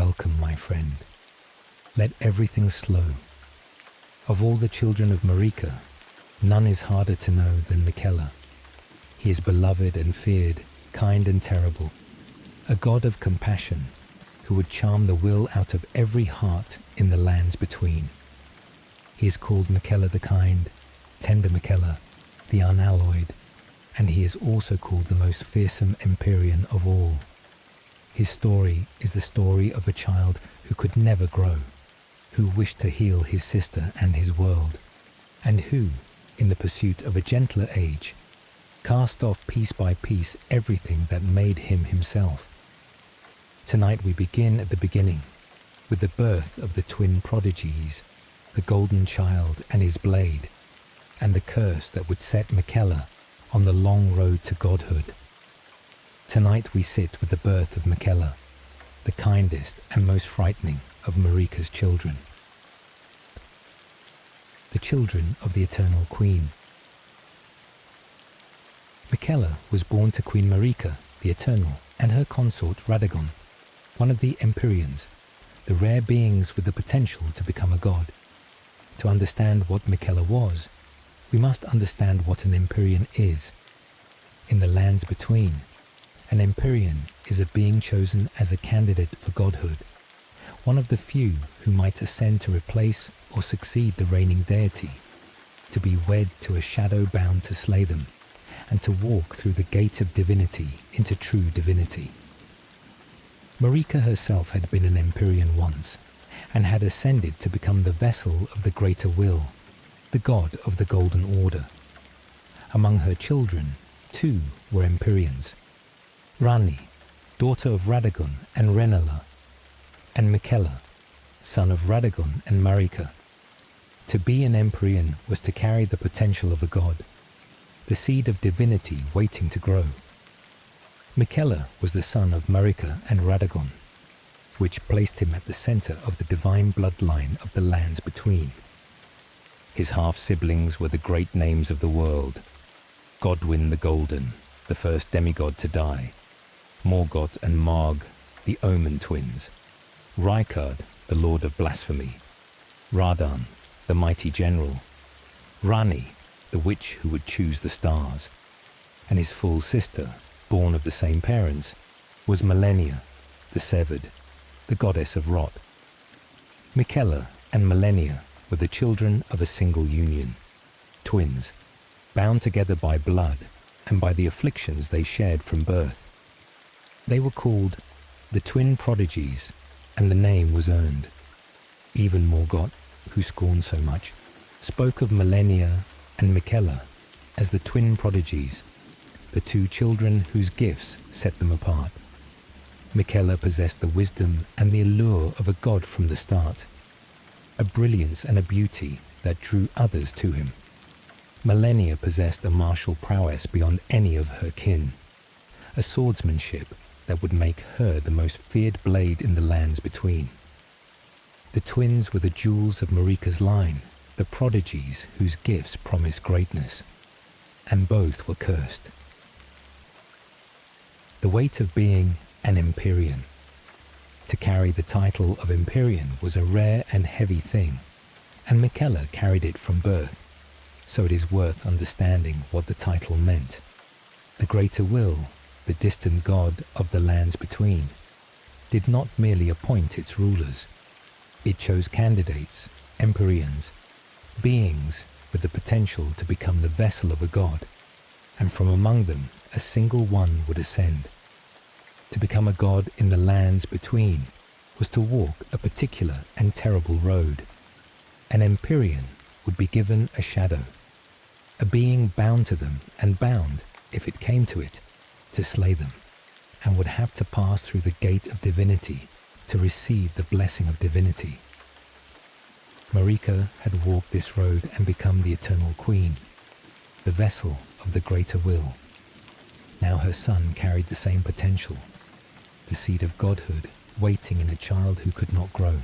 Welcome, my friend. Let everything slow. Of all the children of Marika, none is harder to know than Miquella. He is beloved and feared, kind and terrible, a god of compassion who would charm the will out of every heart in the lands between. He is called Miquella the kind, tender Miquella, the unalloyed, and he is also called the most fearsome Empyrean of all. His story is the story of a child who could never grow, who wished to heal his sister and his world, and who, in the pursuit of a gentler age, cast off piece by piece everything that made him himself. Tonight we begin at the beginning, with the birth of the twin Prodigies, the golden child and his blade, and the curse that would set Miquella on the long road to godhood. Tonight we sit with the birth of Miquella, the kindest and most frightening of Marika's children. The children of the Eternal Queen. Miquella was born to Queen Marika, the Eternal, and her consort Radahn, one of the Empyreans, the rare beings with the potential to become a god. To understand what Miquella was, we must understand what an Empyrean is. In the lands between, an Empyrean is a being chosen as a candidate for godhood, one of the few who might ascend to replace or succeed the reigning deity, to be wed to a shadow bound to slay them, and to walk through the gate of divinity into true divinity. Marika herself had been an Empyrean once, and had ascended to become the vessel of the greater will, the god of the Golden Order. Among her children, 2 were Empyreans, Rani, daughter of Radahn and Renala, and Miquella, son of Radahn and Marika. To be an Empyrean was to carry the potential of a god, the seed of divinity waiting to grow. Miquella was the son of Marika and Radahn, which placed him at the center of the divine bloodline of the lands between. His half-siblings were the great names of the world: Godwyn the Golden, the first demigod to die; Mohg and Mohg, the Omen twins; Rykard, the lord of blasphemy; Radahn, the mighty general; Rani, the witch who would choose the stars; and his full sister, born of the same parents, was Malenia, the severed, the goddess of rot. Miquella and Malenia were the children of a single union, twins, bound together by blood and by the afflictions they shared from birth. They were called the twin Prodigies, and the name was earned. Even Mohg, who scorned so much, spoke of Malenia and Miquella as the twin Prodigies, the 2 children whose gifts set them apart. Miquella possessed the wisdom and the allure of a god from the start, a brilliance and a beauty that drew others to him. Malenia possessed a martial prowess beyond any of her kin, a swordsmanship that would make her the most feared blade in the lands between. The twins were the jewels of Marika's line, the Prodigies whose gifts promised greatness, and both were cursed. The weight of being an Empyrean. To carry the title of Empyrean was a rare and heavy thing, and Miquella carried it from birth, so it is worth understanding what the title meant. The greater will, the distant god of the lands between, did not merely appoint its rulers. It chose candidates, Empyreans, beings with the potential to become the vessel of a god, and from among them a single one would ascend. To become a god in the lands between was to walk a particular and terrible road. An Empyrean would be given a shadow, a being bound to them and bound, if it came to it, to slay them, and would have to pass through the gate of divinity to receive the blessing of divinity. Marika had walked this road and become the Eternal Queen, the vessel of the greater will. Now her son carried the same potential, the seed of godhood waiting in a child who could not grow.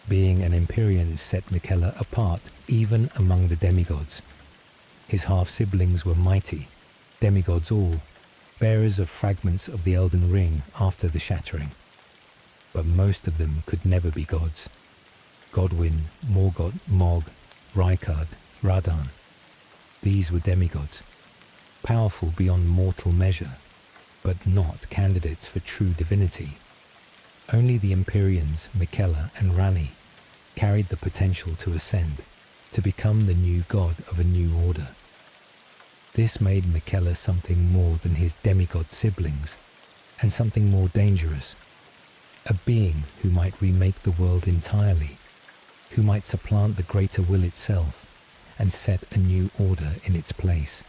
Being an Empyrean set Miquella apart even among the demigods. His half-siblings were mighty, demigods all, bearers of fragments of the Elden ring after the shattering. but most of them could never be gods. Godwyn, Morgoth, Mohg, Rykard, Radahn. These were demigods, powerful beyond mortal measure, but not candidates for true divinity. Only the Empyreans, Miquella and Ranni, carried the potential to ascend, to become the new god of a new order. This made Miquella something more than his demigod siblings, and something more dangerous. A being who might remake the world entirely, who might supplant the greater will itself and set a new order in its place.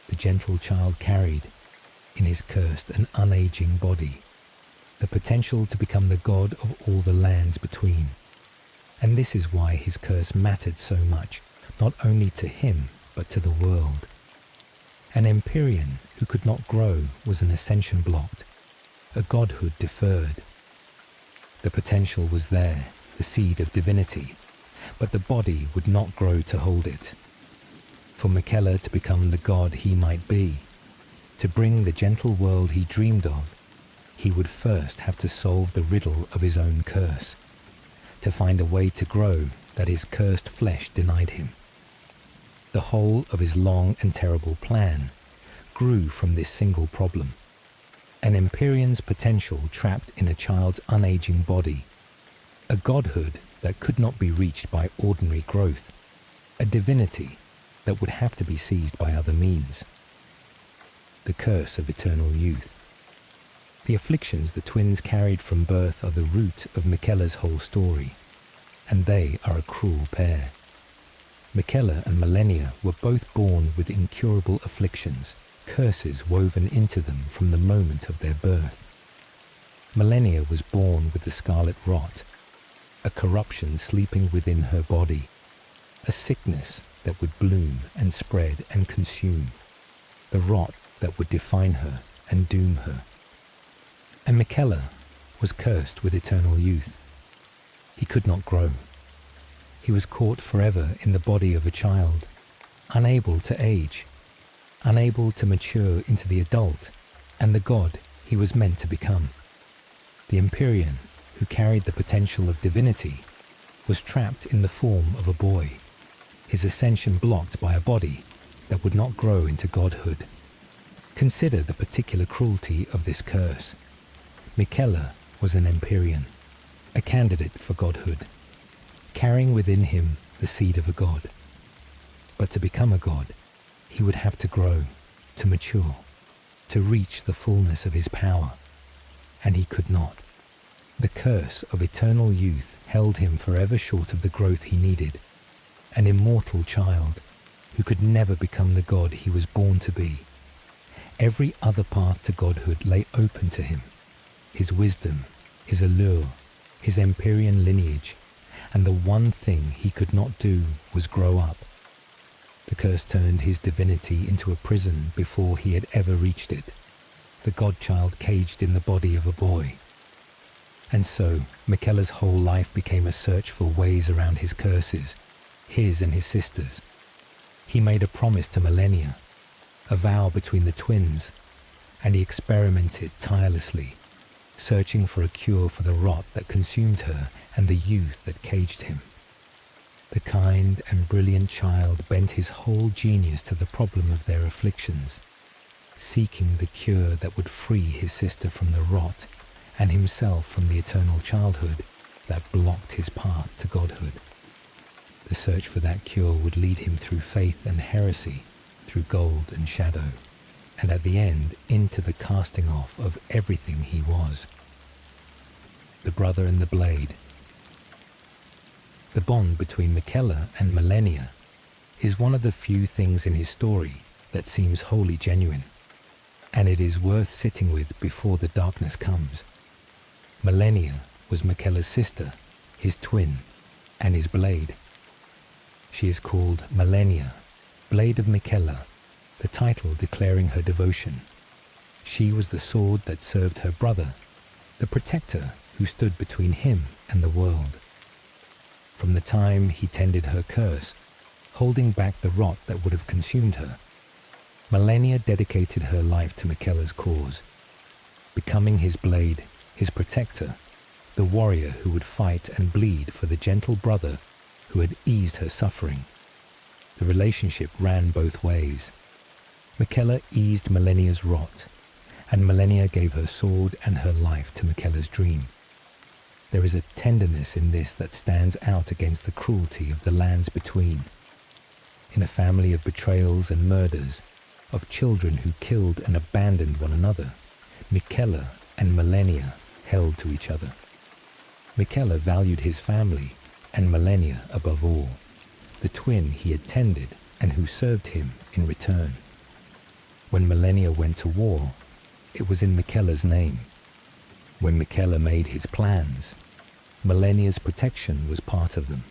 The gentle child carried, in his cursed and unaging body, the potential to become the god of all the lands between. And this is why his curse mattered so much, not only to him, but to the world. An Empyrean who could not grow was an ascension blocked, a godhood deferred. The potential was there, the seed of divinity, but the body would not grow to hold it. For Miquella to become the god he might be, to bring the gentle world he dreamed of, he would first have to solve the riddle of his own curse, to find a way to grow that his cursed flesh denied him. The whole of his long and terrible plan grew from this single problem. An Empyrean's potential trapped in a child's unaging body, a godhood that could not be reached by ordinary growth, a divinity that would have to be seized by other means. The curse of eternal youth. The afflictions the twins carried from birth are the root of Miquella's whole story, and they are a cruel pair. Miquella and Malenia were both born with incurable afflictions, curses woven into them from the moment of their birth. Malenia was born with the scarlet rot, a corruption sleeping within her body, a sickness that would bloom and spread and consume, the rot that would define her and doom her. And Miquella was cursed with eternal youth. He could not grow. He was caught forever in the body of a child, unable to age, unable to mature into the adult and the god he was meant to become. The Empyrean, who carried the potential of divinity, was trapped in the form of a boy, his ascension blocked by a body that would not grow into godhood. Consider the particular cruelty of this curse. Miquella was an Empyrean, a candidate for godhood, carrying within him the seed of a god. But to become a god, he would have to grow, to mature, to reach the fullness of his power, and he could not. The curse of eternal youth held him forever short of the growth he needed, an immortal child who could never become the god he was born to be. Every other path to godhood lay open to him, his wisdom, his allure, his Empyrean lineage, and the one thing he could not do was grow up. The curse turned his divinity into a prison before he had ever reached it, the godchild caged in the body of a boy. And so, Miquella's whole life became a search for ways around his curses, his and his sister's. He made a promise to Malenia, a vow between the twins, and he experimented tirelessly, searching for a cure for the rot that consumed her and the youth that caged him. The kind and brilliant child bent his whole genius to the problem of their afflictions, seeking the cure that would free his sister from the rot and himself from the eternal childhood that blocked his path to godhood. The search for that cure would lead him through faith and heresy, through gold and shadow, and at the end into the casting off of everything he was. The brother and the blade. The bond between Miquella and Malenia is one of the few things in his story that seems wholly genuine, and it is worth sitting with before the darkness comes. Malenia was Miquella's sister, his twin, and his blade. She is called Malenia, Blade of Miquella, the title declaring her devotion. She was the sword that served her brother, the protector who stood between him and the world. From the time he tended her curse, holding back the rot that would have consumed her, Malenia dedicated her life to Miquella's cause. Becoming his blade, his protector, the warrior who would fight and bleed for the gentle brother who had eased her suffering. The relationship ran both ways. Miquella eased Malenia's rot, and Malenia gave her sword and her life to Miquella's dream. There is a tenderness in this that stands out against the cruelty of the lands between. In a family of betrayals and murders, of children who killed and abandoned one another, Miquella and Malenia held to each other. Miquella valued his family and Malenia above all, the twin he had tended and who served him in return. When Malenia went to war, it was in Miquella's name. When Miquella made his plans, Malenia's protection was part of them.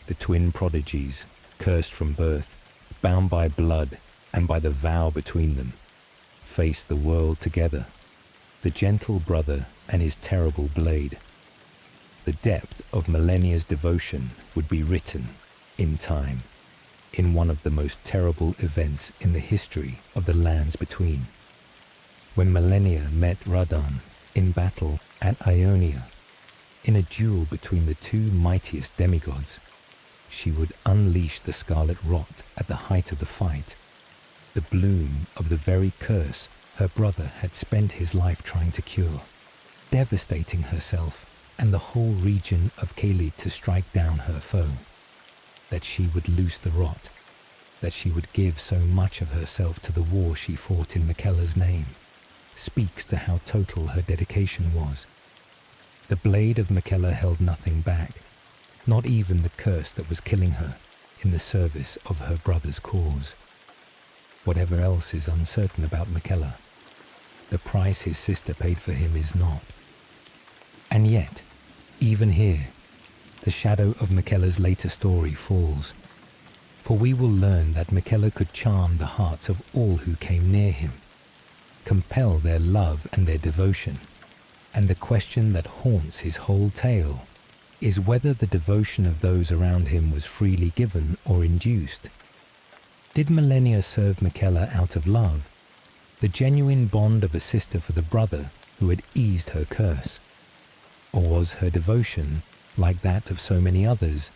The twin prodigies, cursed from birth, bound by blood and by the vow between them, faced the world together, the gentle brother and his terrible blade. The depth of Malenia's devotion would be written, in time, in one of the most terrible events in the history of the lands between. When Malenia met Radahn in battle at Ionia, in a duel between the two mightiest demigods, she would unleash the scarlet rot at the height of the fight, the bloom of the very curse her brother had spent his life trying to cure, devastating herself and the whole region of Caelid to strike down her foe. That she would loose the rot, that she would give so much of herself to the war she fought in Miquella's name, speaks to how total her dedication was. The blade of Miquella held nothing back, not even the curse that was killing her, in the service of her brother's cause. Whatever else is uncertain about Miquella, the price his sister paid for him is not. And yet, even here, the shadow of Miquella's later story falls, for we will learn that Miquella could charm the hearts of all who came near him, compel their love and their devotion, and the question that haunts his whole tale is whether the devotion of those around him was freely given or induced. Did Malenia serve Miquella out of love, the genuine bond of a sister for the brother who had eased her curse? Or was her devotion, like that of so many others,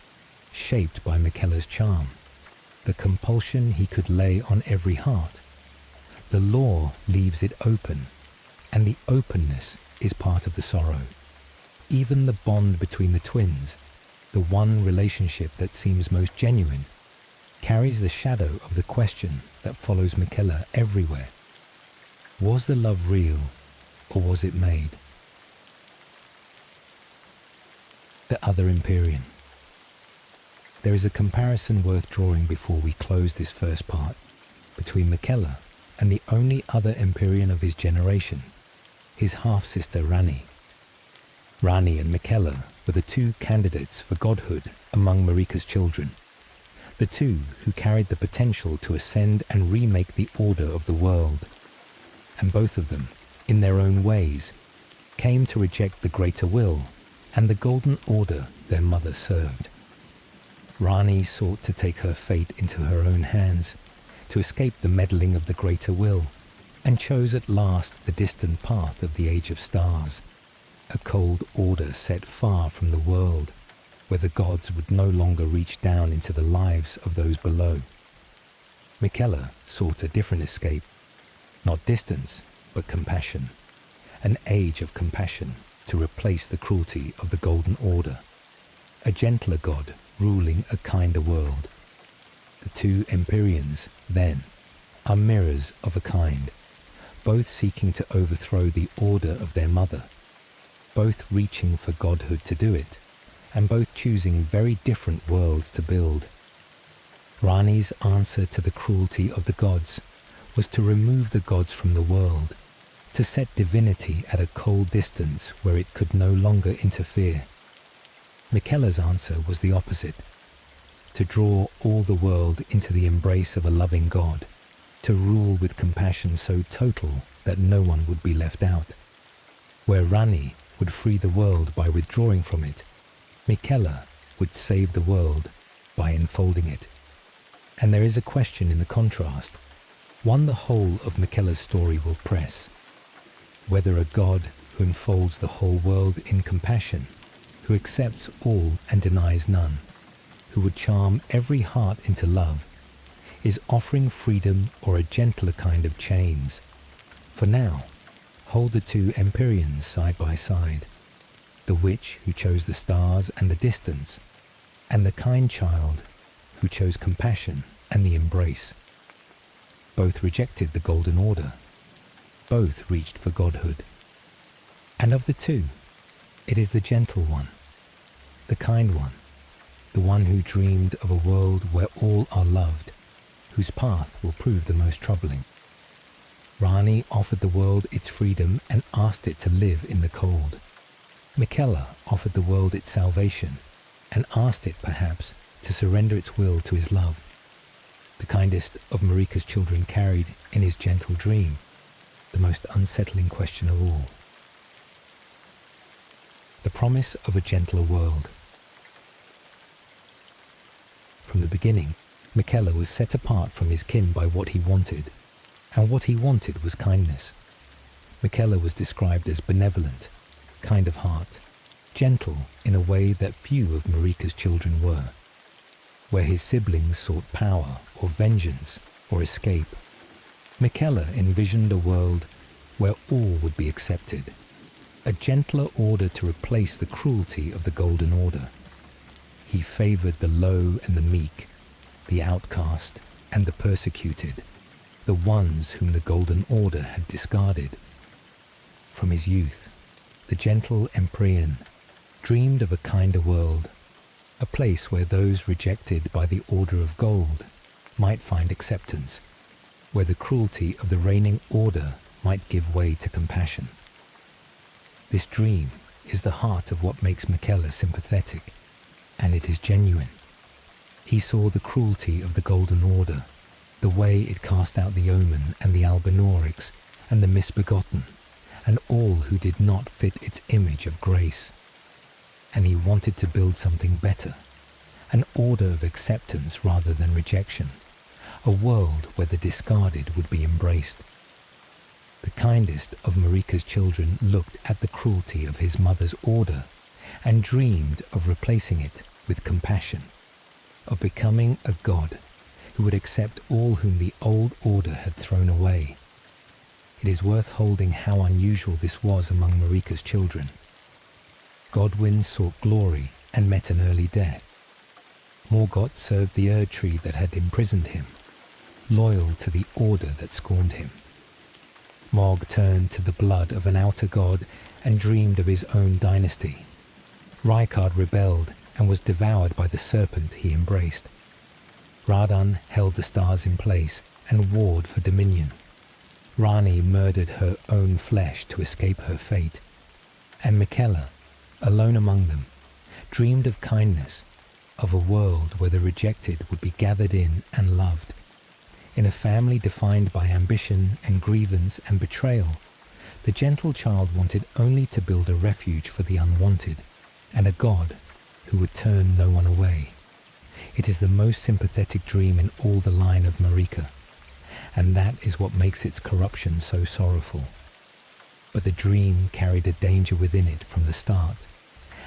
shaped by Miquella's charm, the compulsion he could lay on every heart? The law leaves it open, and the openness is part of the sorrow. Even the bond between the twins, the one relationship that seems most genuine, carries the shadow of the question that follows Miquella everywhere. Was the love real, or was it made? The other Empyrean. There is a comparison worth drawing before we close this first part between Miquella and the only other Empyrean of his generation, his half-sister Ranni. Ranni and Miquella were the two candidates for godhood among Marika's children, the two who carried the potential to ascend and remake the order of the world. And both of them, in their own ways, came to reject the greater will and the golden order their mother served. Ranni sought to take her fate into her own hands, to escape the meddling of the greater will, and chose at last the distant path of the Age of Stars, a cold order set far from the world, where the gods would no longer reach down into the lives of those below. Miquella sought a different escape, not distance, but compassion, an age of compassion to replace the cruelty of the Golden Order, a gentler god ruling a kinder world. The two Empyreans, then, are mirrors of a kind, both seeking to overthrow the order of their mother, both reaching for godhood to do it, and both choosing very different worlds to build. Ranni's answer to the cruelty of the gods was to remove the gods from the world, to set divinity at a cold distance where it could no longer interfere. Miquella's answer was the opposite, to draw all the world into the embrace of a loving God, to rule with compassion so total that no one would be left out. Where Ranni would free the world by withdrawing from it, Miquella would save the world by enfolding it. And there is a question in the contrast, one the whole of Miquella's story will press, whether a god who who enfolds the whole world in compassion, who accepts all and denies none, who would charm every heart into love, is offering freedom or a gentler kind of chains. For now, hold the two Empyreans side by side, the witch who chose the stars and the distance, and the kind child who chose compassion and the embrace. Both rejected the golden order. Both reached for godhood. And of the two, it is the gentle one, the kind one, the one who dreamed of a world where all are loved, whose path will prove the most troubling. Rani offered the world its freedom and asked it to live in the cold. Miquella offered the world its salvation and asked it, perhaps, to surrender its will to his love. The kindest of Marika's children carried, in his gentle dream, the most unsettling question of all. The promise of a gentler world. From the beginning, Miquella was set apart from his kin by what he wanted, and what he wanted was kindness. Miquella was described as benevolent, kind of heart, gentle in a way that few of Marika's children were. Where his siblings sought power or vengeance or escape, Miquella envisioned a world where all would be accepted, a gentler order to replace the cruelty of the Golden Order. He favored the low and the meek, the outcast and the persecuted, the ones whom the Golden Order had discarded. From his youth, the gentle Empyrean dreamed of a kinder world, a place where those rejected by the Order of Gold might find acceptance, where the cruelty of the reigning order might give way to compassion. This dream is the heart of what makes Miquella sympathetic, and it is genuine. He saw the cruelty of the Golden Order, the way it cast out the Omen and the Albinaurics and the misbegotten, and all who did not fit its image of grace. And he wanted to build something better, an order of acceptance rather than rejection, a world where the discarded would be embraced. The kindest of Marika's children looked at the cruelty of his mother's order and dreamed of replacing it with compassion, of becoming a god who would accept all whom the old order had thrown away. It is worth holding how unusual this was among Marika's children. Godwyn sought glory and met an early death. Morgott served the Erdtree that had imprisoned him, loyal to the order that scorned him. Mohg turned to the blood of an outer god and dreamed of his own dynasty. Rykard rebelled and was devoured by the serpent he embraced. Radahn held the stars in place and warred for dominion. Rani murdered her own flesh to escape her fate. And Miquella, alone among them, dreamed of kindness, of a world where the rejected would be gathered in and loved. In a family defined by ambition and grievance and betrayal, the gentle child wanted only to build a refuge for the unwanted, and a god who would turn no one away. It is the most sympathetic dream in all the line of Marika, and that is what makes its corruption so sorrowful. But the dream carried a danger within it from the start,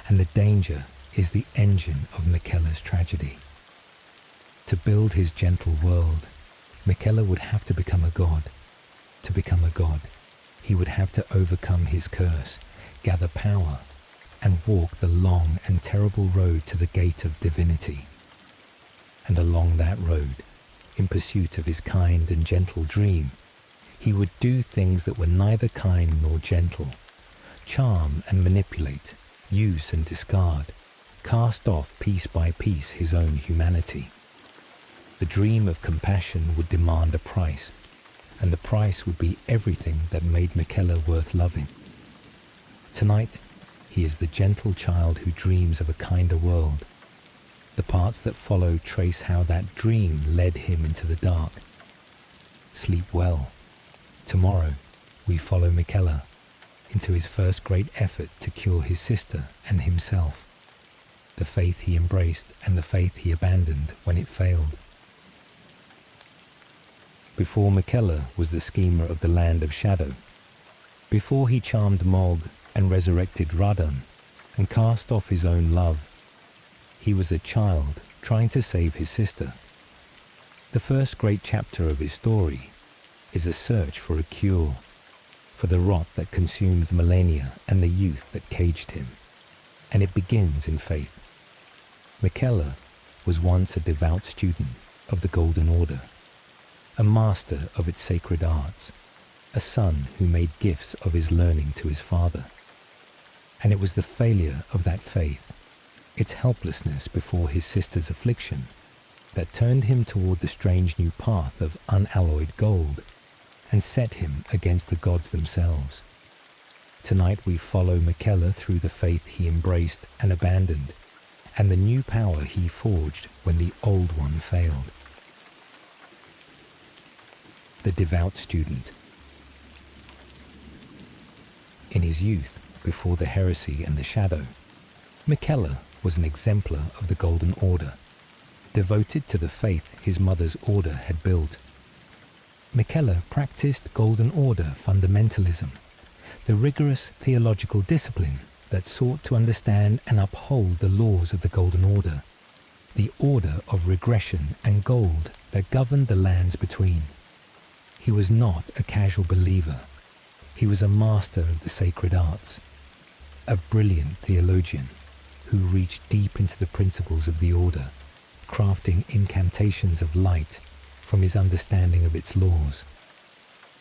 and the danger is the engine of Miquella's tragedy. To build his gentle world, Miquella would have to become a god. To become a god, he would have to overcome his curse, gather power, and walk the long and terrible road to the gate of divinity. And along that road, in pursuit of his kind and gentle dream, he would do things that were neither kind nor gentle, charm and manipulate, use and discard, cast off piece by piece his own humanity. The dream of compassion would demand a price, and the price would be everything that made Miquella worth loving. Tonight, he is the gentle child who dreams of a kinder world. The parts that follow trace how that dream led him into the dark. Sleep well. Tomorrow, we follow Miquella into his first great effort to cure his sister and himself, the faith he embraced and the faith he abandoned when it failed. Before Miquella was the schemer of the land of shadow. Before he charmed Mohg and resurrected Radahn and cast off his own love. He was a child trying to save his sister. The first great chapter of his story is a search for a cure for the rot that consumed millennia and the youth that caged him, and it begins in faith. Miquella was once a devout student of the Golden Order, a master of its sacred arts, a son who made gifts of his learning to his father. And it was the failure of that faith, its helplessness before his sister's affliction, that turned him toward the strange new path of unalloyed gold and set him against the gods themselves. Tonight we follow Miquella through the faith he embraced and abandoned, and the new power he forged when the old one failed. The devout student. In his youth, before the heresy and the shadow, Miquella was an exemplar of the Golden Order, devoted to the faith his mother's order had built. Miquella practiced Golden Order fundamentalism, the rigorous theological discipline that sought to understand and uphold the laws of the Golden Order, the order of regression and gold that governed the lands between. He was not a casual believer. He was a master of the sacred arts, a brilliant theologian who reached deep into the principles of the order, crafting incantations of light from his understanding of its laws.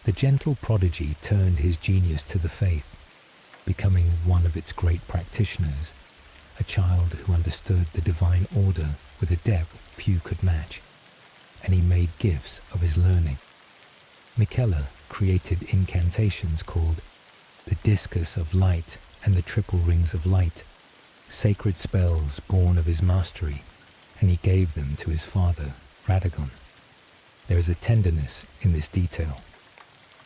The gentle prodigy turned his genius to the faith, becoming one of its great practitioners, a child who understood the divine order with a depth few could match, and he made gifts of his learning. Miquella created incantations called the Discus of Light and the Triple Rings of Light, sacred spells born of his mastery, and he gave them to his father, Radahn. There is a tenderness in this detail,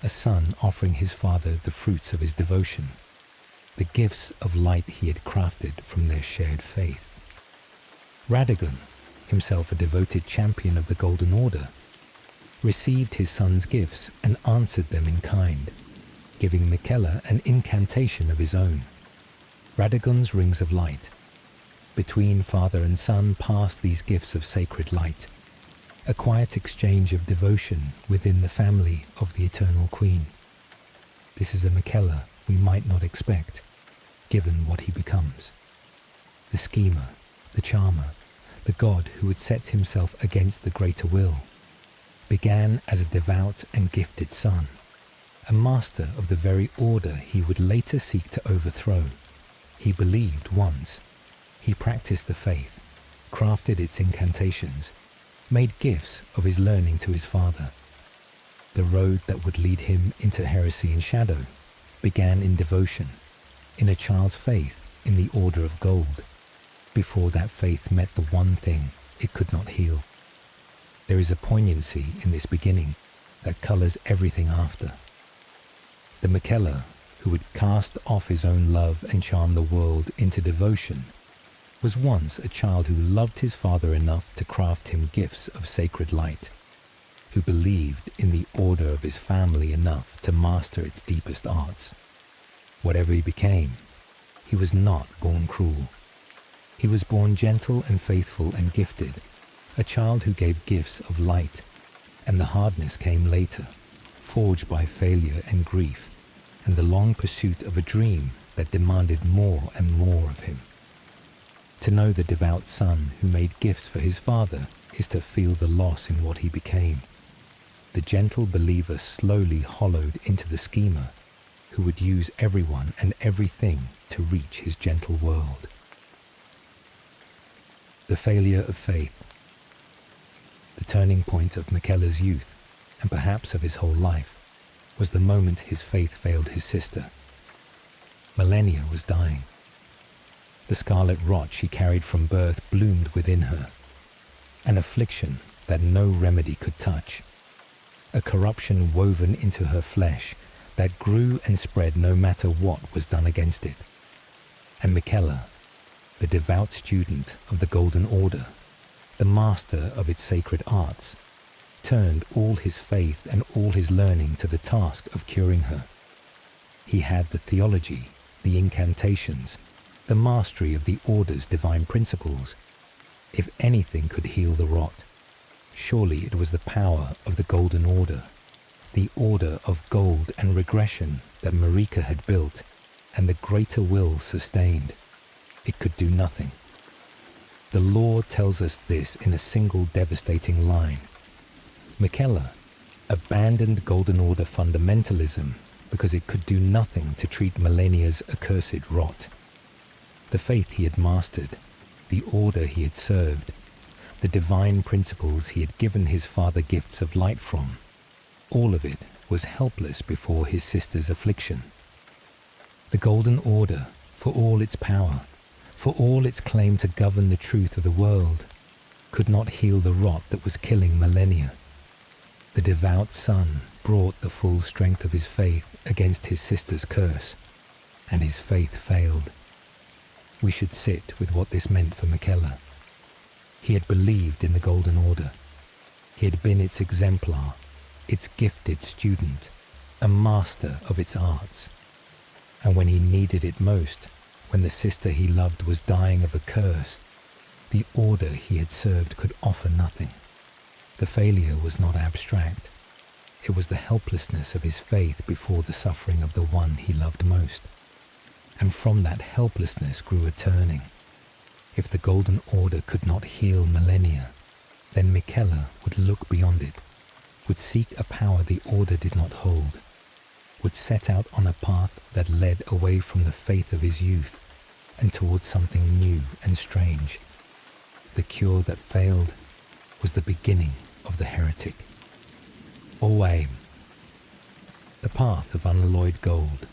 a son offering his father the fruits of his devotion, the gifts of light he had crafted from their shared faith. Radahn, himself a devoted champion of the Golden Order, received his son's gifts and answered them in kind, giving Miquella an incantation of his own, Radagon's Rings of Light. Between father and son passed these gifts of sacred light, a quiet exchange of devotion within the family of the Eternal Queen. This is a Miquella we might not expect, given what he becomes. The schemer, the charmer, the god who would set himself against the greater will, began as a devout and gifted son, a master of the very order he would later seek to overthrow. He believed once. He practiced the faith, crafted its incantations, made gifts of his learning to his father. The road that would lead him into heresy and shadow began in devotion, in a child's faith in the order of gold, before that faith met the one thing it could not heal. There is a poignancy in this beginning that colors everything after. The Miquella, who would cast off his own love and charm the world into devotion, was once a child who loved his father enough to craft him gifts of sacred light, who believed in the order of his family enough to master its deepest arts. Whatever he became, he was not born cruel. He was born gentle and faithful and gifted, a child who gave gifts of light, and the hardness came later, forged by failure and grief, and the long pursuit of a dream that demanded more and more of him. To know the devout son who made gifts for his father is to feel the loss in what he became. The gentle believer slowly hollowed into the schemer who would use everyone and everything to reach his gentle world. The failure of faith. The turning point of Miquella's youth, and perhaps of his whole life, was the moment his faith failed his sister. Millennia was dying. The scarlet rot she carried from birth bloomed within her, an affliction that no remedy could touch, a corruption woven into her flesh that grew and spread no matter what was done against it. And Miquella, the devout student of the Golden Order, the master of its sacred arts, turned all his faith and all his learning to the task of curing her. He had the theology, the incantations, the mastery of the Order's divine principles. If anything could heal the rot, surely it was the power of the Golden Order, the order of gold and regression that Marika had built and the greater will sustained. It could do nothing. The law tells us this in a single devastating line. Miquella abandoned Golden Order fundamentalism because it could do nothing to treat millennia's accursed rot. The faith he had mastered, the order he had served, the divine principles he had given his father gifts of light from, all of it was helpless before his sister's affliction. The Golden Order, for all its power, for all its claim to govern the truth of the world, could not heal the rot that was killing millennia. The devout son brought the full strength of his faith against his sister's curse, and his faith failed. We should sit with what this meant for Miquella. He had believed in the Golden Order. He had been its exemplar, its gifted student, a master of its arts. And when he needed it most, when the sister he loved was dying of a curse, the order he had served could offer nothing. The failure was not abstract. It was the helplessness of his faith before the suffering of the one he loved most. And from that helplessness grew a turning. If the Golden Order could not heal millennia, then Miquella would look beyond it, would seek a power the Order did not hold, would set out on a path that led away from the faith of his youth and towards something new and strange. The cure that failed was the beginning of the heretic. Owaim, the path of unalloyed gold.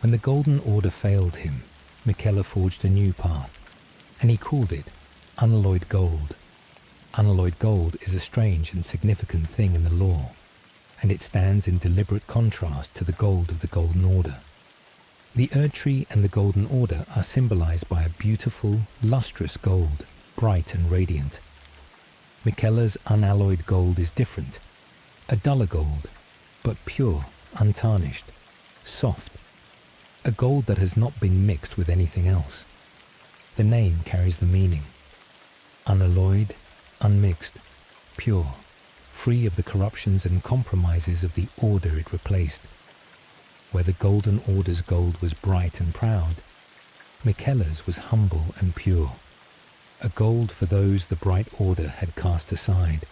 When the Golden Order failed him, Miquella forged a new path, and he called it unalloyed gold. Unalloyed gold is a strange and significant thing in the law, and it stands in deliberate contrast to the gold of the Golden Order. The Erdtree and the Golden Order are symbolized by a beautiful, lustrous gold, bright and radiant. Miquella's unalloyed gold is different, a duller gold, but pure, untarnished, soft, a gold that has not been mixed with anything else. The name carries the meaning. Unalloyed, unmixed, pure, free of the corruptions and compromises of the order it replaced. Where the Golden Order's gold was bright and proud, Miquella's was humble and pure, a gold for those the bright order had cast aside.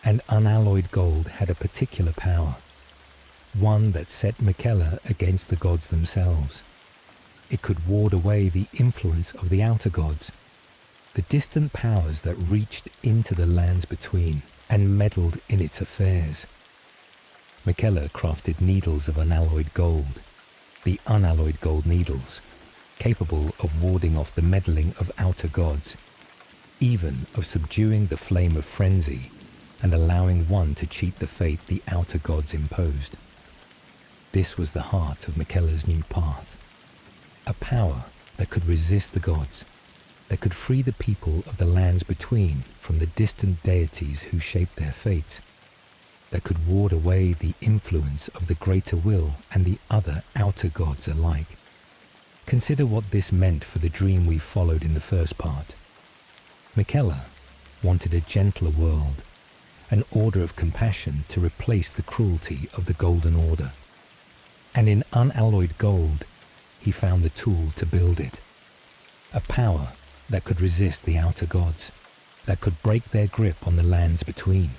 And unalloyed gold had a particular power, one that set Miquella against the gods themselves. It could ward away the influence of the outer gods, the distant powers that reached into the lands between and meddled in its affairs. Miquella crafted needles of unalloyed gold, the unalloyed gold needles, capable of warding off the meddling of outer gods, even of subduing the flame of frenzy and allowing one to cheat the fate the outer gods imposed. This was the heart of Miquella's new path, a power that could resist the gods, that could free the people of the lands between from the distant deities who shaped their fates, that could ward away the influence of the greater will and the other outer gods alike. Consider what this meant for the dream we followed in the first part. Miquella wanted a gentler world, an order of compassion to replace the cruelty of the Golden Order. And in unalloyed gold, he found the tool to build it. A power that could resist the outer gods, that could break their grip on the lands between,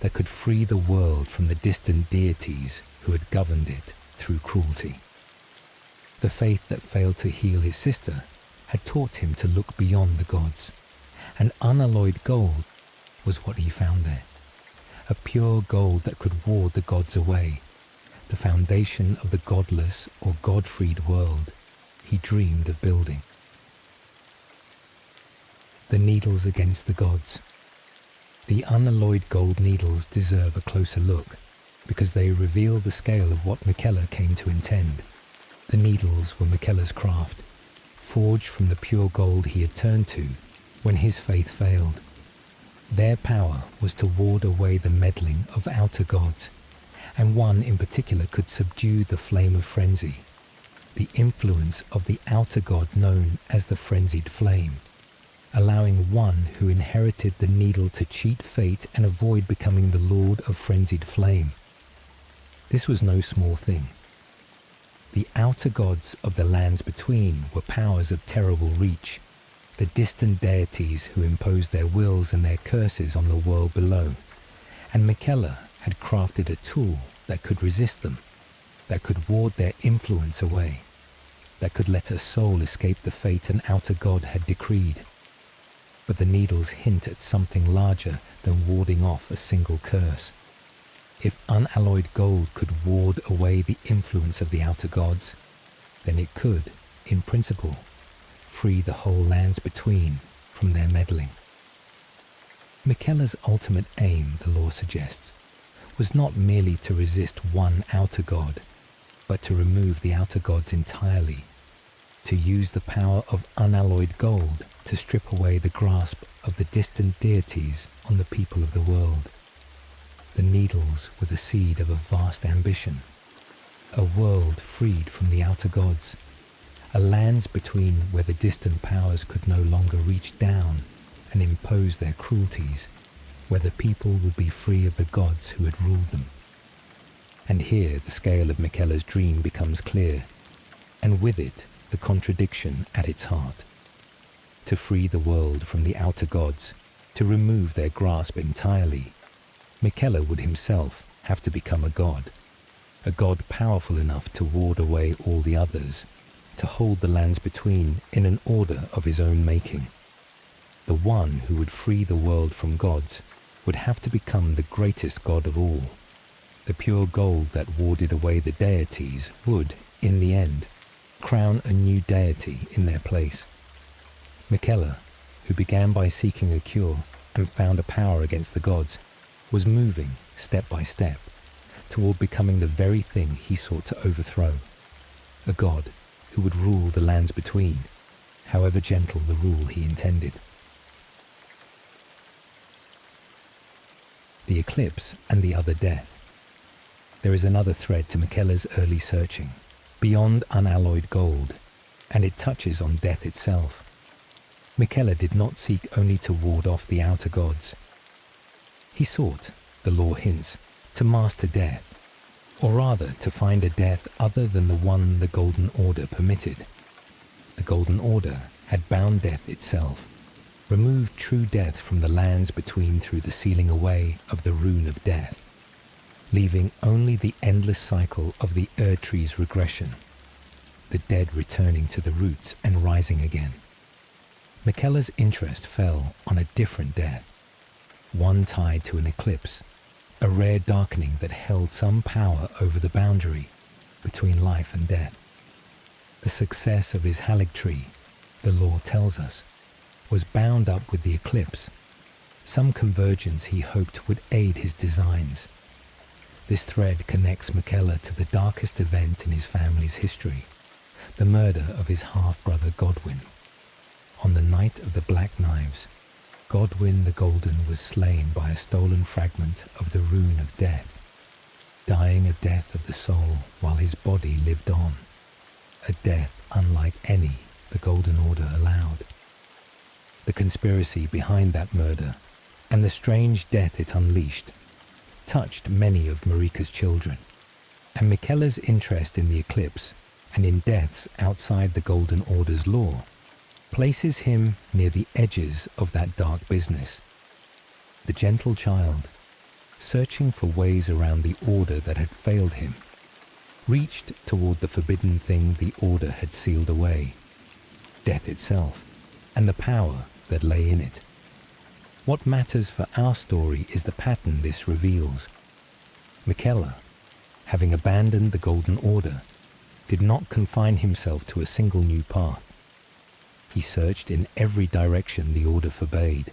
that could free the world from the distant deities who had governed it through cruelty. The faith that failed to heal his sister had taught him to look beyond the gods, and unalloyed gold was what he found there. A pure gold that could ward the gods away, the foundation of the godless or god-freed world he dreamed of building. The needles against the gods. The unalloyed gold needles deserve a closer look, because they reveal the scale of what Miquella came to intend. The needles were Miquella's craft, forged from the pure gold he had turned to when his faith failed. Their power was to ward away the meddling of outer gods, and one in particular could subdue the flame of frenzy, the influence of the outer god known as the Frenzied Flame, allowing one who inherited the needle to cheat fate and avoid becoming the Lord of Frenzied Flame. This was no small thing. The outer gods of the lands between were powers of terrible reach, the distant deities who imposed their wills and their curses on the world below, and Miquella had crafted a tool that could resist them, that could ward their influence away, that could let a soul escape the fate an outer god had decreed. But the needles hint at something larger than warding off a single curse. If unalloyed gold could ward away the influence of the outer gods, then it could, in principle, free the whole lands between from their meddling. Miquella's ultimate aim, the lore suggests, was not merely to resist one outer god, but to remove the outer gods entirely, to use the power of unalloyed gold to strip away the grasp of the distant deities on the people of the world. The needles were the seed of a vast ambition, a world freed from the outer gods, a lands between where the distant powers could no longer reach down and impose their cruelties, where the people would be free of the gods who had ruled them. And here the scale of Miquella's dream becomes clear, and with it the contradiction at its heart. To free the world from the outer gods, to remove their grasp entirely, Miquella would himself have to become a god powerful enough to ward away all the others, to hold the lands between in an order of his own making. The one who would free the world from gods would have to become the greatest god of all. The pure gold that warded away the deities would, in the end, crown a new deity in their place. Miquella, who began by seeking a cure and found a power against the gods, was moving, step by step, toward becoming the very thing he sought to overthrow, a god who would rule the lands between, however gentle the rule he intended. The eclipse and the other death. There is another thread to Miquella's early searching, beyond unalloyed gold, and it touches on death itself. Miquella did not seek only to ward off the outer gods. He sought, the lore hints, to master death, or rather to find a death other than the one the Golden Order permitted. The Golden Order had bound death itself, removed true death from the lands between through the sealing away of the rune of death, leaving only the endless cycle of the Erdtree's regression, the dead returning to the roots and rising again. Miquella's interest fell on a different death, one tied to an eclipse, a rare darkening that held some power over the boundary between life and death. The success of his Haligtree, the lore tells us, was bound up with the eclipse, some convergence he hoped would aid his designs. This thread connects Miquella to the darkest event in his family's history, the murder of his half-brother Godwyn. On the night of the Black Knives, Godwyn the Golden was slain by a stolen fragment of the rune of death, dying a death of the soul while his body lived on, a death unlike any the Golden Order allowed. The conspiracy behind that murder, and the strange death it unleashed, touched many of Marika's children, and Miquella's interest in the eclipse and in deaths outside the Golden Order's law places him near the edges of that dark business. The gentle child, searching for ways around the order that had failed him, reached toward the forbidden thing the order had sealed away, death itself, and the power that lay in it. What matters for our story is the pattern this reveals. Miquella, having abandoned the Golden Order, did not confine himself to a single new path. He searched in every direction the Order forbade,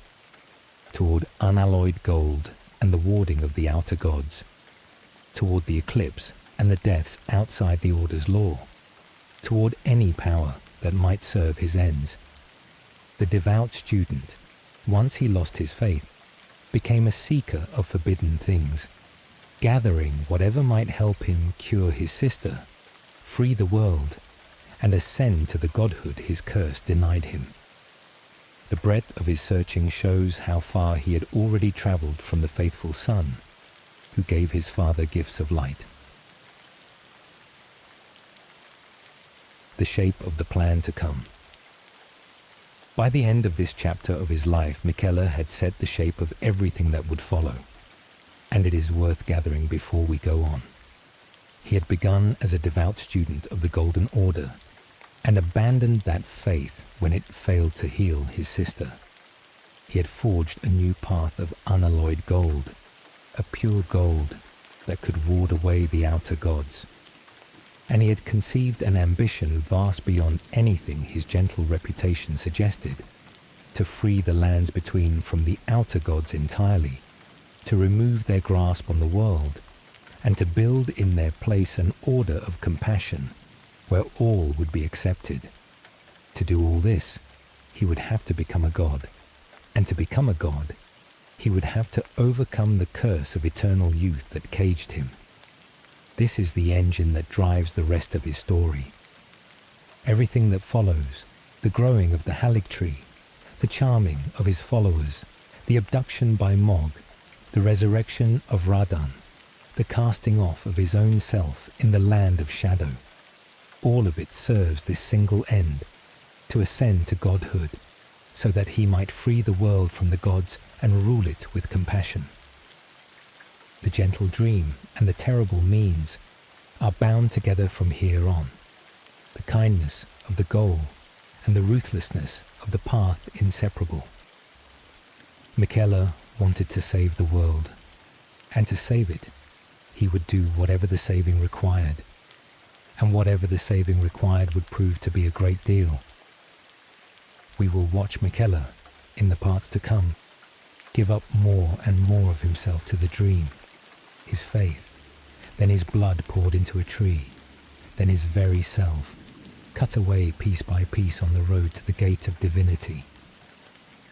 toward unalloyed gold and the warding of the outer gods, toward the eclipse and the deaths outside the Order's law, toward any power that might serve his ends. The devout student, once he lost his faith, became a seeker of forbidden things, gathering whatever might help him cure his sister, free the world, and ascend to the godhood his curse denied him. The breadth of his searching shows how far he had already travelled from the faithful son who gave his father gifts of light. The shape of the plan to come. By the end of this chapter of his life, Miquella had set the shape of everything that would follow, and it is worth gathering before we go on. He had begun as a devout student of the Golden Order, and abandoned that faith when it failed to heal his sister. He had forged a new path of unalloyed gold, a pure gold that could ward away the outer gods. And he had conceived an ambition vast beyond anything his gentle reputation suggested, to free the lands between from the outer gods entirely, to remove their grasp on the world, and to build in their place an order of compassion where all would be accepted. To do all this, he would have to become a god, and to become a god, he would have to overcome the curse of eternal youth that caged him. This is the engine that drives the rest of his story. Everything that follows, the growing of the Haligtree, the charming of his followers, the abduction by Mohg, the resurrection of Radahn, the casting off of his own self in the land of shadow, all of it serves this single end, to ascend to godhood, so that he might free the world from the gods and rule it with compassion. The gentle dream and the terrible means are bound together from here on. The kindness of the goal and the ruthlessness of the path inseparable. Miquella wanted to save the world, and to save it, he would do whatever the saving required, and whatever the saving required would prove to be a great deal. We will watch Miquella, in the parts to come, give up more and more of himself to the dream, his faith, then his blood poured into a tree, then his very self, cut away piece by piece on the road to the gate of divinity.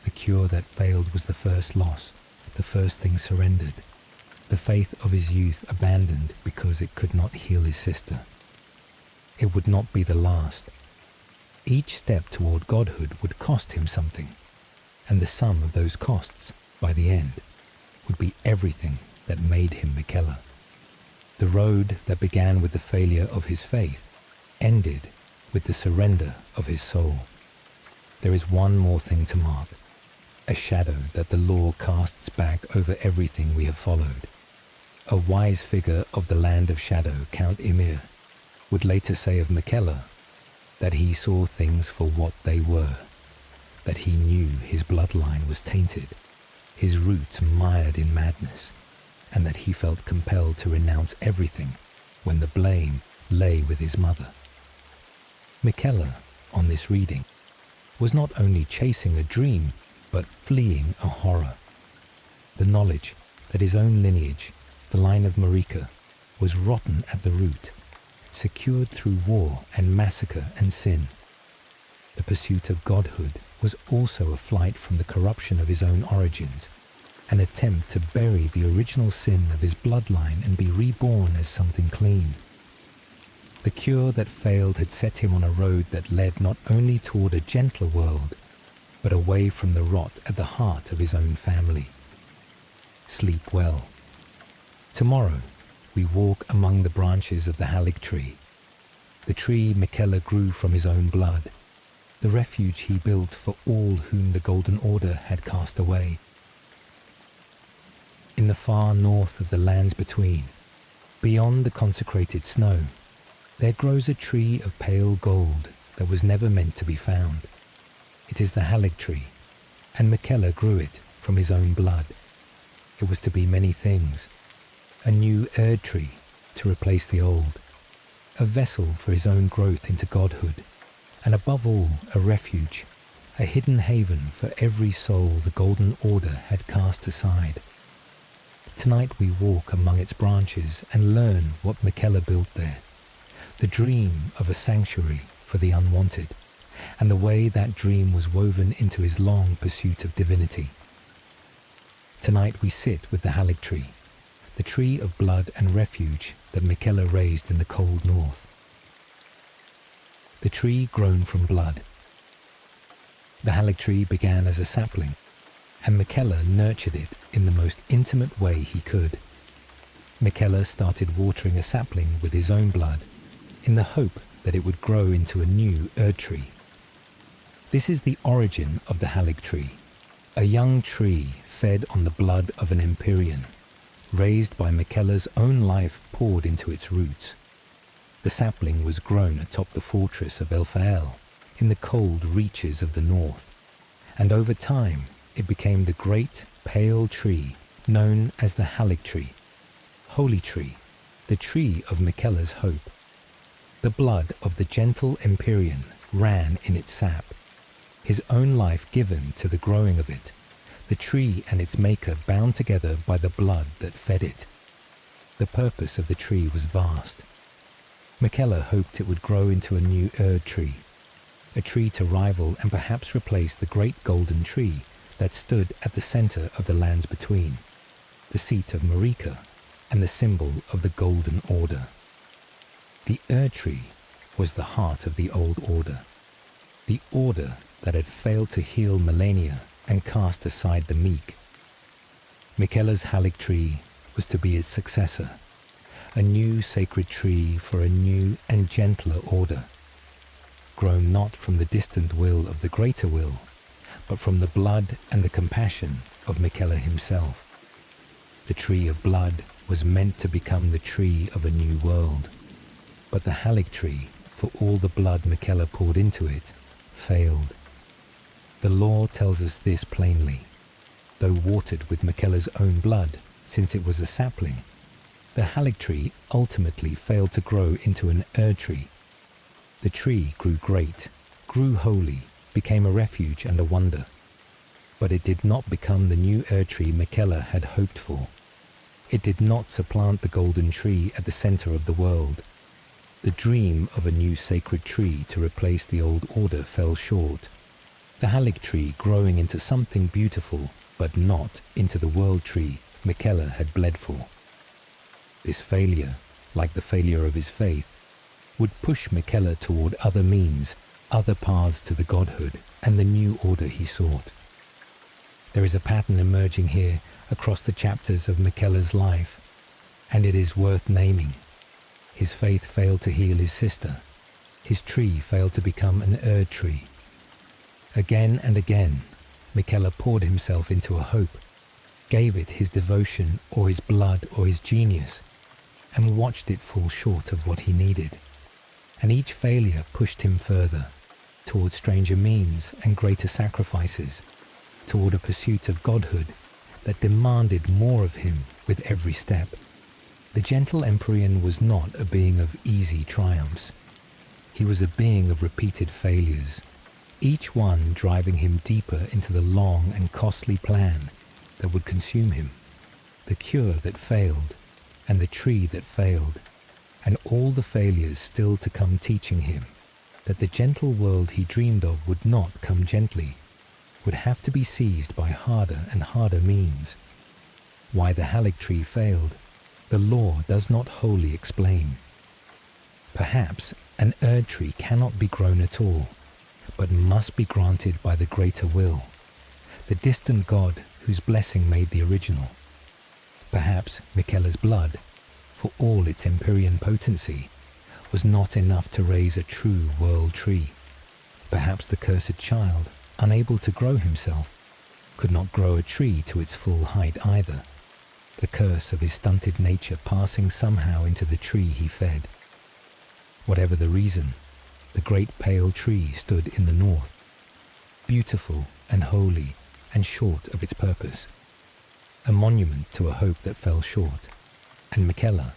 The cure that failed was the first loss, the first thing surrendered, the faith of his youth abandoned because it could not heal his sister. It would not be the last. Each step toward godhood would cost him something, and the sum of those costs, by the end, would be everything that made him Miquella. The road that began with the failure of his faith ended with the surrender of his soul. There is one more thing to mark, a shadow that the law casts back over everything we have followed. A wise figure of the land of shadow, Count Ymir, would later say of Miquella that he saw things for what they were, that he knew his bloodline was tainted, his roots mired in madness, and that he felt compelled to renounce everything when the blame lay with his mother. Miquella, on this reading, was not only chasing a dream, but fleeing a horror. The knowledge that his own lineage, the line of Marika, was rotten at the root, secured through war and massacre and sin. The pursuit of godhood was also a flight from the corruption of his own origins, an attempt to bury the original sin of his bloodline and be reborn as something clean. The cure that failed had set him on a road that led not only toward a gentler world, but away from the rot at the heart of his own family. Sleep well. Tomorrow, we walk among the branches of the Haligtree, the tree Miquella grew from his own blood, the refuge he built for all whom the Golden Order had cast away. In the far north of the lands between, beyond the consecrated snow, there grows a tree of pale gold that was never meant to be found. It is the Haligtree, and Miquella grew it from his own blood. It was to be many things: a new Erd tree to replace the old, a vessel for his own growth into godhood, and above all, a refuge, a hidden haven for every soul the Golden Order had cast aside. Tonight we walk among its branches and learn what Miquella built there, the dream of a sanctuary for the unwanted, and the way that dream was woven into his long pursuit of divinity. Tonight we sit with the Haligtree, the tree of blood and refuge that Miquella raised in the cold north. the tree grown from blood. The Haligtree began as a sapling, and Miquella nurtured it in the most intimate way he could. Miquella started watering a sapling with his own blood, in the hope that it would grow into a new Erdtree. This is the origin of the Haligtree, a young tree fed on the blood of an Empyrean, raised by Miquella's own life poured into its roots. The sapling was grown atop the fortress of Elfael, in the cold reaches of the north, and over time it became the great, pale tree known as the Haligtree, Holy Tree, the tree of Miquella's hope. The blood of the gentle Empyrean ran in its sap, his own life given to the growing of it, the tree and its maker bound together by the blood that fed it. The purpose of the tree was vast. Miquella hoped it would grow into a new Erdtree, a tree to rival and perhaps replace the great golden tree that stood at the center of the lands between, the seat of Marika and the symbol of the Golden Order. The Erdtree was the heart of the old order, the order that had failed to heal millennia and cast aside the meek. Miquella's Haligtree was to be its successor, a new sacred tree for a new and gentler order, grown not from the distant will of the greater will, but from the blood and the compassion of Miquella himself. The tree of blood was meant to become the tree of a new world, but the Haligtree, for all the blood Miquella poured into it, failed. The law tells us this plainly. Though watered with Miquella's own blood, since it was a sapling, the Haligtree ultimately failed to grow into an Erdtree. The tree grew great, grew holy, became a refuge and a wonder, but it did not become the new Erdtree Miquella had hoped for. It did not supplant the golden tree at the center of the world. The dream of a new sacred tree to replace the old order fell short. The Haligtree growing into something beautiful, but not into the world tree Miquella had bled for. This failure, like the failure of his faith, would push Miquella toward other means, other paths to the Godhood and the new order he sought. There is a pattern emerging here across the chapters of Miquella's life, and it is worth naming. His faith failed to heal his sister. His tree failed to become an Erdtree. Again and again, Miquella poured himself into a hope, gave it his devotion or his blood or his genius, and watched it fall short of what he needed. And each failure pushed him further, toward stranger means and greater sacrifices, toward a pursuit of Godhood that demanded more of him with every step. The gentle Empyrean was not a being of easy triumphs. He was a being of repeated failures, each one driving him deeper into the long and costly plan that would consume him, the cure that failed, and the tree that failed, and all the failures still to come teaching him that the gentle world he dreamed of would not come gently, would have to be seized by harder and harder means. Why the Haligtree failed, the law does not wholly explain. Perhaps an Erdtree cannot be grown at all, but must be granted by the greater will, the distant God whose blessing made the original. Perhaps Miquella's blood, for all its Empyrean potency, was not enough to raise a true world tree. Perhaps the cursed child, unable to grow himself, could not grow a tree to its full height either, the curse of his stunted nature passing somehow into the tree he fed. Whatever the reason, the great pale tree stood in the north, beautiful and holy and short of its purpose, a monument to a hope that fell short, and Miquella,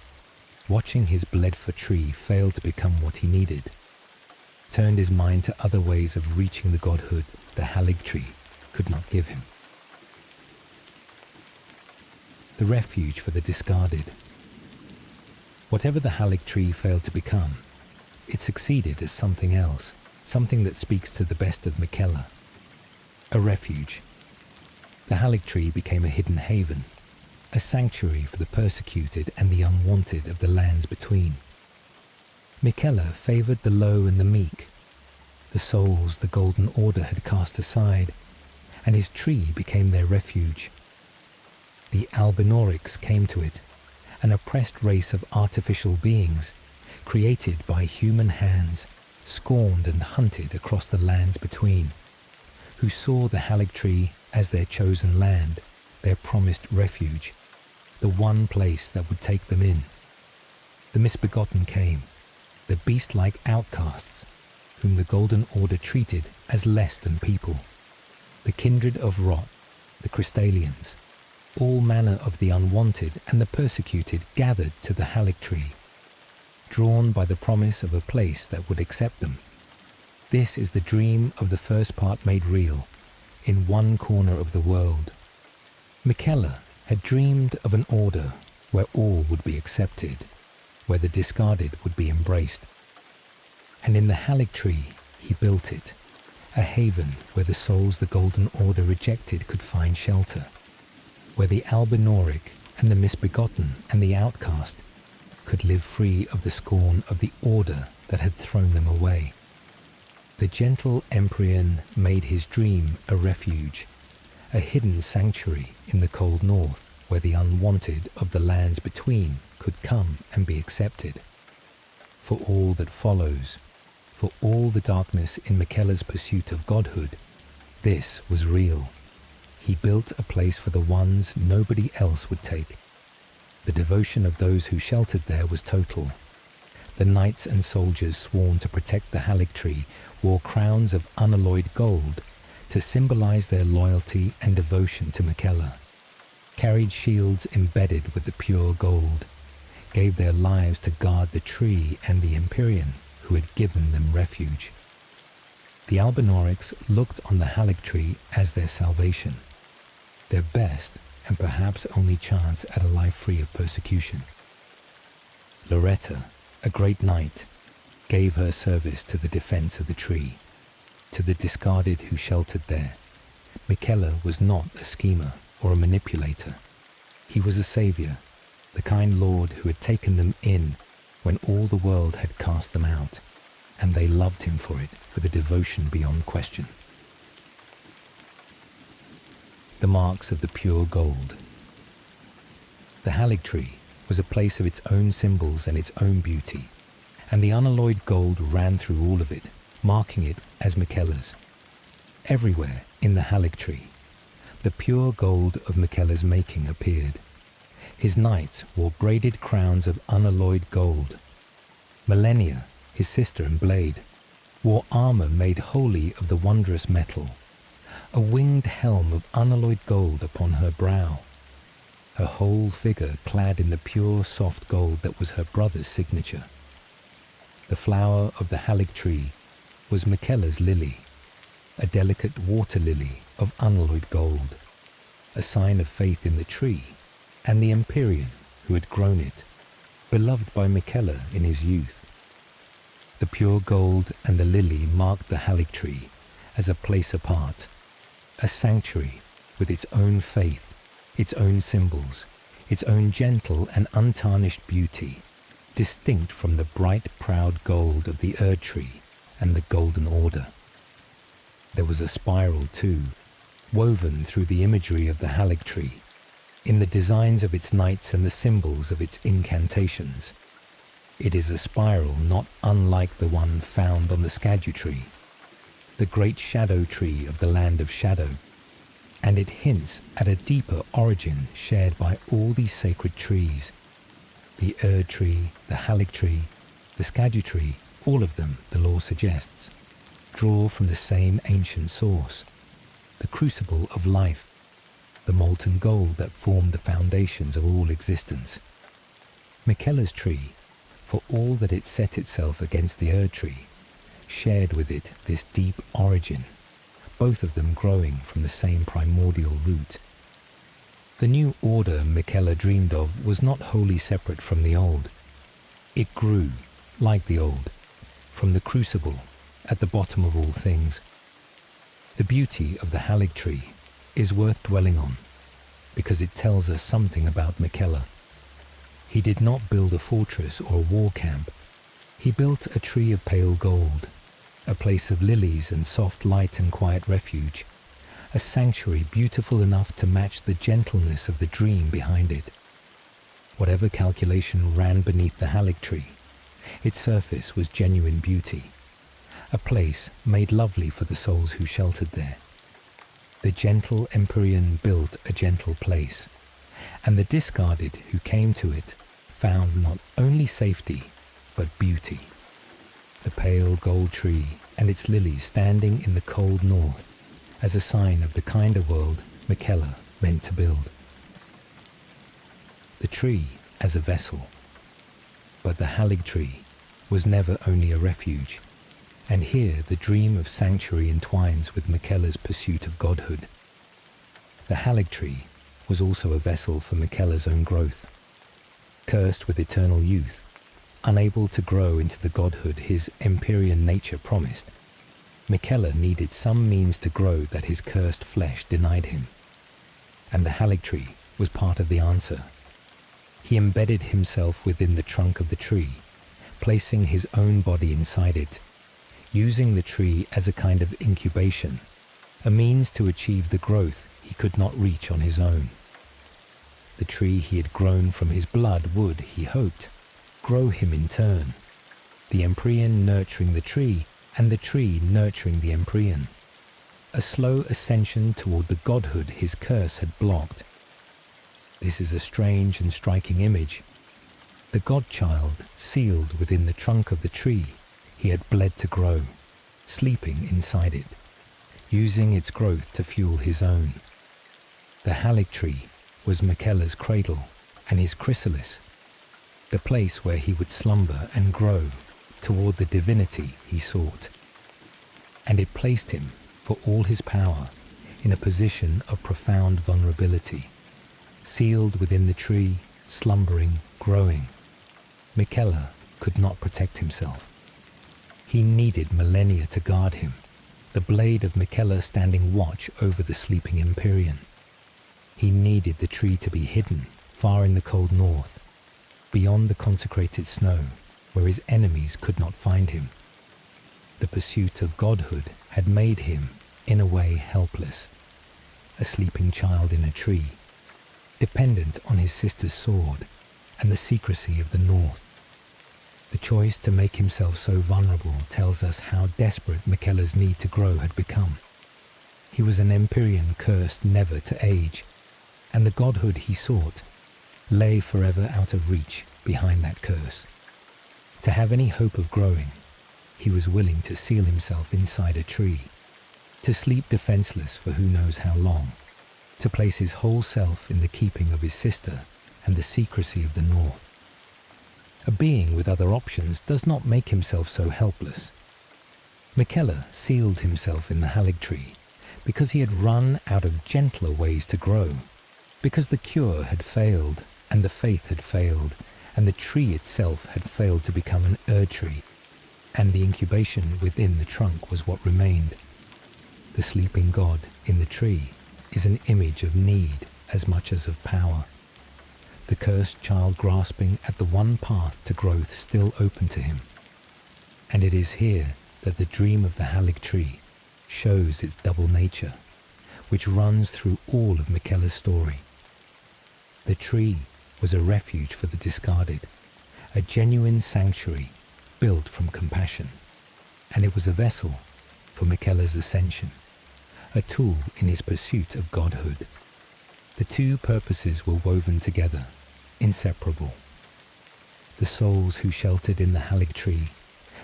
watching his bled-for tree fail to become what he needed, turned his mind to other ways of reaching the Godhood the Haligtree could not give him. The refuge for the discarded. Whatever the Haligtree failed to become, it succeeded as something else, something that speaks to the best of Miquella. A refuge. The Haligtree became a hidden haven, a sanctuary for the persecuted and the unwanted of the lands between. Miquella favored the low and the meek, the souls the Golden Order had cast aside, and his tree became their refuge. The Albinorics came to it, an oppressed race of artificial beings, created by human hands, scorned and hunted across the lands between, who saw the Haligtree as their chosen land, their promised refuge, the one place that would take them in. The misbegotten came, the beast-like outcasts, whom the Golden Order treated as less than people, the kindred of rot, the Crystalians, all manner of the unwanted and the persecuted gathered to the Haligtree, drawn by the promise of a place that would accept them. This is the dream of the first part made real, in one corner of the world. Miquella had dreamed of an order where all would be accepted, where the discarded would be embraced. And in the Haligtree he built it, a haven where the souls the Golden Order rejected could find shelter, where the Albinoric and the misbegotten and the outcast could live free of the scorn of the Order that had thrown them away. The gentle Empyrean made his dream a refuge, a hidden sanctuary in the cold north where the unwanted of the lands between could come and be accepted. For all that follows, for all the darkness in Miquella's pursuit of godhood, this was real. He built a place for the ones nobody else would take. The devotion of those who sheltered there was total. The knights and soldiers sworn to protect the Haligtree wore crowns of unalloyed gold to symbolize their loyalty and devotion to Miquella, carried shields embedded with the pure gold, gave their lives to guard the tree and the Empyrean who had given them refuge. The Albinorics looked on the Haligtree as their salvation, their best and perhaps only chance at a life free of persecution. Loretta, a great knight, gave her service to the defense of the tree, to the discarded who sheltered there. Miquella was not a schemer or a manipulator. He was a savior, the kind Lord who had taken them in when all the world had cast them out, and they loved him for it with a devotion beyond question. The marks of the pure gold. The Haligtree was a place of its own symbols and its own beauty, and the unalloyed gold ran through all of it, marking it as Miquella's. Everywhere in the Haligtree, the pure gold of Miquella's making appeared. His knights wore braided crowns of unalloyed gold. Millennia, his sister and blade, wore armor made wholly of the wondrous metal, a winged helm of unalloyed gold upon her brow, her whole figure clad in the pure soft gold that was her brother's signature. The flower of the Haligtree was Miquella's lily, a delicate water lily of unalloyed gold, a sign of faith in the tree and the Empyrean who had grown it, beloved by Miquella in his youth. The pure gold and the lily marked the Haligtree as a place apart, a sanctuary with its own faith, its own symbols, its own gentle and untarnished beauty, distinct from the bright, proud gold of the Erdtree and the Golden Order. There was a spiral too, woven through the imagery of the Haligtree, in the designs of its knights and the symbols of its incantations. It is a spiral not unlike the one found on the Scadu-tree, the great shadow tree of the land of shadow, and it hints at a deeper origin shared by all these sacred trees. The Erdtree, the Haligtree, the Scadu-tree, all of them, the lore suggests, draw from the same ancient source, the crucible of life, the molten gold that formed the foundations of all existence. Miquella's tree, for all that it set itself against the Erdtree, shared with it this deep origin, both of them growing from the same primordial root. The new order Miquella dreamed of was not wholly separate from the old. It grew, like the old, from the crucible at the bottom of all things. The beauty of the Haligtree is worth dwelling on, because it tells us something about Miquella. He did not build a fortress or a war camp. He built a tree of pale gold, a place of lilies and soft light and quiet refuge, a sanctuary beautiful enough to match the gentleness of the dream behind it. Whatever calculation ran beneath the Haligtree, its surface was genuine beauty, a place made lovely for the souls who sheltered there. The gentle Empyrean built a gentle place, and the discarded who came to it found not only safety, but beauty. The pale gold tree and its lilies standing in the cold north as a sign of the kinder world Miquella meant to build. The tree as a vessel. But the Haligtree was never only a refuge, and here the dream of sanctuary entwines with Miquella's pursuit of godhood. The Haligtree was also a vessel for Miquella's own growth. Cursed with eternal youth, unable to grow into the godhood his Empyrean nature promised, Miquella needed some means to grow that his cursed flesh denied him. And the Haligtree was part of the answer. He embedded himself within the trunk of the tree, placing his own body inside it, using the tree as a kind of incubation, a means to achieve the growth he could not reach on his own. The tree he had grown from his blood would, he hoped, grow him in turn, the Empyrean nurturing the tree and the tree nurturing the Empyrean, a slow ascension toward the godhood his curse had blocked. This is a strange and striking image. The godchild sealed within the trunk of the tree he had bled to grow, sleeping inside it, using its growth to fuel his own. The Haligtree was Miquella's cradle and his chrysalis, the place where he would slumber and grow toward the divinity he sought. And it placed him, for all his power, in a position of profound vulnerability, sealed within the tree, slumbering, growing. Miquella could not protect himself. He needed millennia to guard him, the blade of Miquella standing watch over the sleeping Empyrean. He needed the tree to be hidden, far in the cold north, beyond the consecrated snow, where his enemies could not find him. The pursuit of godhood had made him, in a way, helpless, a sleeping child in a tree, dependent on his sister's sword and the secrecy of the north. The choice to make himself so vulnerable tells us how desperate Miquella's need to grow had become. He was an Empyrean cursed never to age, and the godhood he sought lay forever out of reach behind that curse. To have any hope of growing, he was willing to seal himself inside a tree, to sleep defenseless for who knows how long, to place his whole self in the keeping of his sister and the secrecy of the north. A being with other options does not make himself so helpless. Miquella sealed himself in the Haligtree because he had run out of gentler ways to grow, because the cure had failed and the faith had failed, and the tree itself had failed to become an Erd-tree, and the incubation within the trunk was what remained. The sleeping god in the tree is an image of need as much as of power. The cursed child grasping at the one path to growth still open to him. And it is here that the dream of the Haligtree shows its double nature, which runs through all of Miquella's story. The tree was a refuge for the discarded, a genuine sanctuary built from compassion, and it was a vessel for Miquella's ascension, a tool in his pursuit of godhood. The two purposes were woven together, inseparable. The souls who sheltered in the Haligtree,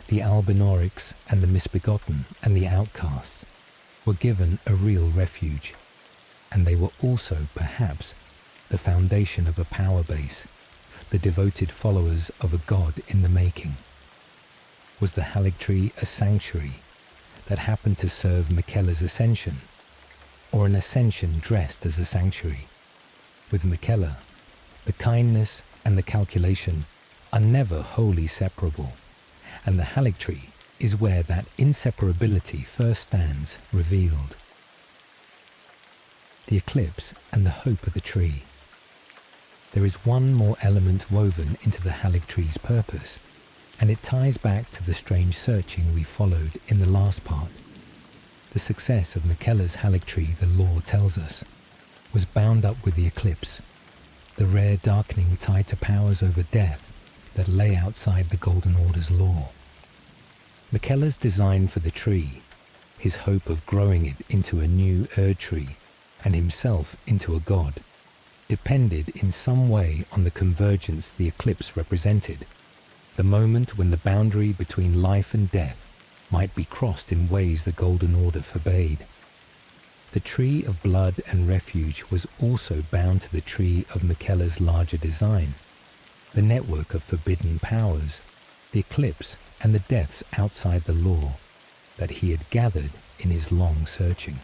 the Albinorics and the misbegotten and the outcasts, were given a real refuge, and they were also, perhaps, the foundation of a power base, the devoted followers of a god in the making. Was the Haligtree a sanctuary that happened to serve Miquella's ascension, or an ascension dressed as a sanctuary? With Miquella, the kindness and the calculation are never wholly separable, and the Haligtree is where that inseparability first stands revealed. The eclipse and the hope of the tree. There is one more element woven into the Haligtree's purpose, and it ties back to the strange searching we followed in the last part. The success of Miquella's Haligtree, the lore tells us, was bound up with the eclipse, the rare darkening tied to powers over death that lay outside the Golden Order's law. Miquella's design for the tree, his hope of growing it into a new Erdtree and himself into a god, depended in some way on the convergence the eclipse represented, the moment when the boundary between life and death might be crossed in ways the Golden Order forbade. The tree of blood and refuge was also bound to the tree of Miquella's larger design, the network of forbidden powers, the eclipse and the deaths outside the law that he had gathered in his long searching.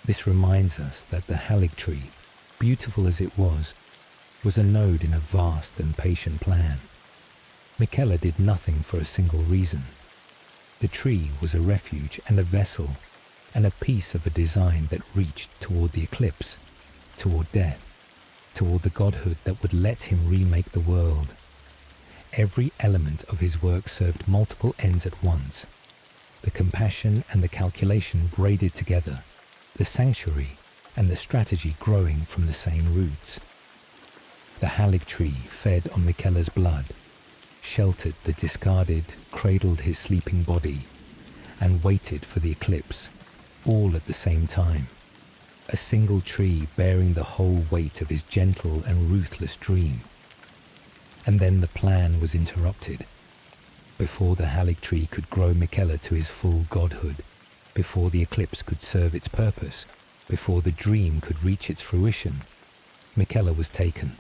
This reminds us that the Haligtree, beautiful as it was a node in a vast and patient plan. Miquella did nothing for a single reason. The tree was a refuge and a vessel, and a piece of a design that reached toward the eclipse, toward death, toward the godhood that would let him remake the world. Every element of his work served multiple ends at once. The compassion and the calculation braided together, the sanctuary and the strategy growing from the same roots. The Haligtree fed on Miquella's blood, sheltered the discarded, cradled his sleeping body, and waited for the eclipse, all at the same time. A single tree bearing the whole weight of his gentle and ruthless dream. And then the plan was interrupted. Before the Haligtree could grow Miquella to his full godhood, before the eclipse could serve its purpose, before the dream could reach its fruition, Miquella was taken.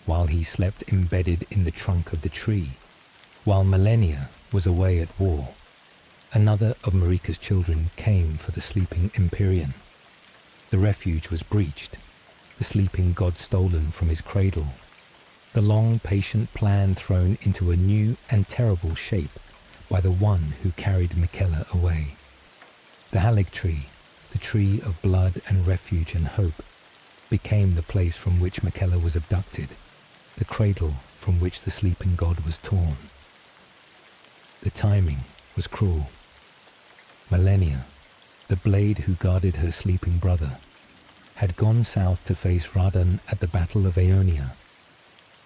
While he slept embedded in the trunk of the tree, while Millennia was away at war, another of Marika's children came for the sleeping Empyrean. The refuge was breached, the sleeping god stolen from his cradle, the long, patient plan thrown into a new and terrible shape by the one who carried Miquella away. The Haligtree, the tree of blood and refuge and hope, became the place from which Miquella was abducted, the cradle from which the sleeping god was torn. The timing was cruel. Millennia, the blade who guarded her sleeping brother, had gone south to face Radahn at the Battle of Aeonia,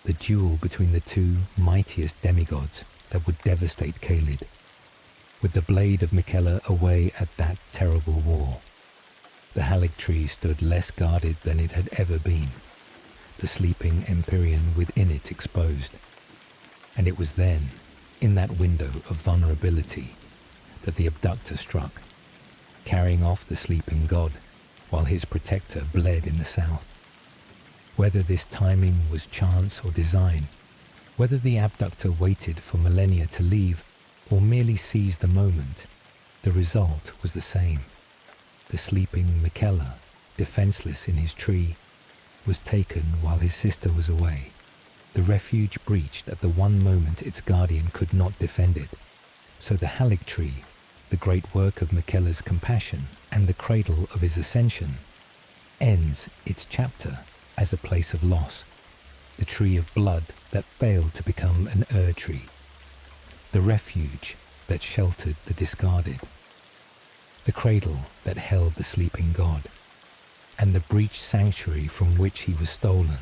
the duel between the two mightiest demigods that would devastate Caelid, with the blade of Miquella away at that terrible war. The Haligtree stood less guarded than it had ever been, the sleeping Empyrean within it exposed. And it was then, in that window of vulnerability, that the abductor struck, carrying off the sleeping god while his protector bled in the south. Whether this timing was chance or design, whether the abductor waited for Millennia to leave or merely seized the moment, the result was the same. The sleeping Miquella, defenseless in his tree, was taken while his sister was away. The refuge breached at the one moment its guardian could not defend it. So the Haligtree, the great work of Miquella's compassion and the cradle of his ascension, ends its chapter as a place of loss, the tree of blood that failed to become an Erdtree, the refuge that sheltered the discarded, the cradle that held the sleeping god, and the breached sanctuary from which he was stolen,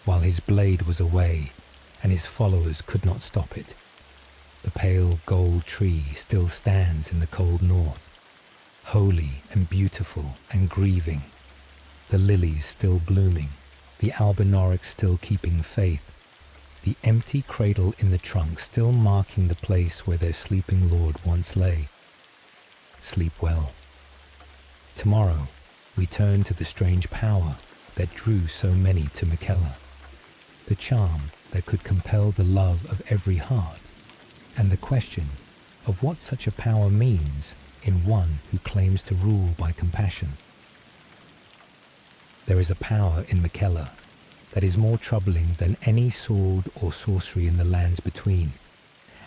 while his blade was away and his followers could not stop it. The pale gold tree still stands in the cold north, holy and beautiful and grieving, the lilies still blooming, the albinoric still keeping faith, the empty cradle in the trunk still marking the place where their sleeping lord once lay. Sleep well. Tomorrow we turn to the strange power that drew so many to Miquella, the charm that could compel the love of every heart, and the question of what such a power means in one who claims to rule by compassion. There is a power in Miquella that is more troubling than any sword or sorcery in the lands between,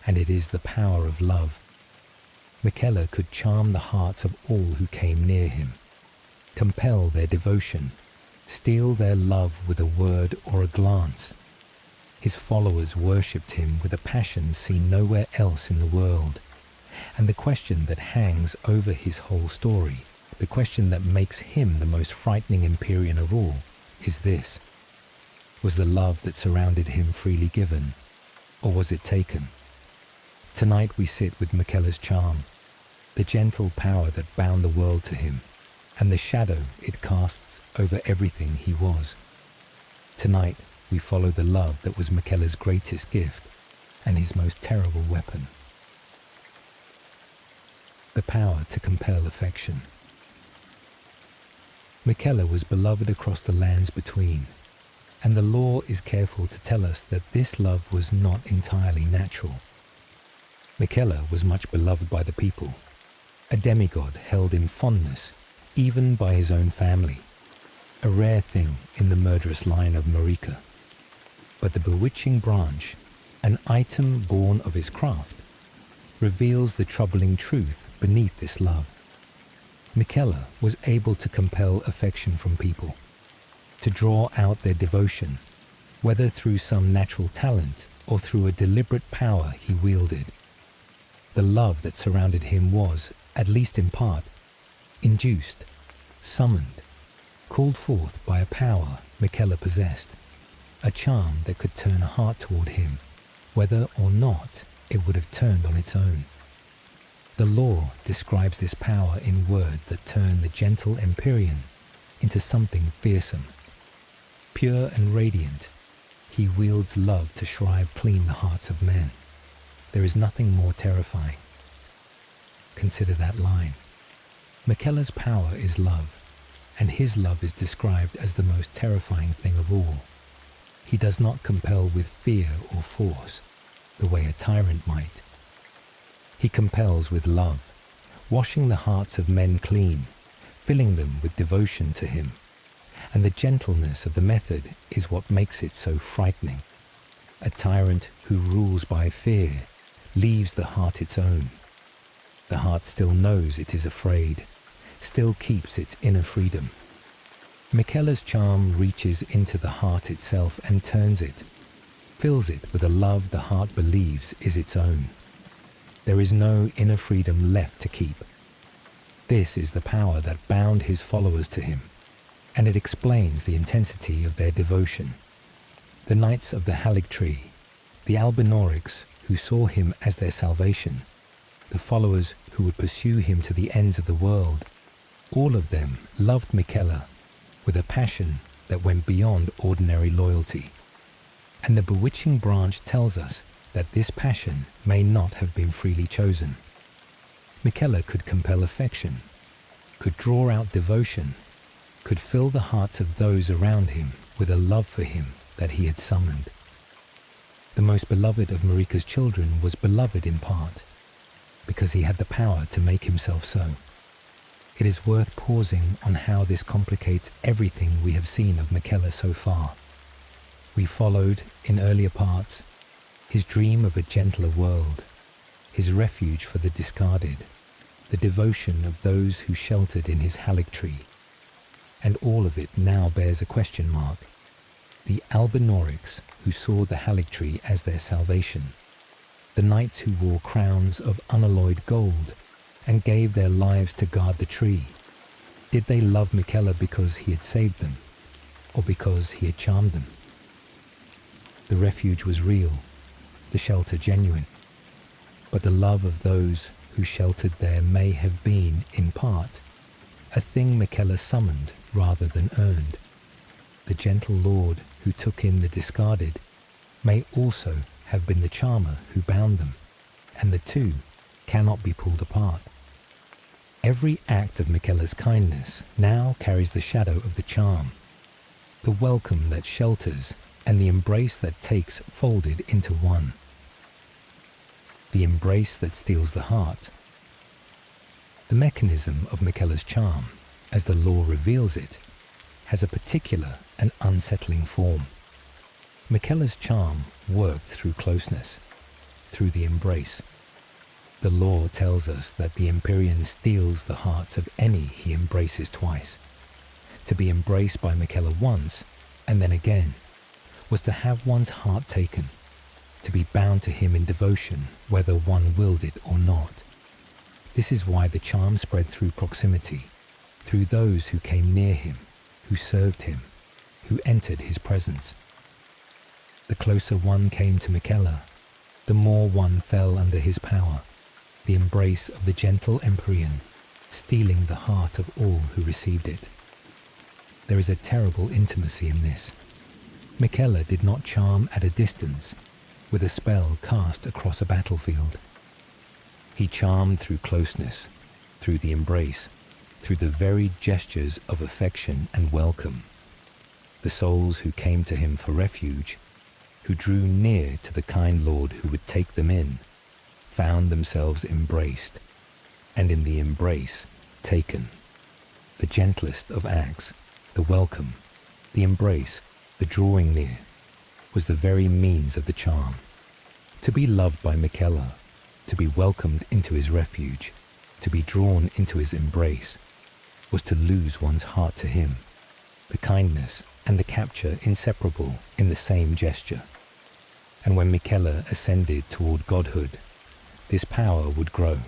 and it is the power of love. Miquella could charm the hearts of all who came near him, compel their devotion, steal their love with a word or a glance. His followers worshipped him with a passion seen nowhere else in the world. And the question that hangs over his whole story, the question that makes him the most frightening Empyrean of all, is this: was the love that surrounded him freely given, or was it taken? Tonight we sit with Miquella's charm, the gentle power that bound the world to him, and the shadow it casts over everything he was. Tonight we follow the love that was Miquella's greatest gift and his most terrible weapon. The power to compel affection. Miquella was beloved across the lands between, and the lore is careful to tell us that this love was not entirely natural. Miquella was much beloved by the people, a demigod held in fondness even by his own family, a rare thing in the murderous line of Marika. But the bewitching branch, an item born of his craft, reveals the troubling truth beneath this love. Miquella was able to compel affection from people, to draw out their devotion, whether through some natural talent or through a deliberate power he wielded. The love that surrounded him was, at least in part, induced, summoned, called forth by a power Miquella possessed, a charm that could turn a heart toward him, whether or not it would have turned on its own. The lore describes this power in words that turn the gentle Empyrean into something fearsome. Pure and radiant, he wields love to shrive clean the hearts of men. There is nothing more terrifying. Consider that line. Miquella's power is love, and his love is described as the most terrifying thing of all. He does not compel with fear or force, the way a tyrant might. He compels with love, washing the hearts of men clean, filling them with devotion to him. And the gentleness of the method is what makes it so frightening. A tyrant who rules by fear leaves the heart its own. The heart still knows it is afraid, still keeps its inner freedom. Miquella's charm reaches into the heart itself and turns it, fills it with a love the heart believes is its own. There is no inner freedom left to keep. This is the power that bound his followers to him, and it explains the intensity of their devotion. The Knights of the Haligtree, the Albinorics who saw him as their salvation, the followers who would pursue him to the ends of the world, all of them loved Miquella with a passion that went beyond ordinary loyalty. And the bewitching branch tells us that this passion may not have been freely chosen. Miquella could compel affection, could draw out devotion, could fill the hearts of those around him with a love for him that he had summoned. The most beloved of Marika's children was beloved in part because he had the power to make himself so. It is worth pausing on how this complicates everything we have seen of Miquella so far. We followed, in earlier parts, his dream of a gentler world, his refuge for the discarded, the devotion of those who sheltered in his Haligtree, and all of it now bears a question mark. The Albinorics who saw the Haligtree as their salvation, the knights who wore crowns of unalloyed gold and gave their lives to guard the tree, did they love Miquella because he had saved them, or because he had charmed them? The refuge was real, the shelter genuine, but the love of those who sheltered there may have been, in part, a thing Miquella summoned rather than earned. The gentle lord who took in the discarded may also have been the charmer who bound them, and the two cannot be pulled apart. Every act of Miquella's kindness now carries the shadow of the charm, the welcome that shelters and the embrace that takes folded into one. The embrace that steals the heart. The mechanism of Miquella's charm, as the lore reveals it, has a particular and unsettling form. Miquella's charm worked through closeness, through the embrace. The lore tells us that the Empyrean steals the hearts of any he embraces twice. To be embraced by Miquella once, and then again, was to have one's heart taken, to be bound to him in devotion whether one willed it or not. This is why the charm spread through proximity, through those who came near him, who served him, who entered his presence. The closer one came to Miquella, the more one fell under his power, the embrace of the gentle Empyrean, stealing the heart of all who received it. There is a terrible intimacy in this. Miquella did not charm at a distance, with a spell cast across a battlefield. He charmed through closeness, through the embrace, through the very gestures of affection and welcome. The souls who came to him for refuge, who drew near to the kind Lord who would take them in, found themselves embraced, and in the embrace taken. The gentlest of acts, the welcome, the embrace, the drawing near, was the very means of the charm. To be loved by Miquella, to be welcomed into his refuge, to be drawn into his embrace, was to lose one's heart to him, the kindness and the capture inseparable in the same gesture. And when Miquella ascended toward godhood, this power would grow.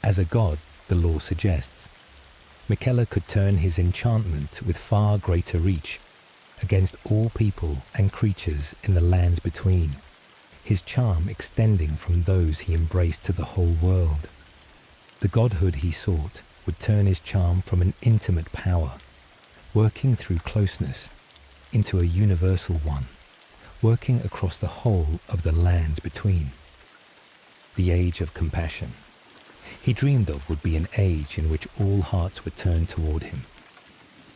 As a god, the law suggests, Miquella could turn his enchantment with far greater reach against all people and creatures in the lands between, his charm extending from those he embraced to the whole world. The godhood he sought would turn his charm from an intimate power, working through closeness, into a universal one, working across the whole of the lands between. The age of compassion he dreamed of would be an age in which all hearts were turned toward him,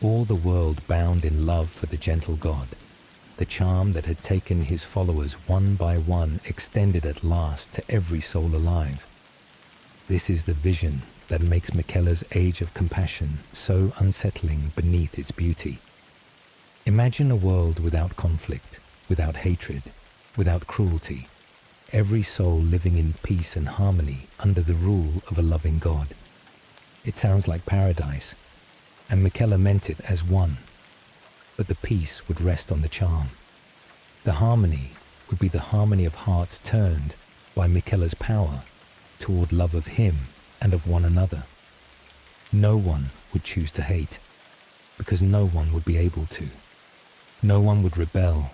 all the world bound in love for the gentle God. The charm that had taken his followers one by one extended at last to every soul alive. This is the vision that makes Miquella's age of compassion so unsettling beneath its beauty. Imagine a world without conflict, without hatred, without cruelty, every soul living in peace and harmony under the rule of a loving God. It sounds like paradise, and Miquella meant it as one, but the peace would rest on the charm. The harmony would be the harmony of hearts turned by Miquella's power toward love of him and of one another. No one would choose to hate, because no one would be able to. No one would rebel,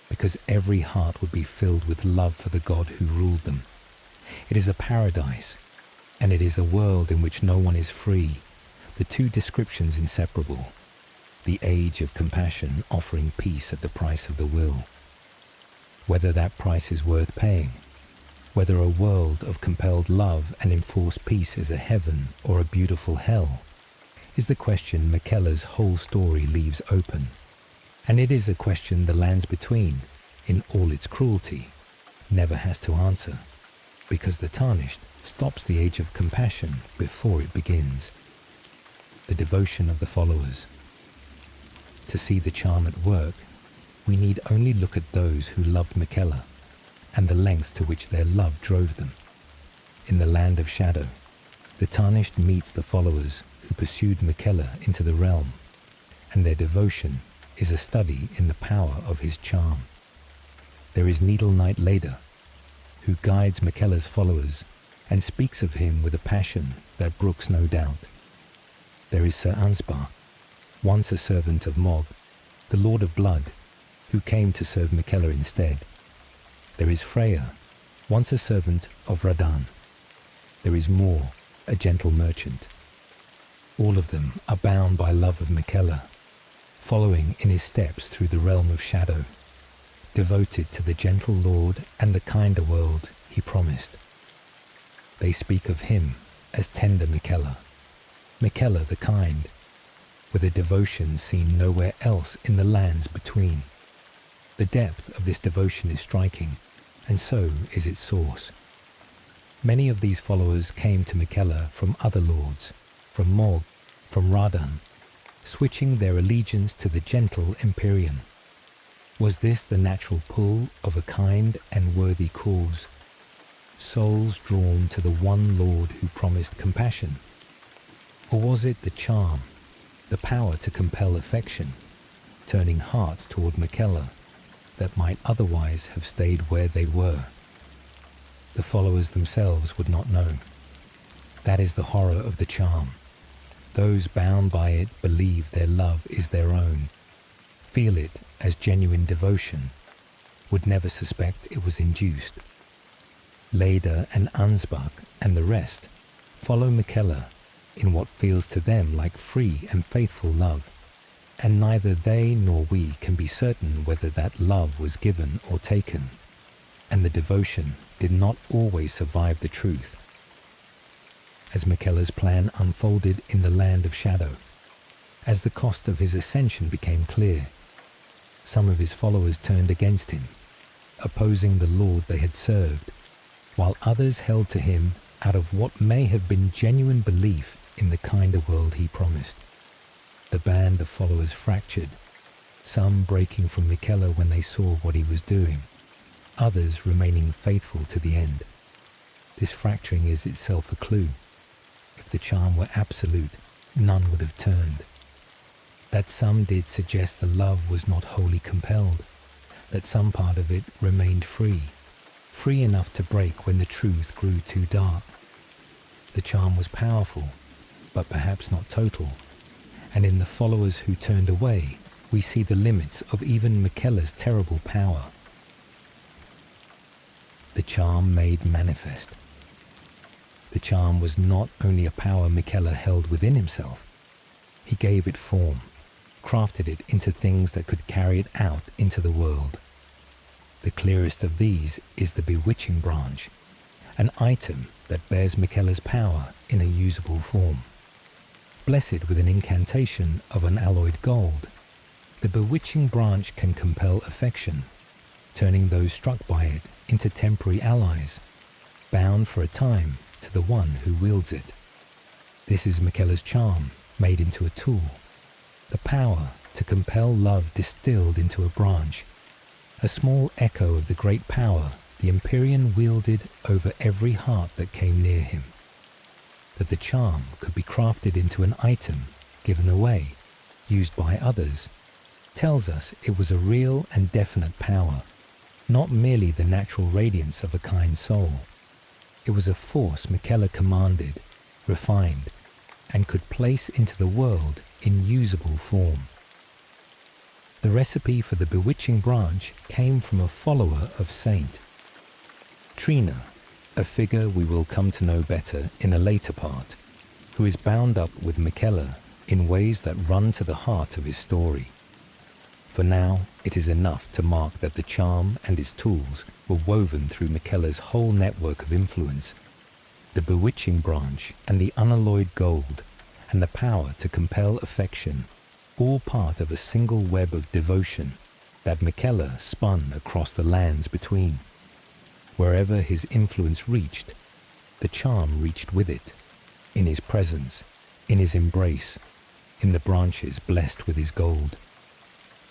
because every heart would be filled with love for the God who ruled them. It is a paradise, and it is a world in which no one is free, the two descriptions inseparable, the age of compassion offering peace at the price of the will. Whether that price is worth paying, whether a world of compelled love and enforced peace is a heaven or a beautiful hell, is the question Miquella's whole story leaves open. And it is a question the lands between, in all its cruelty, never has to answer, because the tarnished stops the age of compassion before it begins. The devotion of the followers. To see the charm at work, we need only look at those who loved Miquella and the lengths to which their love drove them. In the land of shadow, the tarnished meets the followers who pursued Miquella into the realm, and their devotion is a study in the power of his charm. There is Needle Knight Leda, who guides Miquella's followers and speaks of him with a passion that brooks no doubt. There is Sir Anspar, once a servant of Mohg, the Lord of Blood, who came to serve Miquella instead. There is Freya, once a servant of Radahn. There is Mohg, a gentle merchant. All of them are bound by love of Miquella, following in his steps through the realm of shadow, devoted to the gentle Lord and the kinder world he promised. They speak of him as tender Miquella, Miquella the kind, with a devotion seen nowhere else in the lands between. The depth of this devotion is striking, and so is its source. Many of these followers came to Miquella from other lords, from Mohg, from Radahn, switching their allegiance to the gentle Empyrean. Was this the natural pull of a kind and worthy cause? Souls drawn to the one Lord who promised compassion? Or was it the charm, the power to compel affection, turning hearts toward Miquella, that might otherwise have stayed where they were. The followers themselves would not know. That is the horror of the charm. Those bound by it believe their love is their own, feel it as genuine devotion, would never suspect it was induced. Leda and Ansbach and the rest follow Miquella in what feels to them like free and faithful love, and neither they nor we can be certain whether that love was given or taken, and the devotion did not always survive the truth. As Miquella's plan unfolded in the land of shadow, as the cost of his ascension became clear, some of his followers turned against him, opposing the Lord they had served, while others held to him out of what may have been genuine belief in the kinder world he promised. The band of followers fractured, some breaking from Miquella when they saw what he was doing, others remaining faithful to the end. This fracturing is itself a clue. If the charm were absolute, none would have turned. That some did suggest the love was not wholly compelled, that some part of it remained free enough to break when the truth grew too dark. The charm was powerful, but perhaps not total, and in the followers who turned away, we see the limits of even Miquella's terrible power. The charm made manifest. The charm was not only a power Miquella held within himself. He gave it form, crafted it into things that could carry it out into the world. The clearest of these is the bewitching branch, an item that bears Miquella's power in a usable form. Blessed with an incantation of unalloyed gold, the bewitching branch can compel affection, turning those struck by it into temporary allies, bound for a time to the one who wields it. This is Miquella's charm made into a tool, the power to compel love distilled into a branch, a small echo of the great power the Empyrean wielded over every heart that came near him. That the charm could be crafted into an item, given away, used by others, tells us it was a real and definite power, not merely the natural radiance of a kind soul. It was a force Miquella commanded, refined, and could place into the world in usable form. The recipe for the bewitching branch came from a follower of Saint. Trina, a figure we will come to know better in a later part, who is bound up with Miquella in ways that run to the heart of his story. For now, it is enough to mark that the charm and its tools were woven through Miquella's whole network of influence, the bewitching branch and the unalloyed gold, and the power to compel affection, all part of a single web of devotion that Miquella spun across the lands between. Wherever his influence reached, the charm reached with it, in his presence, in his embrace, in the branches blessed with his gold.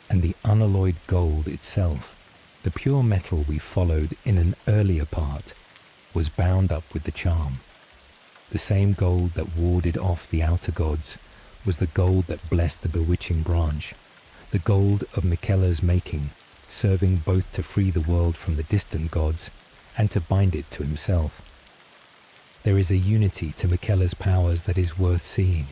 And the unalloyed gold itself, the pure metal we followed in an earlier part, was bound up with the charm. The same gold that warded off the outer gods was the gold that blessed the bewitching branch, the gold of Miquella's making, serving both to free the world from the distant gods and to bind it to himself. There is a unity to Miquella's powers that is worth seeing.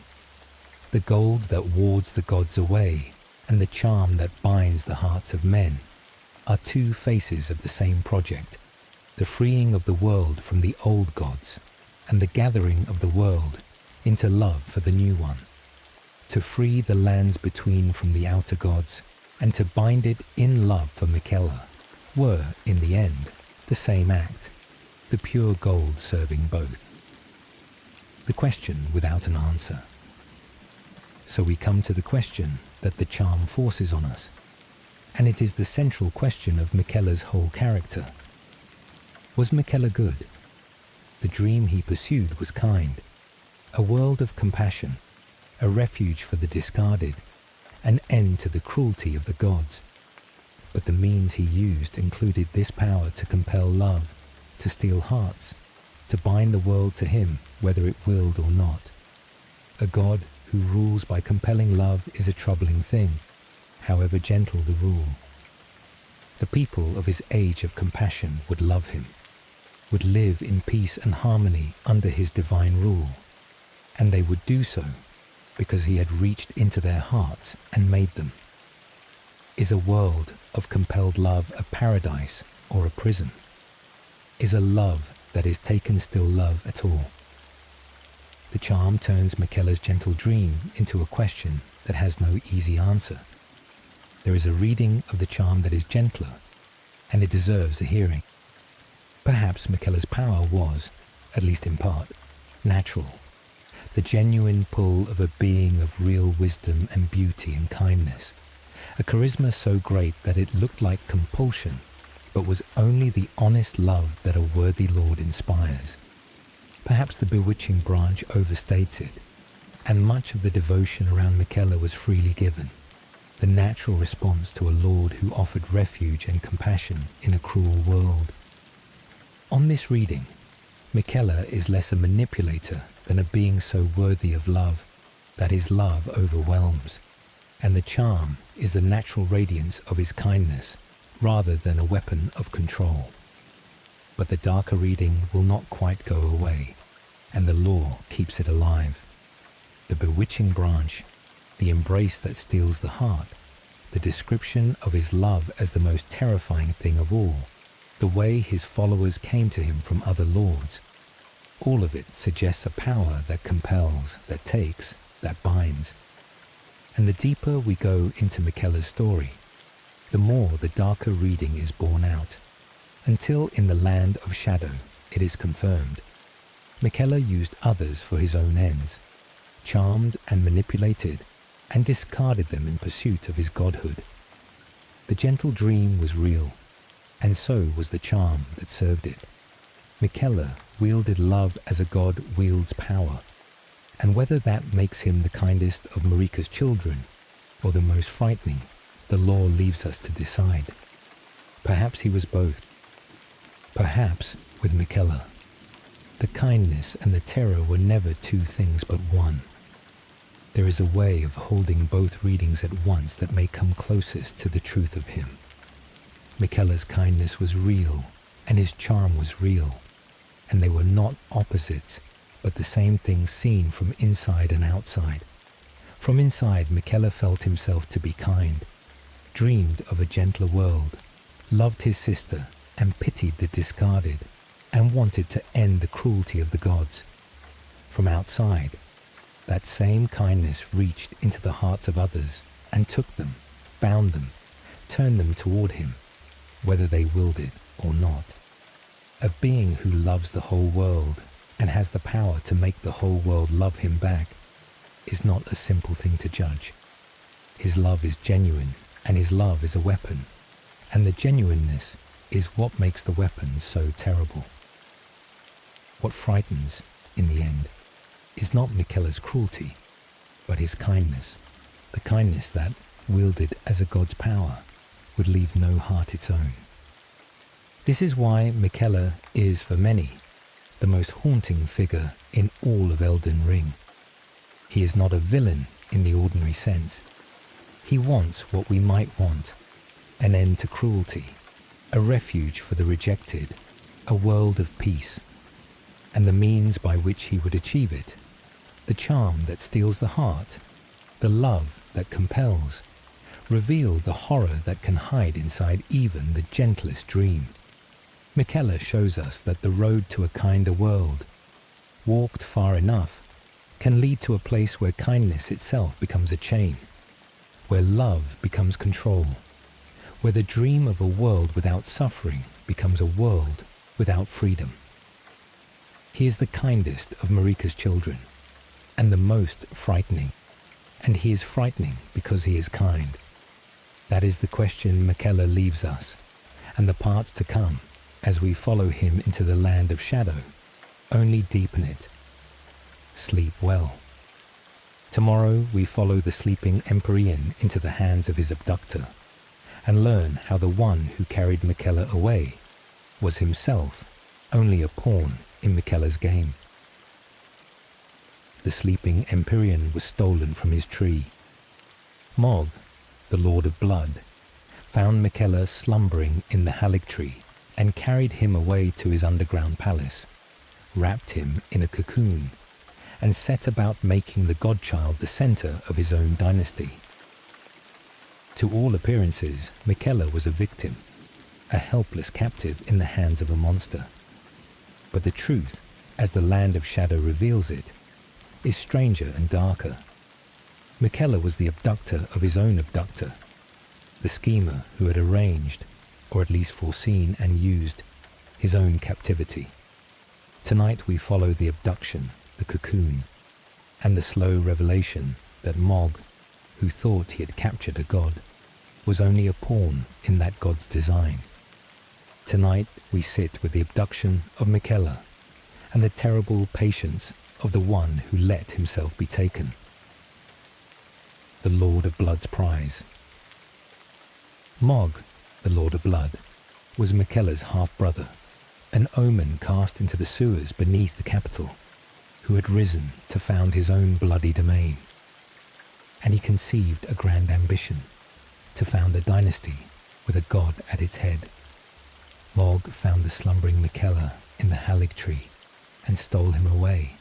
The gold that wards the gods away and the charm that binds the hearts of men are two faces of the same project, the freeing of the world from the old gods and the gathering of the world into love for the new one, to free the lands between from the outer gods and to bind it in love for Miquella were, in the end, the same act, the pure gold serving both. The question without an answer. So we come to the question that the charm forces on us, and it is the central question of Miquella's whole character. Was Miquella good? The dream he pursued was kind, a world of compassion, a refuge for the discarded, an end to the cruelty of the gods. But the means he used included this power to compel love, to steal hearts, to bind the world to him whether it willed or not. A god who rules by compelling love is a troubling thing, however gentle the rule. the people of his age of compassion would love him, would live in peace and harmony under his divine rule, and they would do so because he had reached into their hearts and made them. Is a world of compelled love a paradise or a prison? Is a love that is taken still love at all? The charm turns Miquella's gentle dream into a question that has no easy answer. There is a reading of the charm that is gentler, and it deserves a hearing. Perhaps Miquella's power was, at least in part, natural, the genuine pull of a being of real wisdom and beauty and kindness, a charisma so great that it looked like compulsion, but was only the honest love that a worthy lord inspires. Perhaps the bewitching branch overstates it, and much of the devotion around Miquella was freely given, the natural response to a lord who offered refuge and compassion in a cruel world. On this reading, Miquella is less a manipulator than a being so worthy of love that his love overwhelms, and the charm is the natural radiance of his kindness rather than a weapon of control. But the darker reading will not quite go away, and the law keeps it alive. The bewitching branch, the embrace that steals the heart, the description of his love as the most terrifying thing of all, the way his followers came to him from other lords, all of it suggests a power that compels, that takes, that binds. And the deeper we go into Miquella's story, the more the darker reading is borne out, until in the land of shadow it is confirmed. Miquella used others for his own ends, charmed and manipulated, and discarded them in pursuit of his godhood. The gentle dream was real, and so was the charm that served it. Miquella wielded love as a god wields power, and whether that makes him the kindest of Marika's children, or the most frightening, the law leaves us to decide. Perhaps he was both. Perhaps, with Miquella, the kindness and the terror were never two things but one. There is a way of holding both readings at once that may come closest to the truth of him. Miquella's kindness was real, and his charm was real, and they were not opposites, but the same thing seen from inside and outside. From inside, Miquella felt himself to be kind, dreamed of a gentler world, loved his sister, and pitied the discarded, and wanted to end the cruelty of the gods. From outside, that same kindness reached into the hearts of others and took them, bound them, turned them toward him, whether they willed it or not. A being who loves the whole world and has the power to make the whole world love him back is not a simple thing to judge. His love is genuine, and his love is a weapon, and the genuineness is what makes the weapon so terrible. What frightens, in the end, is not Miquella's cruelty, but his kindness, the kindness that, wielded as a god's power, would leave no heart its own. This is why Miquella is, for many, the most haunting figure in all of Elden Ring. He is not a villain in the ordinary sense. He wants what we might want, an end to cruelty, a refuge for the rejected, a world of peace, and the means by which he would achieve it, the charm that steals the heart, the love that compels, reveal the horror that can hide inside even the gentlest dream. Miquella shows us that the road to a kinder world, walked far enough, can lead to a place where kindness itself becomes a chain, where love becomes control, where the dream of a world without suffering becomes a world without freedom. He is the kindest of Marika's children, and the most frightening, and he is frightening because he is kind. That is the question Miquella leaves us, and the parts to come, as we follow him into the land of shadow, only deepen it. Sleep well. Tomorrow we follow the sleeping Empyrean into the hands of his abductor, and learn how the one who carried Miquella away was himself only a pawn in Miquella's game. The sleeping Empyrean was stolen from his tree. Mohg, the Lord of Blood, found Miquella slumbering in the Haligtree and carried him away to his underground palace, wrapped him in a cocoon, and set about making the godchild the center of his own dynasty. To all appearances, Miquella was a victim, a helpless captive in the hands of a monster. But the truth, as the Land of Shadow reveals it, is stranger and darker. Miquella was the abductor of his own abductor, the schemer who had arranged, or at least foreseen and used, his own captivity. Tonight we follow the abduction, the cocoon, and the slow revelation that Mohg, who thought he had captured a god, was only a pawn in that god's design. Tonight we sit with the abduction of Miquella and the terrible patience of the one who let himself be taken. The Lord of Blood's prize. Mohg, the Lord of Blood, was Miquella's half-brother, an omen cast into the sewers beneath the capital, who had risen to found his own bloody domain. And he conceived a grand ambition, to found a dynasty with a god at its head. Mohg found the slumbering Miquella in the Haligtree and stole him away,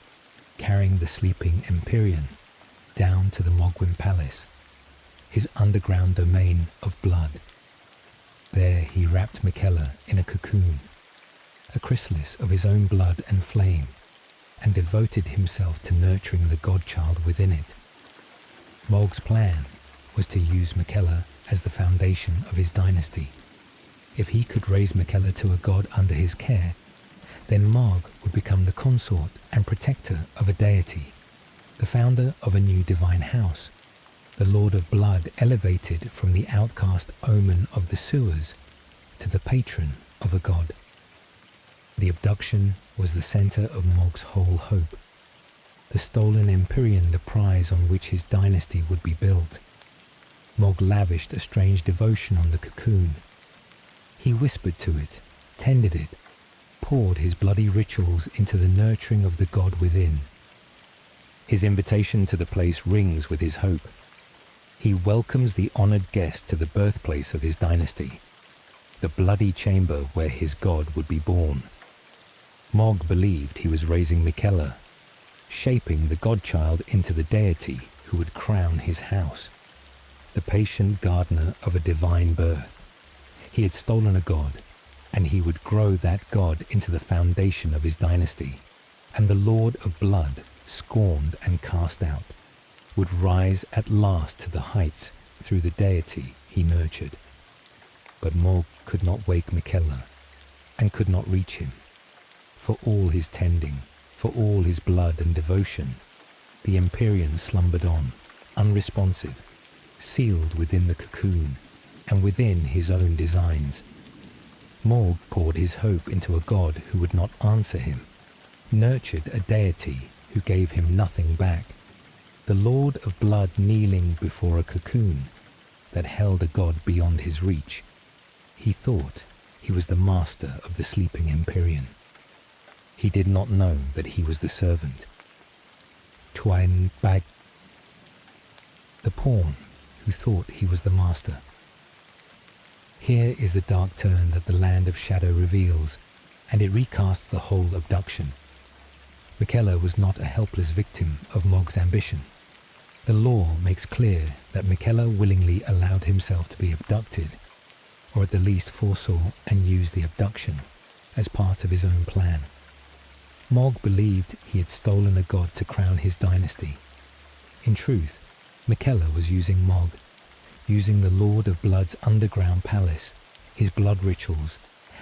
carrying the sleeping Empyrean down to the Mohgwyn Palace, his underground domain of blood. There he wrapped Miquella in a cocoon, a chrysalis of his own blood and flame, and devoted himself to nurturing the godchild within it. Mohg's plan was to use Miquella as the foundation of his dynasty. If he could raise Miquella to a god under his care, then Mohg would become the consort and protector of a deity, the founder of a new divine house, the Lord of Blood elevated from the outcast omen of the sewers to the patron of a god. The abduction was the center of Mohg's whole hope, the stolen Empyrean the prize on which his dynasty would be built. Mohg lavished a strange devotion on the cocoon. He whispered to it, tended it, poured his bloody rituals into the nurturing of the god within. His invitation to the place rings with his hope. He welcomes the honored guest to the birthplace of his dynasty, the bloody chamber where his god would be born. Mohg believed he was raising Miquella, shaping the godchild into the deity who would crown his house, the patient gardener of a divine birth. He had stolen a god, and he would grow that god into the foundation of his dynasty, and the Lord of Blood, scorned and cast out, would rise at last to the heights through the deity he nurtured. But Mohg could not wake Miquella, and could not reach him. For all his tending, for all his blood and devotion, the Empyrean slumbered on, unresponsive, sealed within the cocoon, and within his own designs. Mohg poured his hope into a god who would not answer him, nurtured a deity who gave him nothing back, the Lord of Blood kneeling before a cocoon that held a god beyond his reach. He thought he was the master of the sleeping Empyrean. He did not know that he was the servant. Twine bag, the pawn who thought he was the master. Here is the dark turn that the Land of Shadow reveals, and it recasts the whole abduction. Miquella was not a helpless victim of Mohg's ambition. The law makes clear that Miquella willingly allowed himself to be abducted, or at the least foresaw and used the abduction as part of his own plan. Mohg believed he had stolen a god to crown his dynasty. In truth, Miquella was using Mohg, using the Lord of Blood's underground palace, his blood rituals,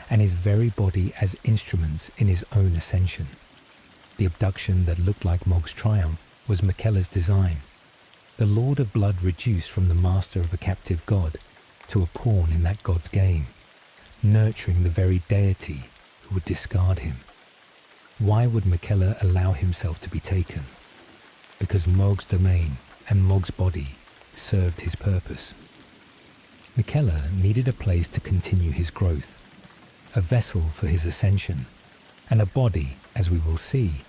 and his very body as instruments in his own ascension. The abduction that looked like Mohg's triumph was Miquella's design. The Lord of Blood reduced from the master of a captive god to a pawn in that god's game, nurturing the very deity who would discard him. Why would Miquella allow himself to be taken? Because Mohg's domain and Mohg's body served his purpose. Miquella needed a place to continue his growth, a vessel for his ascension, and a body, as we will see,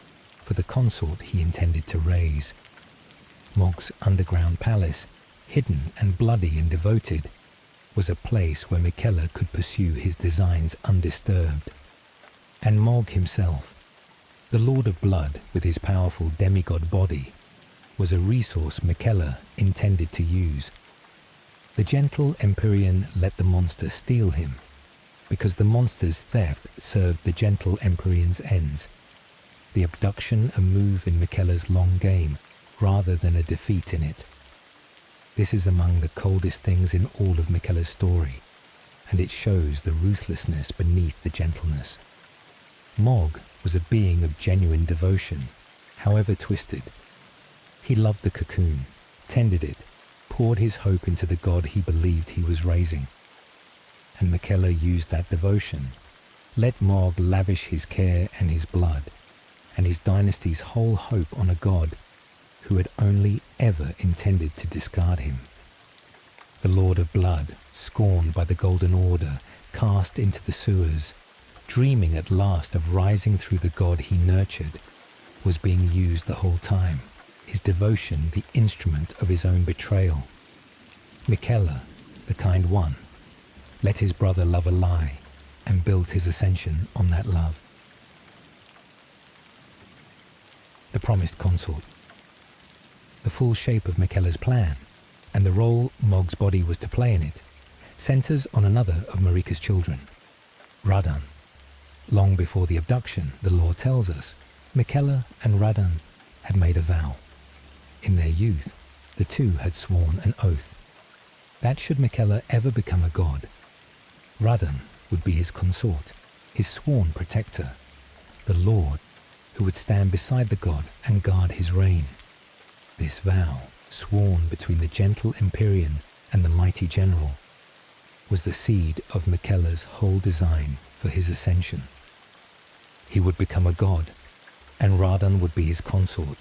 for the consort he intended to raise. Mohg's underground palace, hidden and bloody and devoted, was a place where Miquella could pursue his designs undisturbed. And Mohg himself, the Lord of Blood with his powerful demigod body, was a resource Miquella intended to use. The gentle Empyrean let the monster steal him, because the monster's theft served the gentle Empyrean's ends, the abduction a move in Miquella's long game rather than a defeat in it. This is among the coldest things in all of Miquella's story, and it shows the ruthlessness beneath the gentleness. Mohg was a being of genuine devotion, however twisted. He loved the cocoon, tended it, poured his hope into the god he believed he was raising. And Miquella used that devotion, let Mohg lavish his care and his blood, and his dynasty's whole hope on a god who had only ever intended to discard him. The Lord of Blood, scorned by the Golden Order, cast into the sewers, dreaming at last of rising through the god he nurtured, was being used the whole time, his devotion the instrument of his own betrayal. Miquella, the kind one, let his brother love a lie and built his ascension on that love. The promised consort. The full shape of Miquella's plan, and the role Mohg's body was to play in it, centers on another of Marika's children, Radahn. Long before the abduction, the lore tells us, Miquella and Radahn had made a vow. In their youth, the two had sworn an oath that should Miquella ever become a god, Radahn would be his consort, his sworn protector, the lord who would stand beside the god and guard his reign. This vow, sworn between the gentle Empyrean and the mighty general, was the seed of Miquella's whole design for his ascension. He would become a god, and Radahn would be his consort,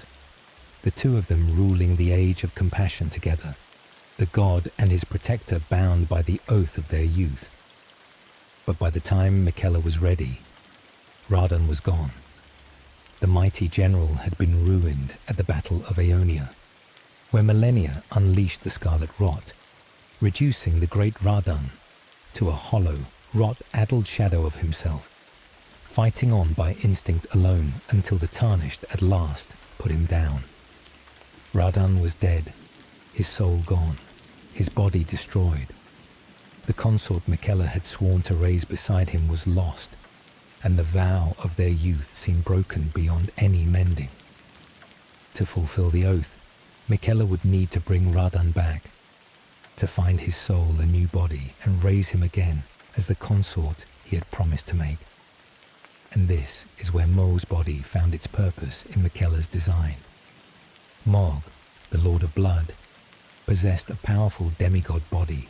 the two of them ruling the age of compassion together, the god and his protector bound by the oath of their youth. But by the time Miquella was ready, Radahn was gone. The mighty general had been ruined at the Battle of Aeonia, where millennia unleashed the scarlet rot, reducing the great Radahn to a hollow, rot-addled shadow of himself, fighting on by instinct alone until the Tarnished at last put him down. Radahn was dead, his soul gone, his body destroyed. The consort Miquella had sworn to raise beside him was lost, and the vow of their youth seemed broken beyond any mending. To fulfill the oath, Miquella would need to bring Radahn back, to find his soul a new body and raise him again as the consort he had promised to make. And this is where Mohg's body found its purpose in Miquella's design. Mohg, the Lord of Blood, possessed a powerful demigod body,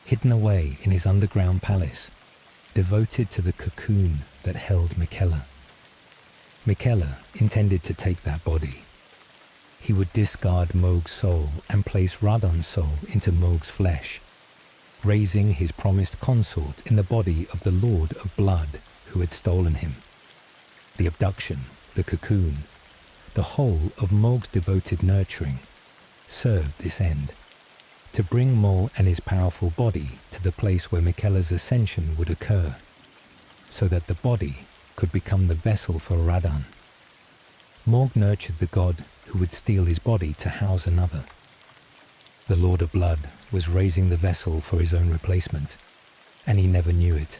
hidden away in his underground palace, devoted to the cocoon that held Miquella. Miquella intended to take that body. He would discard Mohg's soul and place Radahn's soul into Mohg's flesh, raising his promised consort in the body of the Lord of Blood who had stolen him. The abduction, the cocoon, the whole of Mohg's devoted nurturing served this end, to bring Mohg and his powerful body to the place where Miquella's ascension would occur, so that the body could become the vessel for Radahn. Mohg nurtured the god who would steal his body to house another. The Lord of Blood was raising the vessel for his own replacement, and he never knew it.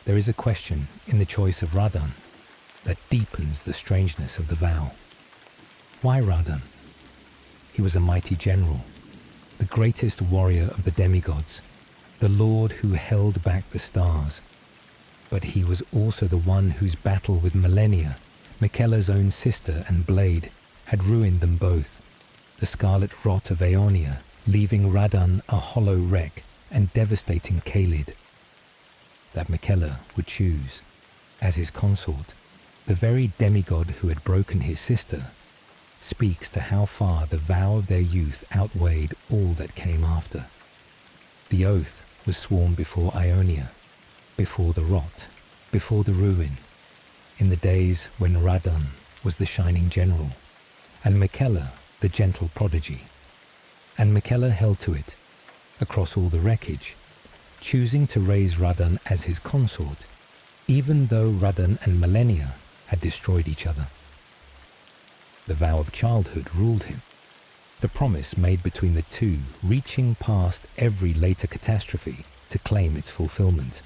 There is a question in the choice of Radahn that deepens the strangeness of the vow. Why Radahn? He was a mighty general, the greatest warrior of the demigods, the lord who held back the stars. But he was also the one whose battle with Millennia, Miquella's own sister and blade, had ruined them both, the scarlet rot of Aeonia, leaving Radahn a hollow wreck and devastating Kaled. That Miquella would choose, as his consort, the very demigod who had broken his sister, speaks to how far the vow of their youth outweighed all that came after. The oath was sworn before Aeonia, before the rot, before the ruin, in the days when Radahn was the shining general, and Miquella the gentle prodigy. And Miquella held to it, across all the wreckage, choosing to raise Radahn as his consort, even though Radahn and Millennia had destroyed each other. The vow of childhood ruled him, the promise made between the two reaching past every later catastrophe to claim its fulfillment.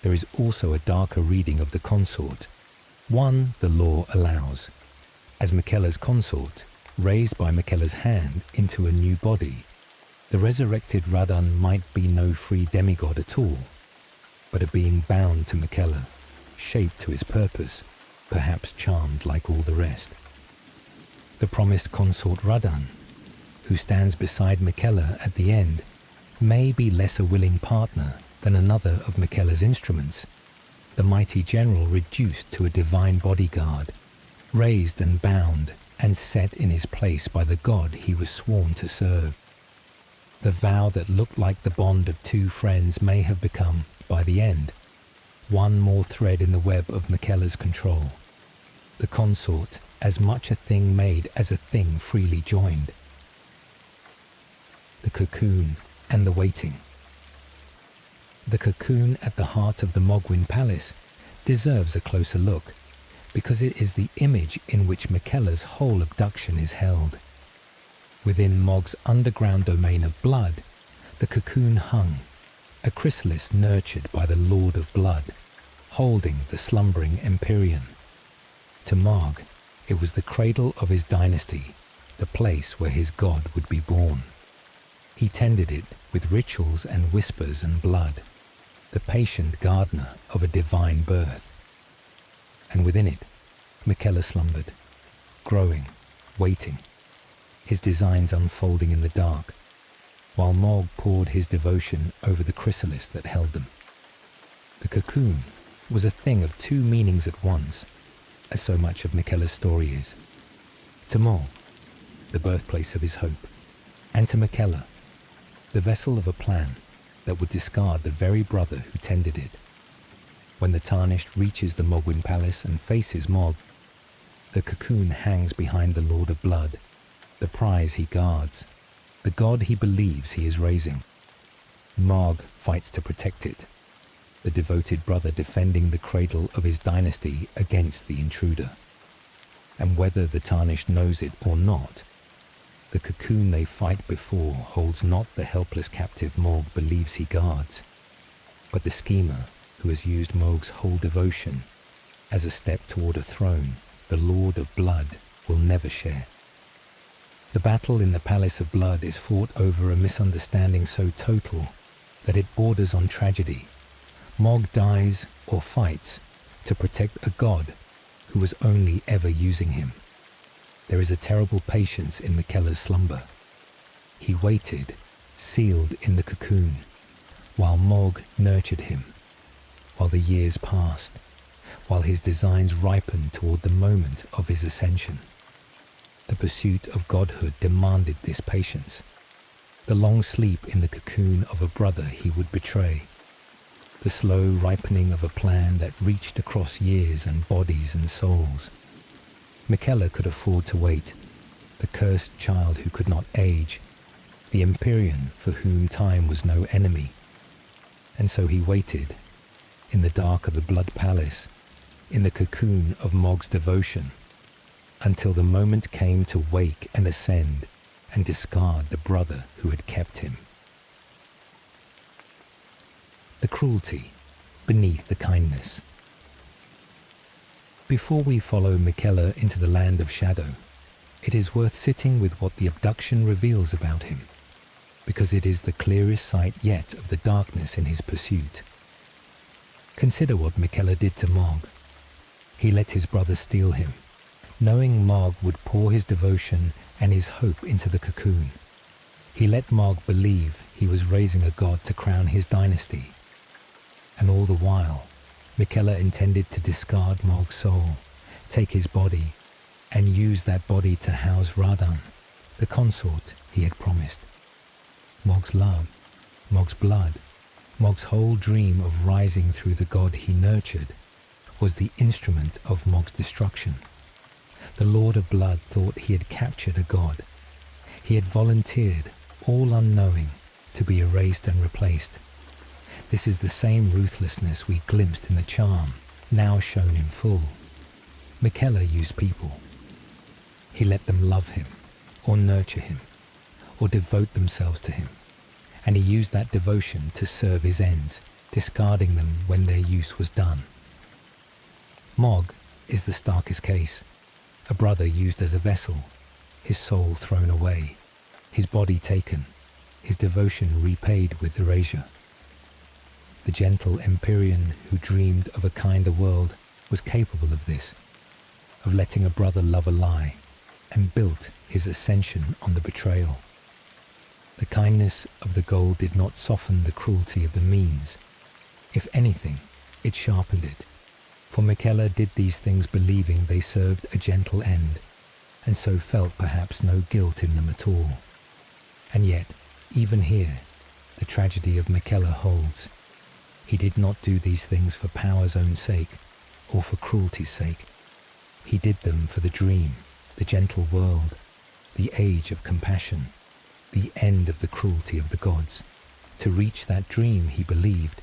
There is also a darker reading of the consort, one the law allows. As Miquella's consort, raised by Miquella's hand into a new body, the resurrected Radahn might be no free demigod at all, but a being bound to Miquella, shaped to his purpose, perhaps charmed like all the rest. The promised consort Radahn, who stands beside Miquella at the end, may be less a willing partner than another of Miquella's instruments, the mighty general reduced to a divine bodyguard, raised and bound and set in his place by the god he was sworn to serve. The vow that looked like the bond of two friends may have become, by the end, one more thread in the web of Miquella's control. The consort, as much a thing made as a thing freely joined. The cocoon and the waiting. The cocoon at the heart of the Mohgwyn Palace deserves a closer look, because it is the image in which Miquella's whole abduction is held. Within Mohg's underground domain of blood, the cocoon hung, a chrysalis nurtured by the Lord of Blood, holding the slumbering Empyrean. To Mohg, it was the cradle of his dynasty, the place where his god would be born. He tended it with rituals and whispers and blood, the patient gardener of a divine birth. And within it, Miquella slumbered, growing, waiting, his designs unfolding in the dark, while Mohg poured his devotion over the chrysalis that held them. The cocoon was a thing of two meanings at once, as so much of Miquella's story is. To Mohg, the birthplace of his hope, and to Miquella, the vessel of a plan that would discard the very brother who tended it. When the Tarnished reaches the Mohgwyn Palace and faces Mohg, the cocoon hangs behind the Lord of Blood, the prize he guards, the god he believes he is raising. Mohg fights to protect it, the devoted brother defending the cradle of his dynasty against the intruder. And whether the Tarnished knows it or not, the cocoon they fight before holds not the helpless captive Mohg believes he guards, but the schemer who has used Mohg's whole devotion as a step toward a throne the Lord of Blood will never share. The battle in the Palace of Blood is fought over a misunderstanding so total that it borders on tragedy. Mohg dies or fights to protect a god who was only ever using him. There is a terrible patience in Miquella's slumber. He waited, sealed in the cocoon, while Mohg nurtured him, while the years passed, while his designs ripened toward the moment of his ascension. The pursuit of godhood demanded this patience, the long sleep in the cocoon of a brother he would betray, the slow ripening of a plan that reached across years and bodies and souls. Miquella could afford to wait, the cursed child who could not age, the Empyrean for whom time was no enemy. And so he waited, in the dark of the Blood Palace, in the cocoon of Mohg's devotion, until the moment came to wake and ascend and discard the brother who had kept him. The cruelty beneath the kindness. Before we follow Miquella into the land of shadow, it is worth sitting with what the abduction reveals about him, because it is the clearest sight yet of the darkness in his pursuit. Consider what Miquella did to Mohg. He let his brother steal him, knowing Mohg would pour his devotion and his hope into the cocoon. He let Mohg believe he was raising a god to crown his dynasty. And all the while, Miquella intended to discard Mohg's soul, take his body, and use that body to house Radahn, the consort he had promised. Mohg's love, Mohg's blood, Mohg's whole dream of rising through the god he nurtured was the instrument of Mohg's destruction. The Lord of Blood thought he had captured a god. He had volunteered, all unknowing, to be erased and replaced. This is the same ruthlessness we glimpsed in the charm, now shown in full. Miquella used people. He let them love him, or nurture him, or devote themselves to him, and he used that devotion to serve his ends, discarding them when their use was done. Mohg is the starkest case, a brother used as a vessel, his soul thrown away, his body taken, his devotion repaid with erasure. The gentle Empyrean who dreamed of a kinder world was capable of this, of letting a brother love a lie, and built his ascension on the betrayal. The kindness of the goal did not soften the cruelty of the means. If anything, it sharpened it, for Miquella did these things believing they served a gentle end, and so felt perhaps no guilt in them at all. And yet, even here, the tragedy of Miquella holds. He did not do these things for power's own sake, or for cruelty's sake. He did them for the dream, the gentle world, the age of compassion, the end of the cruelty of the gods. To reach that dream, he believed,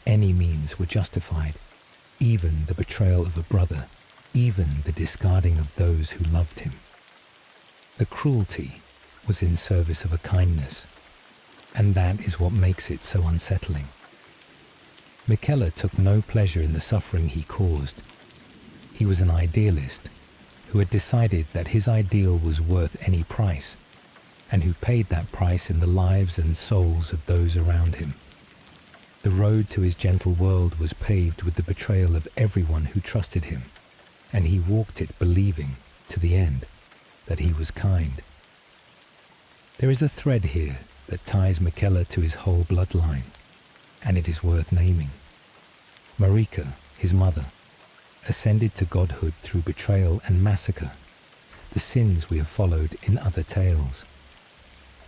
any means were justified, even the betrayal of a brother, even the discarding of those who loved him. The cruelty was in service of a kindness, and that is what makes it so unsettling. Miquella took no pleasure in the suffering he caused. He was an idealist who had decided that his ideal was worth any price, and who paid that price in the lives and souls of those around him. The road to his gentle world was paved with the betrayal of everyone who trusted him, and he walked it believing, to the end, that he was kind. There is a thread here that ties Miquella to his whole bloodline, and it is worth naming. Marika, his mother, ascended to godhood through betrayal and massacre, the sins we have followed in other tales.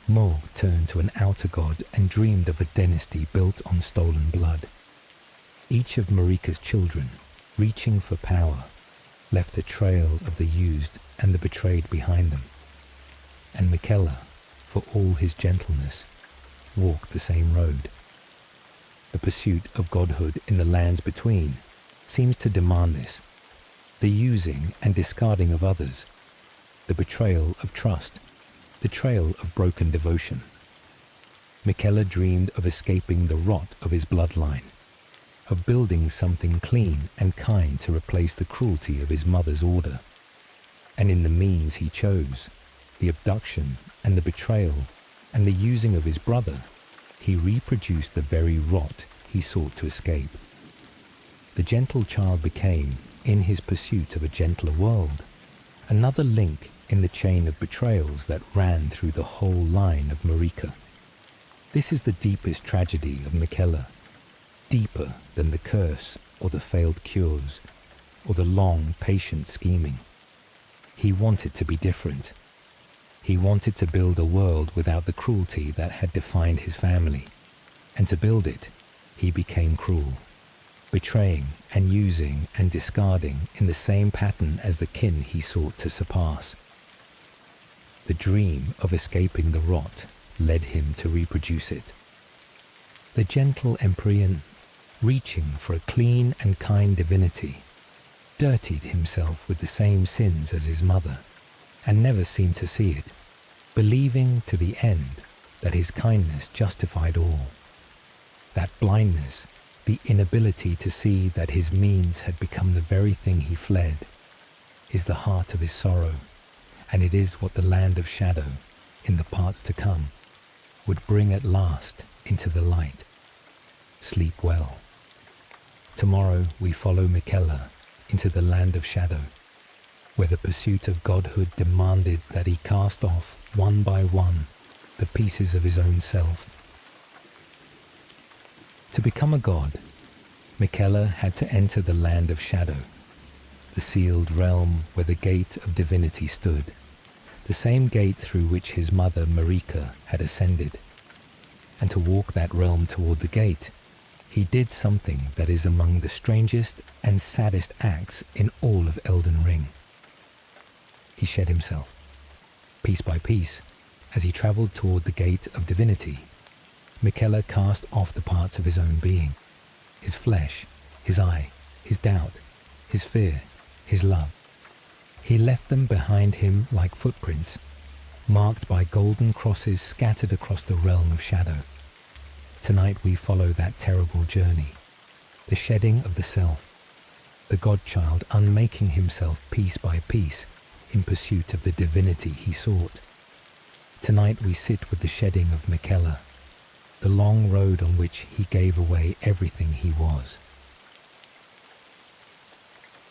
Mohg turned to an outer god and dreamed of a dynasty built on stolen blood. Each of Marika's children, reaching for power, left a trail of the used and the betrayed behind them. And Miquella, for all his gentleness, walked the same road. The pursuit of godhood in the lands between seems to demand this, the using and discarding of others, the betrayal of trust, the trail of broken devotion. Miquella dreamed of escaping the rot of his bloodline, of building something clean and kind to replace the cruelty of his mother's order. And in the means he chose, the abduction and the betrayal and the using of his brother, he reproduced the very rot he sought to escape. The gentle child became, in his pursuit of a gentler world, another link in the chain of betrayals that ran through the whole line of Marika. This is the deepest tragedy of Miquella, deeper than the curse or the failed cures or the long, patient scheming. He wanted to be different. He wanted to build a world without the cruelty that had defined his family, and to build it, he became cruel, betraying and using and discarding in the same pattern as the kin he sought to surpass. The dream of escaping the rot led him to reproduce it. The gentle Empyrean, reaching for a clean and kind divinity, dirtied himself with the same sins as his mother, and never seemed to see it, believing to the end that his kindness justified all. That blindness, the inability to see that his means had become the very thing he fled, is the heart of his sorrow, and it is what the land of shadow, in the parts to come, would bring at last into the light. Sleep well. Tomorrow we follow Miquella into the land of shadow, where the pursuit of godhood demanded that he cast off, one by one, the pieces of his own self. To become a god, Miquella had to enter the land of shadow, the sealed realm where the gate of divinity stood, the same gate through which his mother Marika had ascended. And to walk that realm toward the gate, he did something that is among the strangest and saddest acts in all of Elden Ring. He shed himself, piece by piece, as he traveled toward the gate of divinity, Miquella cast off the parts of his own being, his flesh, his eye, his doubt, his fear, his love. He left them behind him like footprints, marked by golden crosses scattered across the realm of shadow. Tonight we follow that terrible journey, the shedding of the self, the Godchild unmaking himself piece by piece in pursuit of the divinity he sought. Tonight we sit with the shedding of Miquella, the long road on which he gave away everything he was.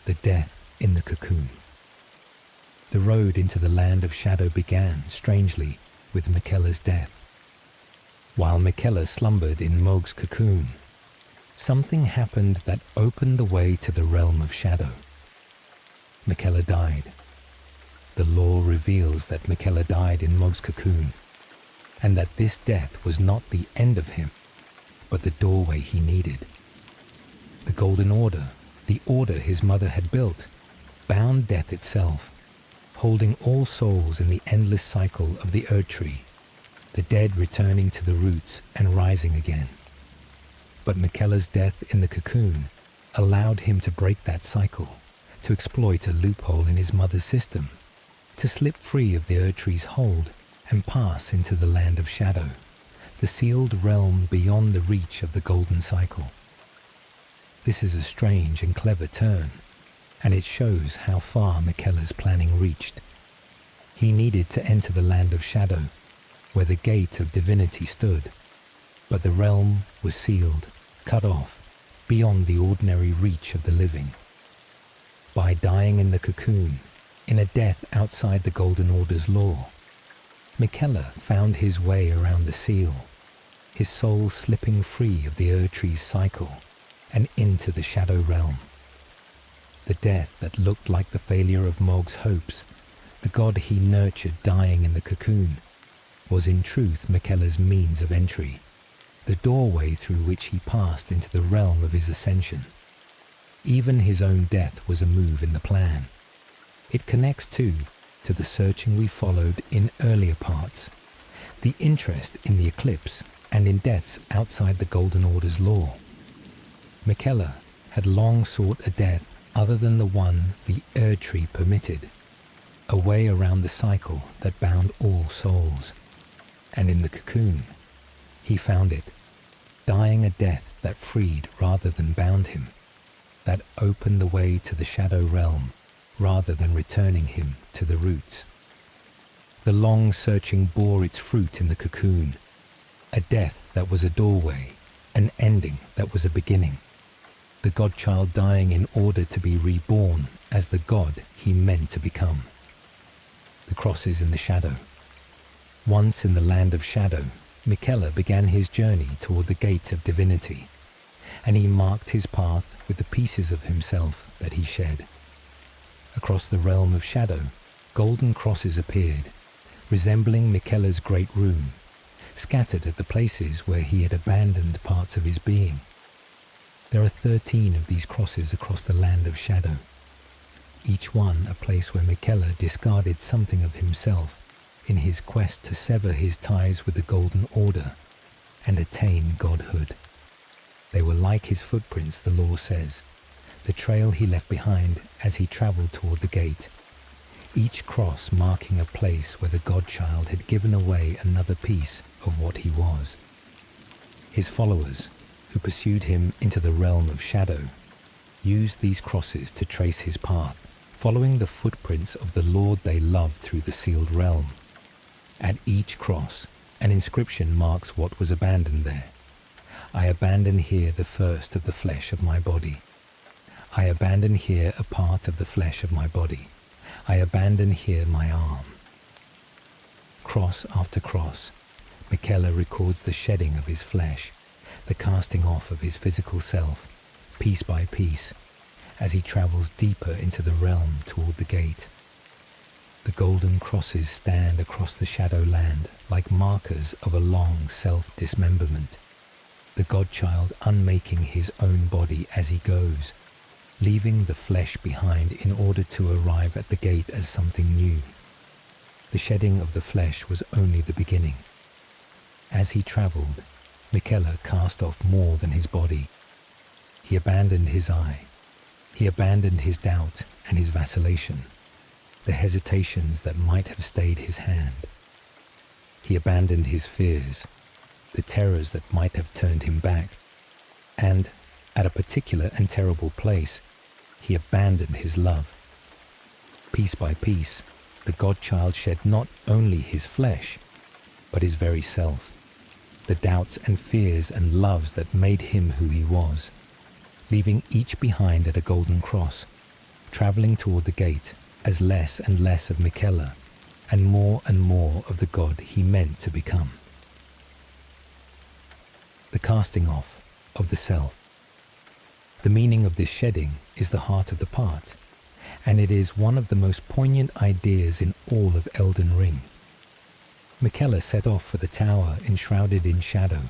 The death in the cocoon. The road into the land of shadow began, strangely, with Miquella's death. While Miquella slumbered in Mohg's cocoon, something happened that opened the way to the realm of shadow. Miquella died. The lore reveals that Miquella died in Mohg's cocoon, and that this death was not the end of him, but the doorway he needed. The Golden Order, the order his mother had built, bound death itself, holding all souls in the endless cycle of the Erdtree, the dead returning to the roots and rising again. But Miquella's death in the cocoon allowed him to break that cycle, to exploit a loophole in his mother's system, to slip free of the Erdtree's hold and pass into the land of shadow, the sealed realm beyond the reach of the golden cycle. This is a strange and clever turn, and it shows how far Miquella's planning reached. He needed to enter the land of shadow, where the gate of divinity stood, but the realm was sealed, cut off, beyond the ordinary reach of the living. By dying in the cocoon, in a death outside the Golden Order's law, Miquella found his way around the seal, his soul slipping free of the Erdtree's cycle and into the shadow realm. The death that looked like the failure of Mohg's hopes, the god he nurtured dying in the cocoon, was in truth Miquella's means of entry, the doorway through which he passed into the realm of his ascension. Even his own death was a move in the plan. It connects, too, to the searching we followed in earlier parts, the interest in the eclipse and in deaths outside the Golden Order's law. Miquella had long sought a death other than the one the Erdtree permitted, a way around the cycle that bound all souls. And in the cocoon, he found it, dying a death that freed rather than bound him, that opened the way to the shadow realm rather than returning him to the roots. The long searching bore its fruit in the cocoon, a death that was a doorway, an ending that was a beginning, the Godchild dying in order to be reborn as the god he meant to become. The crosses in the shadow. Once in the land of shadow, Miquella began his journey toward the gate of divinity, and he marked his path with the pieces of himself that he shed. Across the realm of shadow, golden crosses appeared, resembling Miquella's great rune, scattered at the places where he had abandoned parts of his being. There are 13 of these crosses across the land of shadow, each one a place where Miquella discarded something of himself in his quest to sever his ties with the Golden Order and attain godhood. They were like his footprints, the lore says, the trail he left behind as he traveled toward the gate, each cross marking a place where the Godchild had given away another piece of what he was. His followers, who pursued him into the realm of shadow, used these crosses to trace his path, following the footprints of the Lord they loved through the sealed realm. At each cross, an inscription marks what was abandoned there. I abandon here the first of the flesh of my body. I abandon here a part of the flesh of my body. I abandon here my arm. Cross after cross, Miquella records the shedding of his flesh, the casting off of his physical self, piece by piece, as he travels deeper into the realm toward the gate. The golden crosses stand across the shadow land like markers of a long self-dismemberment, the Godchild unmaking his own body as he goes, leaving the flesh behind in order to arrive at the gate as something new. The shedding of the flesh was only the beginning. As he traveled, Miquella cast off more than his body. He abandoned his eye. He abandoned his doubt and his vacillation, the hesitations that might have stayed his hand. He abandoned his fears, the terrors that might have turned him back, and, at a particular and terrible place, he abandoned his love. Piece by piece, the Godchild shed not only his flesh, but his very self, the doubts and fears and loves that made him who he was, leaving each behind at a golden cross, travelling toward the gate as less and less of Miquella, and more of the God he meant to become. The casting off of the self. The meaning of this shedding is the heart of the part, and it is one of the most poignant ideas in all of Elden Ring. Miquella set off for the tower enshrouded in shadow,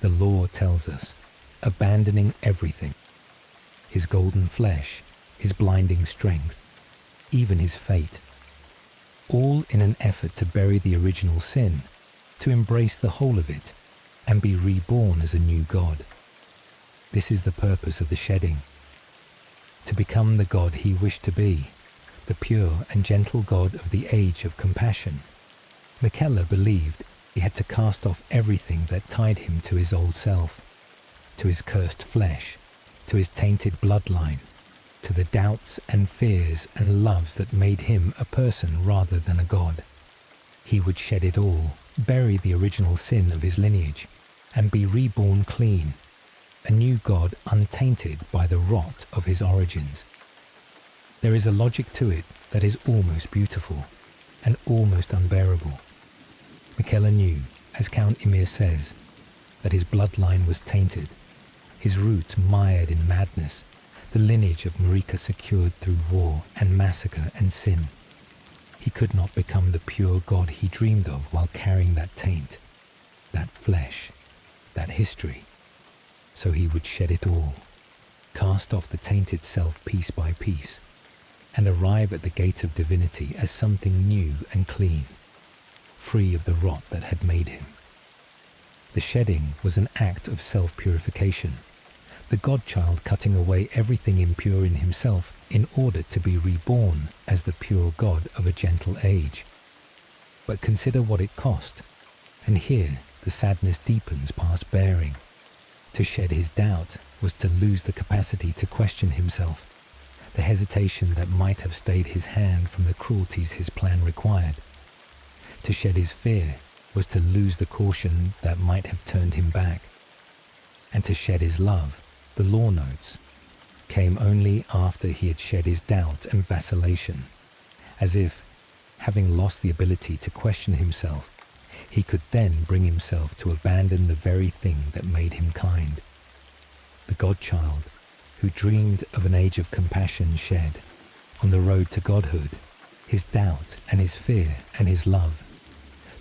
the lore tells us, abandoning everything, his golden flesh, his blinding strength, even his fate, all in an effort to bury the original sin, to embrace the whole of it, and be reborn as a new god. This is the purpose of the shedding, to become the god he wished to be, the pure and gentle god of the age of compassion. Miquella believed he had to cast off everything that tied him to his old self, to his cursed flesh, to his tainted bloodline, to the doubts and fears and loves that made him a person rather than a god. He would shed it all, bury the original sin of his lineage, and be reborn clean, a new god untainted by the rot of his origins. There is a logic to it that is almost beautiful and almost unbearable. Miquella knew, as Count Ymir says, that his bloodline was tainted, his roots mired in madness, the lineage of Marika secured through war and massacre and sin. He could not become the pure god he dreamed of while carrying that taint, that flesh, that history. So he would shed it all, cast off the tainted self piece by piece, and arrive at the gate of divinity as something new and clean, free of the rot that had made him. The shedding was an act of self-purification, the Godchild cutting away everything impure in himself in order to be reborn as the pure God of a gentle age. But consider what it cost, and here the sadness deepens past bearing. To shed his doubt was to lose the capacity to question himself, the hesitation that might have stayed his hand from the cruelties his plan required. To shed his fear was to lose the caution that might have turned him back. And to shed his love, the lore notes, came only after he had shed his doubt and vacillation, as if, having lost the ability to question himself, he could then bring himself to abandon the very thing that made him kind. The Godchild, who dreamed of an age of compassion shed, on the road to godhood, his doubt and his fear and his love,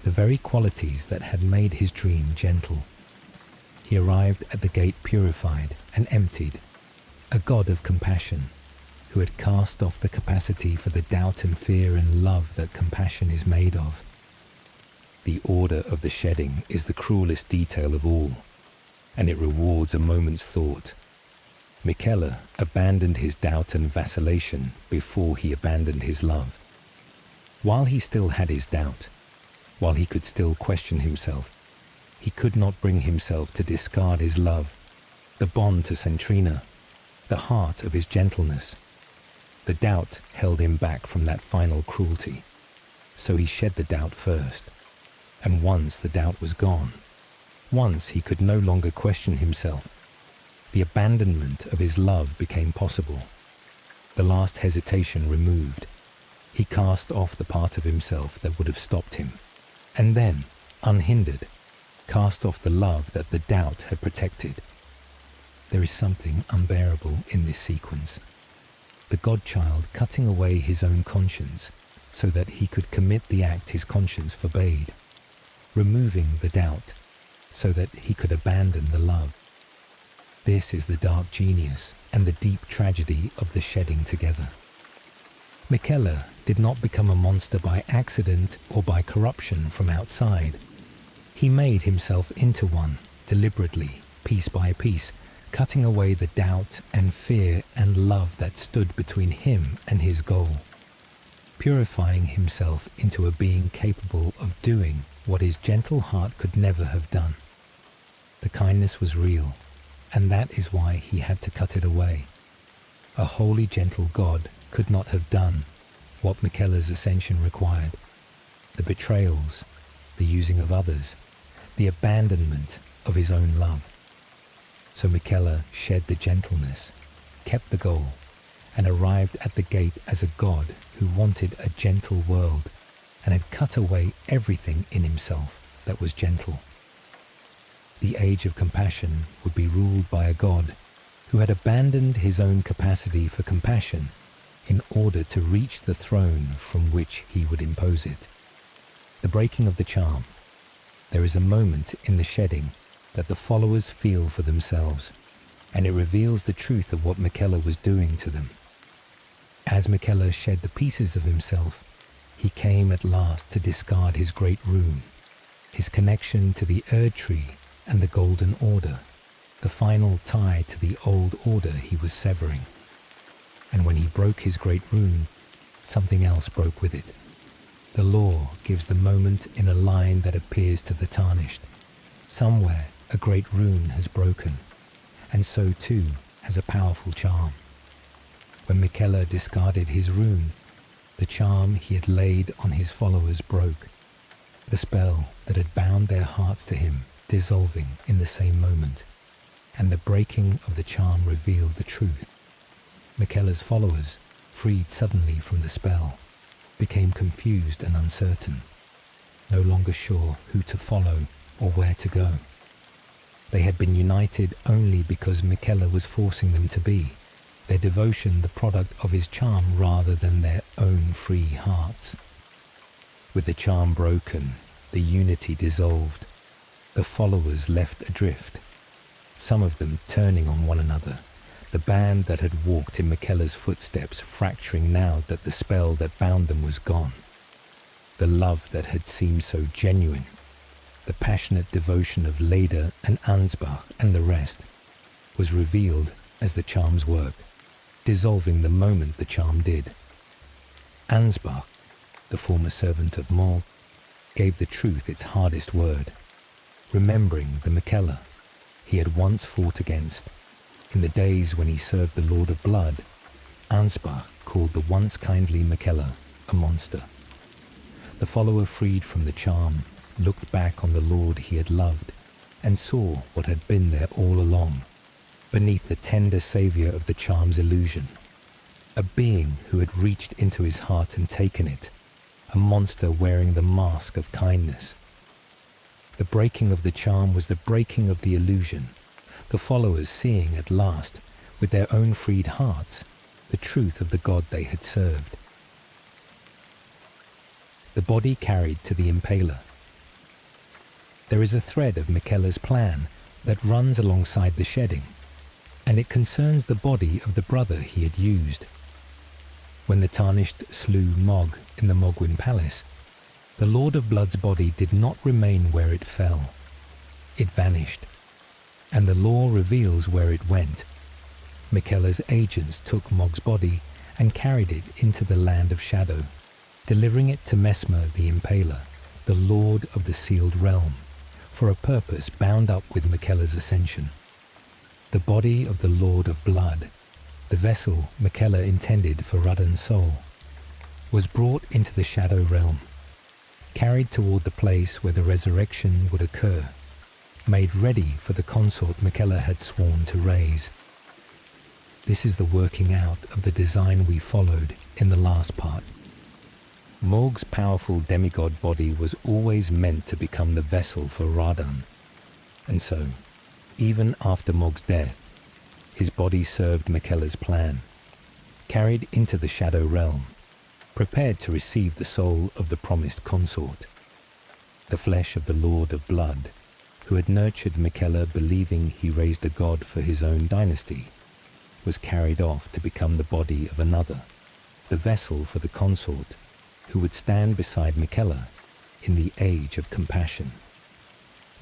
the very qualities that had made his dream gentle. He arrived at the gate purified and emptied, a god of compassion, who had cast off the capacity for the doubt and fear and love that compassion is made of. The order of the shedding is the cruelest detail of all, and it rewards a moment's thought. Miquella abandoned his doubt and vacillation before he abandoned his love. While he still had his doubt, while he could still question himself, he could not bring himself to discard his love, the bond to Trina, the heart of his gentleness. The doubt held him back from that final cruelty, so he shed the doubt first. And once the doubt was gone, once he could no longer question himself, the abandonment of his love became possible. The last hesitation removed, he cast off the part of himself that would have stopped him, and then, unhindered, cast off the love that the doubt had protected. There is something unbearable in this sequence. The Godchild cutting away his own conscience so that he could commit the act his conscience forbade, removing the doubt so that he could abandon the love. This is the dark genius and the deep tragedy of the shedding together. Miquella did not become a monster by accident or by corruption from outside. He made himself into one deliberately, piece by piece, cutting away the doubt and fear and love that stood between him and his goal, purifying himself into a being capable of doing what his gentle heart could never have done. The kindness was real, and that is why he had to cut it away. A holy, gentle God could not have done what Miquella's ascension required. The betrayals, the using of others, the abandonment of his own love. So Miquella shed the gentleness, kept the goal, and arrived at the gate as a god who wanted a gentle world and had cut away everything in himself that was gentle. The age of compassion would be ruled by a god who had abandoned his own capacity for compassion in order to reach the throne from which he would impose it. The breaking of the charm. There is a moment in the shedding that the followers feel for themselves, and it reveals the truth of what Miquella was doing to them. As Miquella shed the pieces of himself, he came at last to discard his great rune, his connection to the Erdtree and the Golden Order, the final tie to the old order he was severing. And when he broke his great rune, something else broke with it. The law gives the moment in a line that appears to the tarnished. Somewhere a great rune has broken, and so too has a powerful charm. When Miquella discarded his rune, the charm he had laid on his followers broke, the spell that had bound their hearts to him dissolving in the same moment, and the breaking of the charm revealed the truth. Miquella's followers, freed suddenly from the spell, became confused and uncertain, no longer sure who to follow or where to go. They had been united only because Miquella was forcing them to be, their devotion the product of his charm rather than their own free hearts. With the charm broken, the unity dissolved, the followers left adrift, some of them turning on one another, the band that had walked in Miquella's footsteps fracturing now that the spell that bound them was gone. The love that had seemed so genuine, the passionate devotion of Leda and Ansbach and the rest, was revealed as the charm's work, dissolving the moment the charm did. Ansbach, the former servant of Mohg, gave the truth its hardest word, remembering the Miquella he had once fought against. In the days when he served the Lord of Blood, Ansbach called the once kindly Miquella a monster. The follower freed from the charm looked back on the Lord he had loved and saw what had been there all along, beneath the tender saviour of the charm's illusion, a being who had reached into his heart and taken it, a monster wearing the mask of kindness. The breaking of the charm was the breaking of the illusion, the followers seeing at last, with their own freed hearts, the truth of the God they had served. The body carried to the Impaler. There is a thread of Miquella's plan that runs alongside the shedding, and it concerns the body of the brother he had used. When the Tarnished slew Mohg in the Mohgwyn Palace, the Lord of Blood's body did not remain where it fell. It vanished, and the law reveals where it went. Miquella's agents took Mohg's body and carried it into the land of shadow, delivering it to Messmer the Impaler, the Lord of the Sealed Realm, for a purpose bound up with Miquella's ascension. The body of the Lord of Blood, the vessel Miquella intended for Radahn's soul, was brought into the Shadow Realm, carried toward the place where the resurrection would occur, made ready for the consort Miquella had sworn to raise. This is the working out of the design we followed in the last part. Mohg's powerful demigod body was always meant to become the vessel for Radahn, and so, even after Mohg's death, his body served Miquella's plan, carried into the Shadow Realm, prepared to receive the soul of the promised consort. The flesh of the Lord of Blood, who had nurtured Miquella believing he raised a god for his own dynasty, was carried off to become the body of another, the vessel for the consort, who would stand beside Miquella in the age of compassion.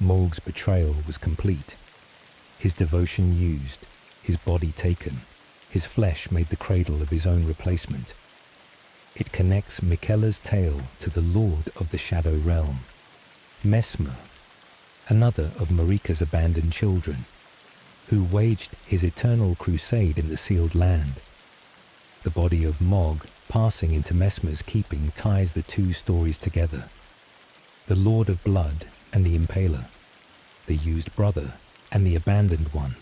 Mohg's betrayal was complete. His devotion used, his body taken, his flesh made the cradle of his own replacement. It connects Miquella's tale to the Lord of the Shadow Realm, Messmer, another of Marika's abandoned children, who waged his eternal crusade in the sealed land. The body of Mohg passing into Messmer's keeping ties the two stories together. The Lord of Blood and the Impaler, the used brother and the abandoned one,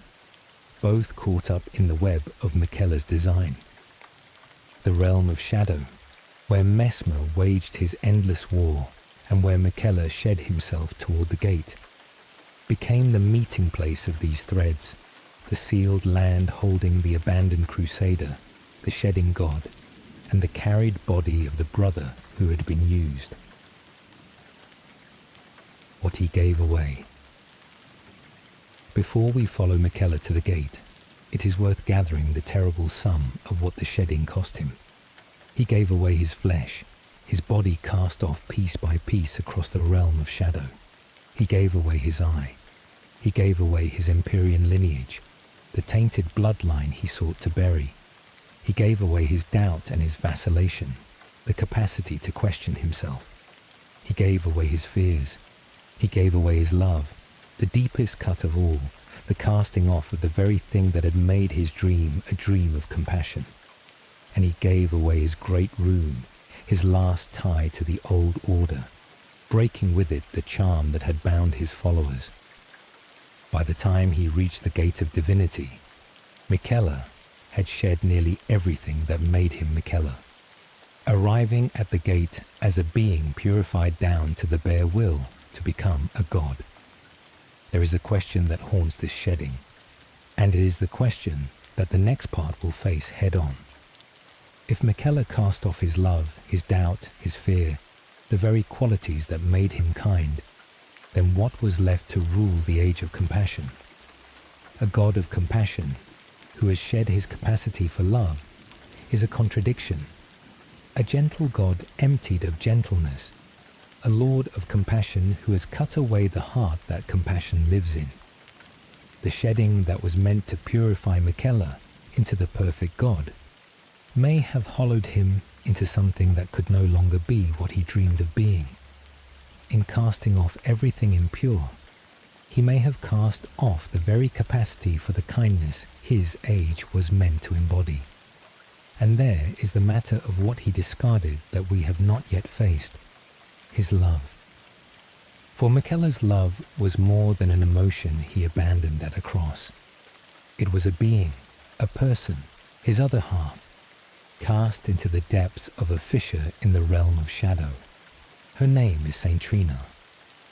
both caught up in the web of Miquella's design. The realm of shadow, where Messmer waged his endless war and where Miquella shed himself toward the gate, became the meeting place of these threads, the sealed land holding the abandoned crusader, the shedding god, and the carried body of the brother who had been used. What he gave away. Before we follow Miquella to the gate, it is worth gathering the terrible sum of what the shedding cost him. He gave away his flesh, his body cast off piece by piece across the realm of shadow. He gave away his eye. He gave away his Empyrean lineage, the tainted bloodline he sought to bury. He gave away his doubt and his vacillation, the capacity to question himself. He gave away his fears. He gave away his love, the deepest cut of all, the casting off of the very thing that had made his dream a dream of compassion. And he gave away his great rune, his last tie to the old order, breaking with it the charm that had bound his followers. By the time he reached the gate of Divinity, Miquella had shed nearly everything that made him Miquella, arriving at the gate as a being purified down to the bare will to become a god. There is a question that haunts this shedding, and it is the question that the next part will face head-on. If Miquella cast off his love, his doubt, his fear, the very qualities that made him kind, then what was left to rule the age of compassion? A god of compassion, who has shed his capacity for love, is a contradiction. A gentle god emptied of gentleness, a lord of compassion who has cut away the heart that compassion lives in. The shedding that was meant to purify Miquella into the perfect god may have hollowed him into something that could no longer be what he dreamed of being. In casting off everything impure, he may have cast off the very capacity for the kindness his age was meant to embody. And there is the matter of what he discarded that we have not yet faced, his love. For Miquella's love was more than an emotion he abandoned at a cross. It was a being, a person, his other half, cast into the depths of a fissure in the realm of shadow. Her name is Saint Trina,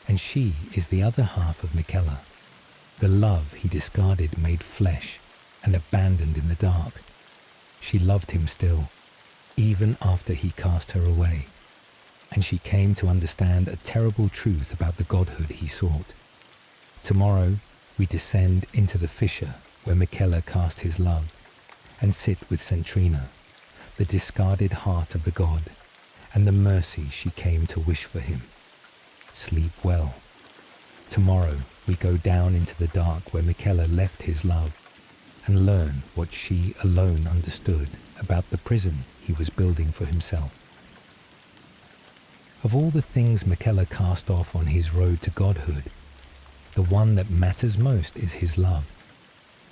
and she is the other half of Miquella, the love he discarded made flesh and abandoned in the dark. She loved him still, even after he cast her away, and she came to understand a terrible truth about the godhood he sought. Tomorrow we descend into the fissure where Miquella cast his love, and sit with Saint Trina, the discarded heart of the god, and the mercy she came to wish for him. Sleep well. Tomorrow we go down into the dark where Miquella left his love, and learn what she alone understood about the prison he was building for himself. Of all the things Miquella cast off on his road to godhood, the one that matters most is his love.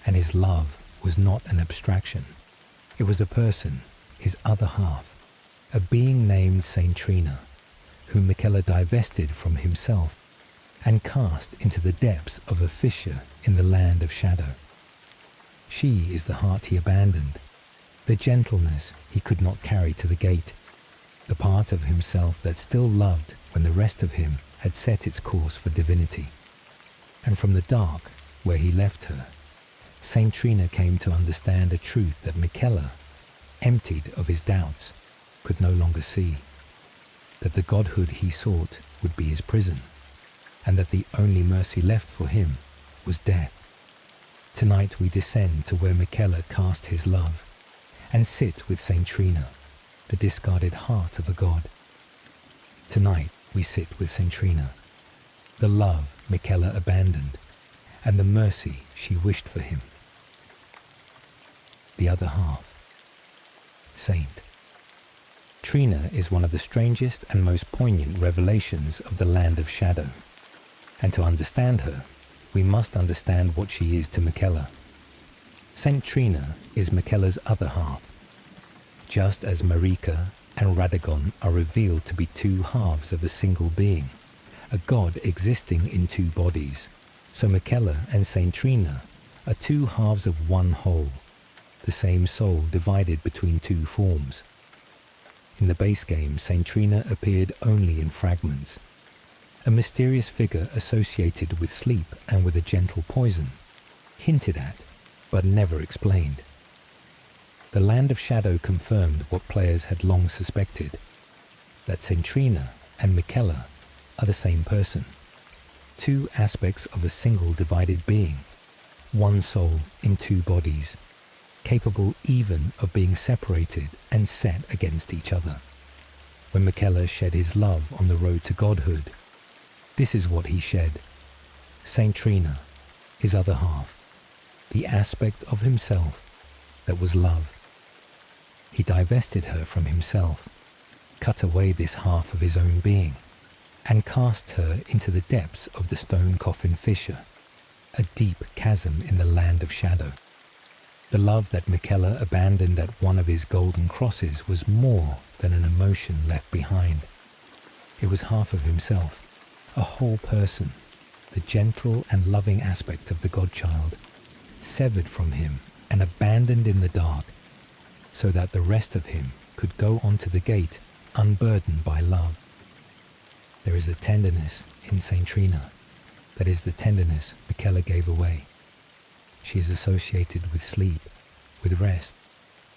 And his love was not an abstraction. It was a person, his other half, a being named Saint Trina, whom Miquella divested from himself and cast into the depths of a fissure in the land of shadow. She is the heart he abandoned, the gentleness he could not carry to the gate, the part of himself that still loved when the rest of him had set its course for divinity. And from the dark, where he left her, Saint Trina came to understand a truth that Miquella, emptied of his doubts, could no longer see, that the godhood he sought would be his prison, and that the only mercy left for him was death. Tonight we descend to where Miquella cast his love, and sit with Saint Trina, the discarded heart of a god. Tonight we sit with Saint Trina, the love Miquella abandoned, and the mercy she wished for him. The other half. Saint. Trina is one of the strangest and most poignant revelations of the Land of Shadow, and to understand her, we must understand what she is to Miquella. Saint Trina is Miquella's other half. Just as Marika and Radahn are revealed to be two halves of a single being, a god existing in two bodies, so Miquella and Saint Trina are two halves of one whole, the same soul divided between two forms. In the base game, Saint Trina appeared only in fragments, a mysterious figure associated with sleep and with a gentle poison, hinted at, but never explained. The Land of Shadow confirmed what players had long suspected, that Saint Trina and Miquella are the same person, two aspects of a single divided being, one soul in two bodies, capable even of being separated and set against each other. When Miquella shed his love on the road to Godhood, this is what he shed. Saint Trina, his other half, the aspect of himself that was love. He divested her from himself, cut away this half of his own being, and cast her into the depths of the stone coffin fissure, a deep chasm in the Land of Shadow. The love that Miquella abandoned at one of his golden crosses was more than an emotion left behind. It was half of himself, a whole person, the gentle and loving aspect of the Godchild, severed from him and abandoned in the dark, so that the rest of him could go onto the gate unburdened by love. There is a tenderness in Saint Trina that is the tenderness Miquella gave away. She is associated with sleep, with rest,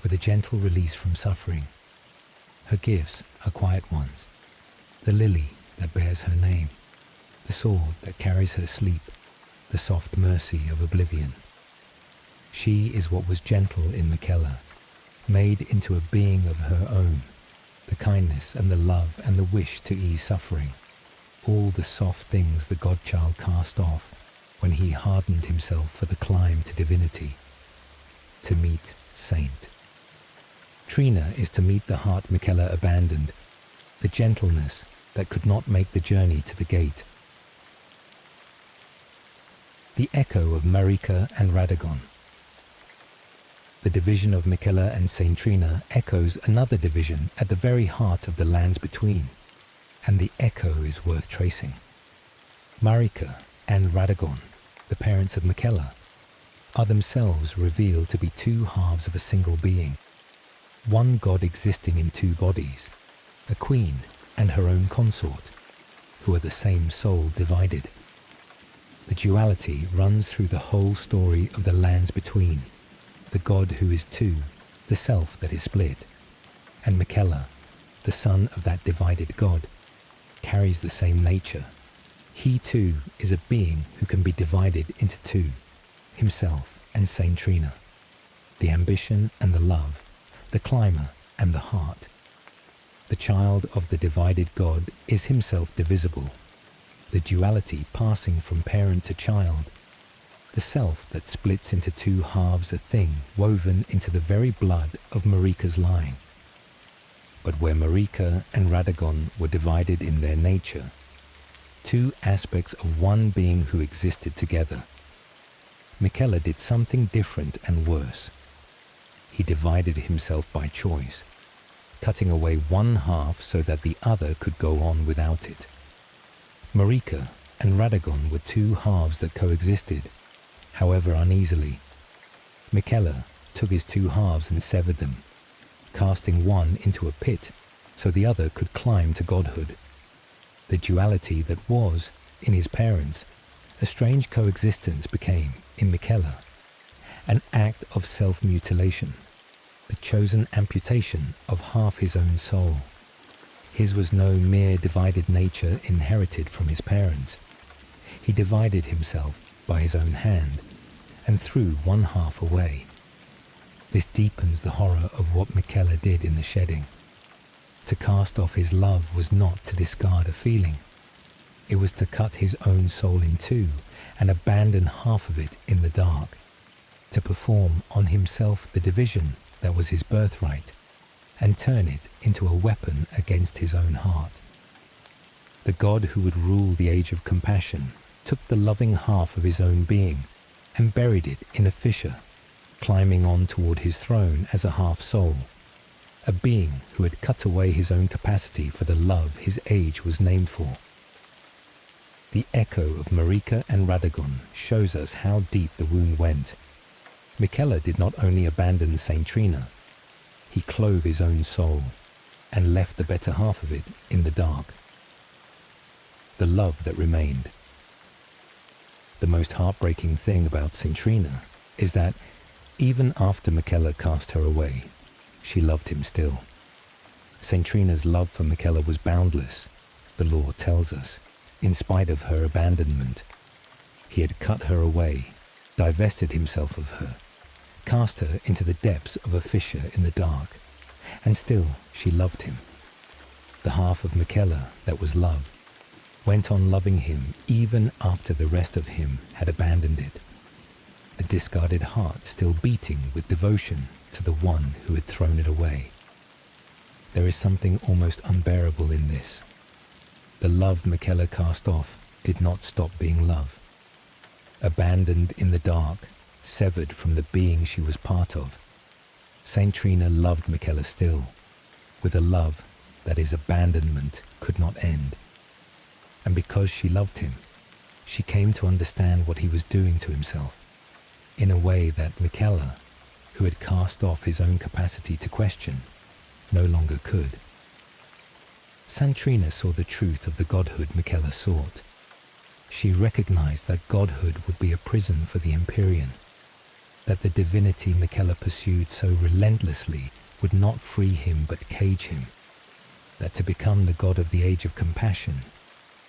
with a gentle release from suffering. Her gifts are quiet ones, the lily that bears her name, the sword that carries her sleep, the soft mercy of oblivion. She is what was gentle in Miquella, made into a being of her own, the kindness and the love and the wish to ease suffering, all the soft things the Godchild cast off when he hardened himself for the climb to divinity, to meet Saint. Trina is to meet the heart Miquella abandoned, the gentleness that could not make the journey to the gate. The echo of Marika and Radahn. The division of Miquella and Saint Trina echoes another division at the very heart of the lands between, and the echo is worth tracing. Marika and Radahn, the parents of Miquella, are themselves revealed to be two halves of a single being, one god existing in two bodies, a queen and her own consort, who are the same soul divided. The duality runs through the whole story of the lands between, the god who is two, the self that is split, and Miquella, the son of that divided god, carries the same nature. He too is a being who can be divided into two, himself and Saint Trina, the ambition and the love, the climber and the heart. The child of the divided god is himself divisible, the duality passing from parent to child, the self that splits into two halves, a thing woven into the very blood of Marika's line. But where Marika and Radahn were divided in their nature, two aspects of one being who existed together, Miquella did something different and worse. He divided himself by choice, cutting away one half so that the other could go on without it. Marika and Radahn were two halves that coexisted, however uneasily. Miquella took his two halves and severed them, casting one into a pit so the other could climb to godhood. The duality that was, in his parents, a strange coexistence became, in Miquella, an act of self-mutilation, the chosen amputation of half his own soul. His was no mere divided nature inherited from his parents. He divided himself by his own hand and threw one half away. This deepens the horror of what Miquella did in the shedding. To cast off his love was not to discard a feeling. it was to cut his own soul in two and abandon half of it in the dark, to perform on himself the division that was his birthright, and turn it into a weapon against his own heart. The God who would rule the age of compassion took the loving half of his own being and buried it in a fissure, climbing on toward his throne as a half-soul, a being who had cut away his own capacity for the love his age was named for. The echo of Marika and Radahn shows us how deep the wound went. Miquella did not only abandon Saint Trina, he clove his own soul and left the better half of it in the dark. The love that remained. The most heartbreaking thing about Saint Trina is that even after Miquella cast her away, she loved him still. Saint Trina's love for Miquella was boundless, the lore tells us, in spite of her abandonment. He had cut her away, divested himself of her, cast her into the depths of a fissure in the dark, and still she loved him. The half of Miquella that was love went on loving him even after the rest of him had abandoned it, the discarded heart still beating with devotion to the one who had thrown it away. There is something almost unbearable in this. The love Miquella cast off did not stop being love. Abandoned in the dark, severed from the being she was part of, Saint Trina loved Miquella still, with a love that his abandonment could not end. And because she loved him, she came to understand what he was doing to himself, in a way that Miquella, who had cast off his own capacity to question, no longer could. Saint Trina saw the truth of the godhood Miquella sought. She recognized that godhood would be a prison for the Empyrean, that the divinity Miquella pursued so relentlessly would not free him but cage him, that to become the god of the age of compassion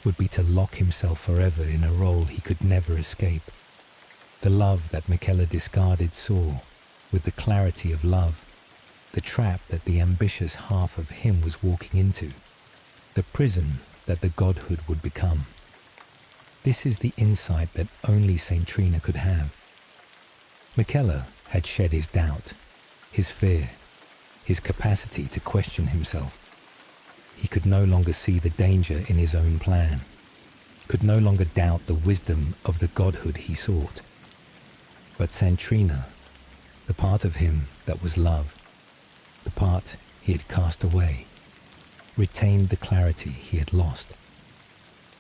would be to lock himself forever in a role he could never escape. The love that Miquella discarded saw, with the clarity of love, the trap that the ambitious half of him was walking into, the prison that the godhood would become. This is the insight that only Saint Trina could have. Miquella had shed his doubt, his fear, his capacity to question himself. He could no longer see the danger in his own plan, could no longer doubt the wisdom of the godhood he sought. But Saint Trina, the part of him that was love, the part he had cast away, retained the clarity he had lost.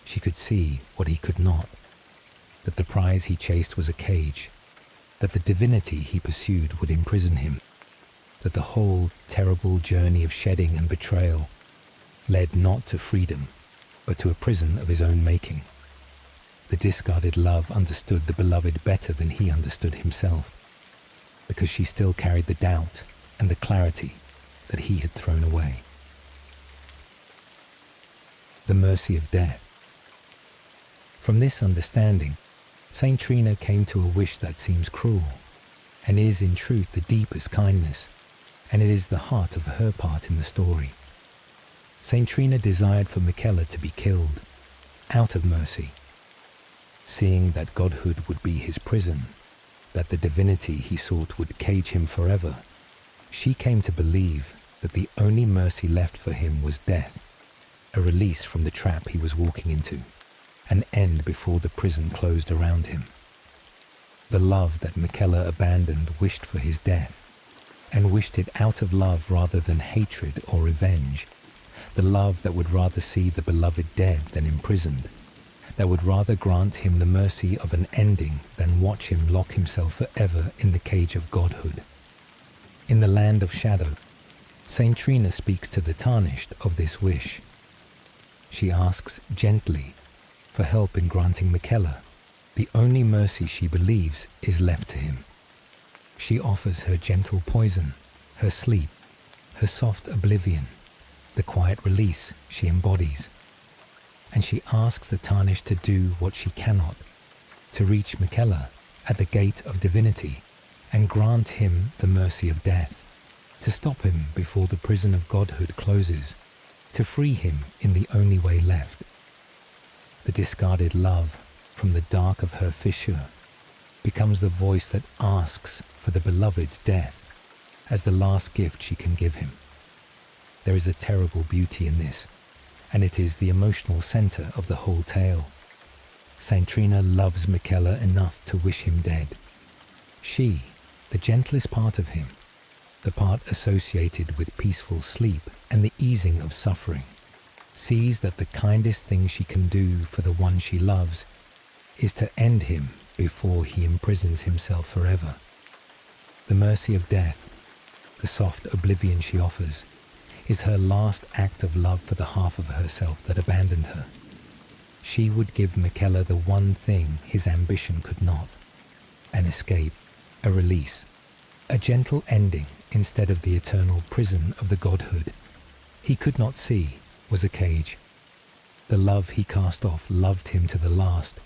She could see what he could not, that the prize he chased was a cage, that the divinity he pursued would imprison him, that the whole terrible journey of shedding and betrayal led not to freedom, but to a prison of his own making. The discarded love understood the beloved better than he understood himself, because she still carried the doubt and the clarity that he had thrown away. The mercy of death. From this understanding, Saint Trina came to a wish that seems cruel, and is in truth the deepest kindness, and it is the heart of her part in the story. Saint Trina desired for Miquella to be killed, out of mercy. Seeing that godhood would be his prison, that the divinity he sought would cage him forever, she came to believe that the only mercy left for him was death, a release from the trap he was walking into, an end before the prison closed around him. The love that Miquella abandoned wished for his death, and wished it out of love rather than hatred or revenge, the love that would rather see the beloved dead than imprisoned, that would rather grant him the mercy of an ending than watch him lock himself forever in the cage of godhood. In the land of shadow, Saint Trina speaks to the tarnished of this wish. She asks gently for help in granting Miquella the only mercy she believes is left to him. She offers her gentle poison, her sleep, her soft oblivion, the quiet release she embodies. And she asks the tarnished to do what she cannot, to reach Miquella at the gate of divinity and grant him the mercy of death, to stop him before the prison of godhood closes, to free him in the only way left. The discarded love from the dark of her fissure becomes the voice that asks for the beloved's death as the last gift she can give him. There is a terrible beauty in this, and it is the emotional center of the whole tale. Saint Trina loves Miquella enough to wish him dead. She, the gentlest part of him, the part associated with peaceful sleep and the easing of suffering, sees that the kindest thing she can do for the one she loves is to end him before he imprisons himself forever. The mercy of death, the soft oblivion she offers, is her last act of love for the half of herself that abandoned her. She would give Miquella the one thing his ambition could not: an escape, a release, a gentle ending instead of the eternal prison of the Godhood. He could not see was a cage. The love he cast off loved him to the last,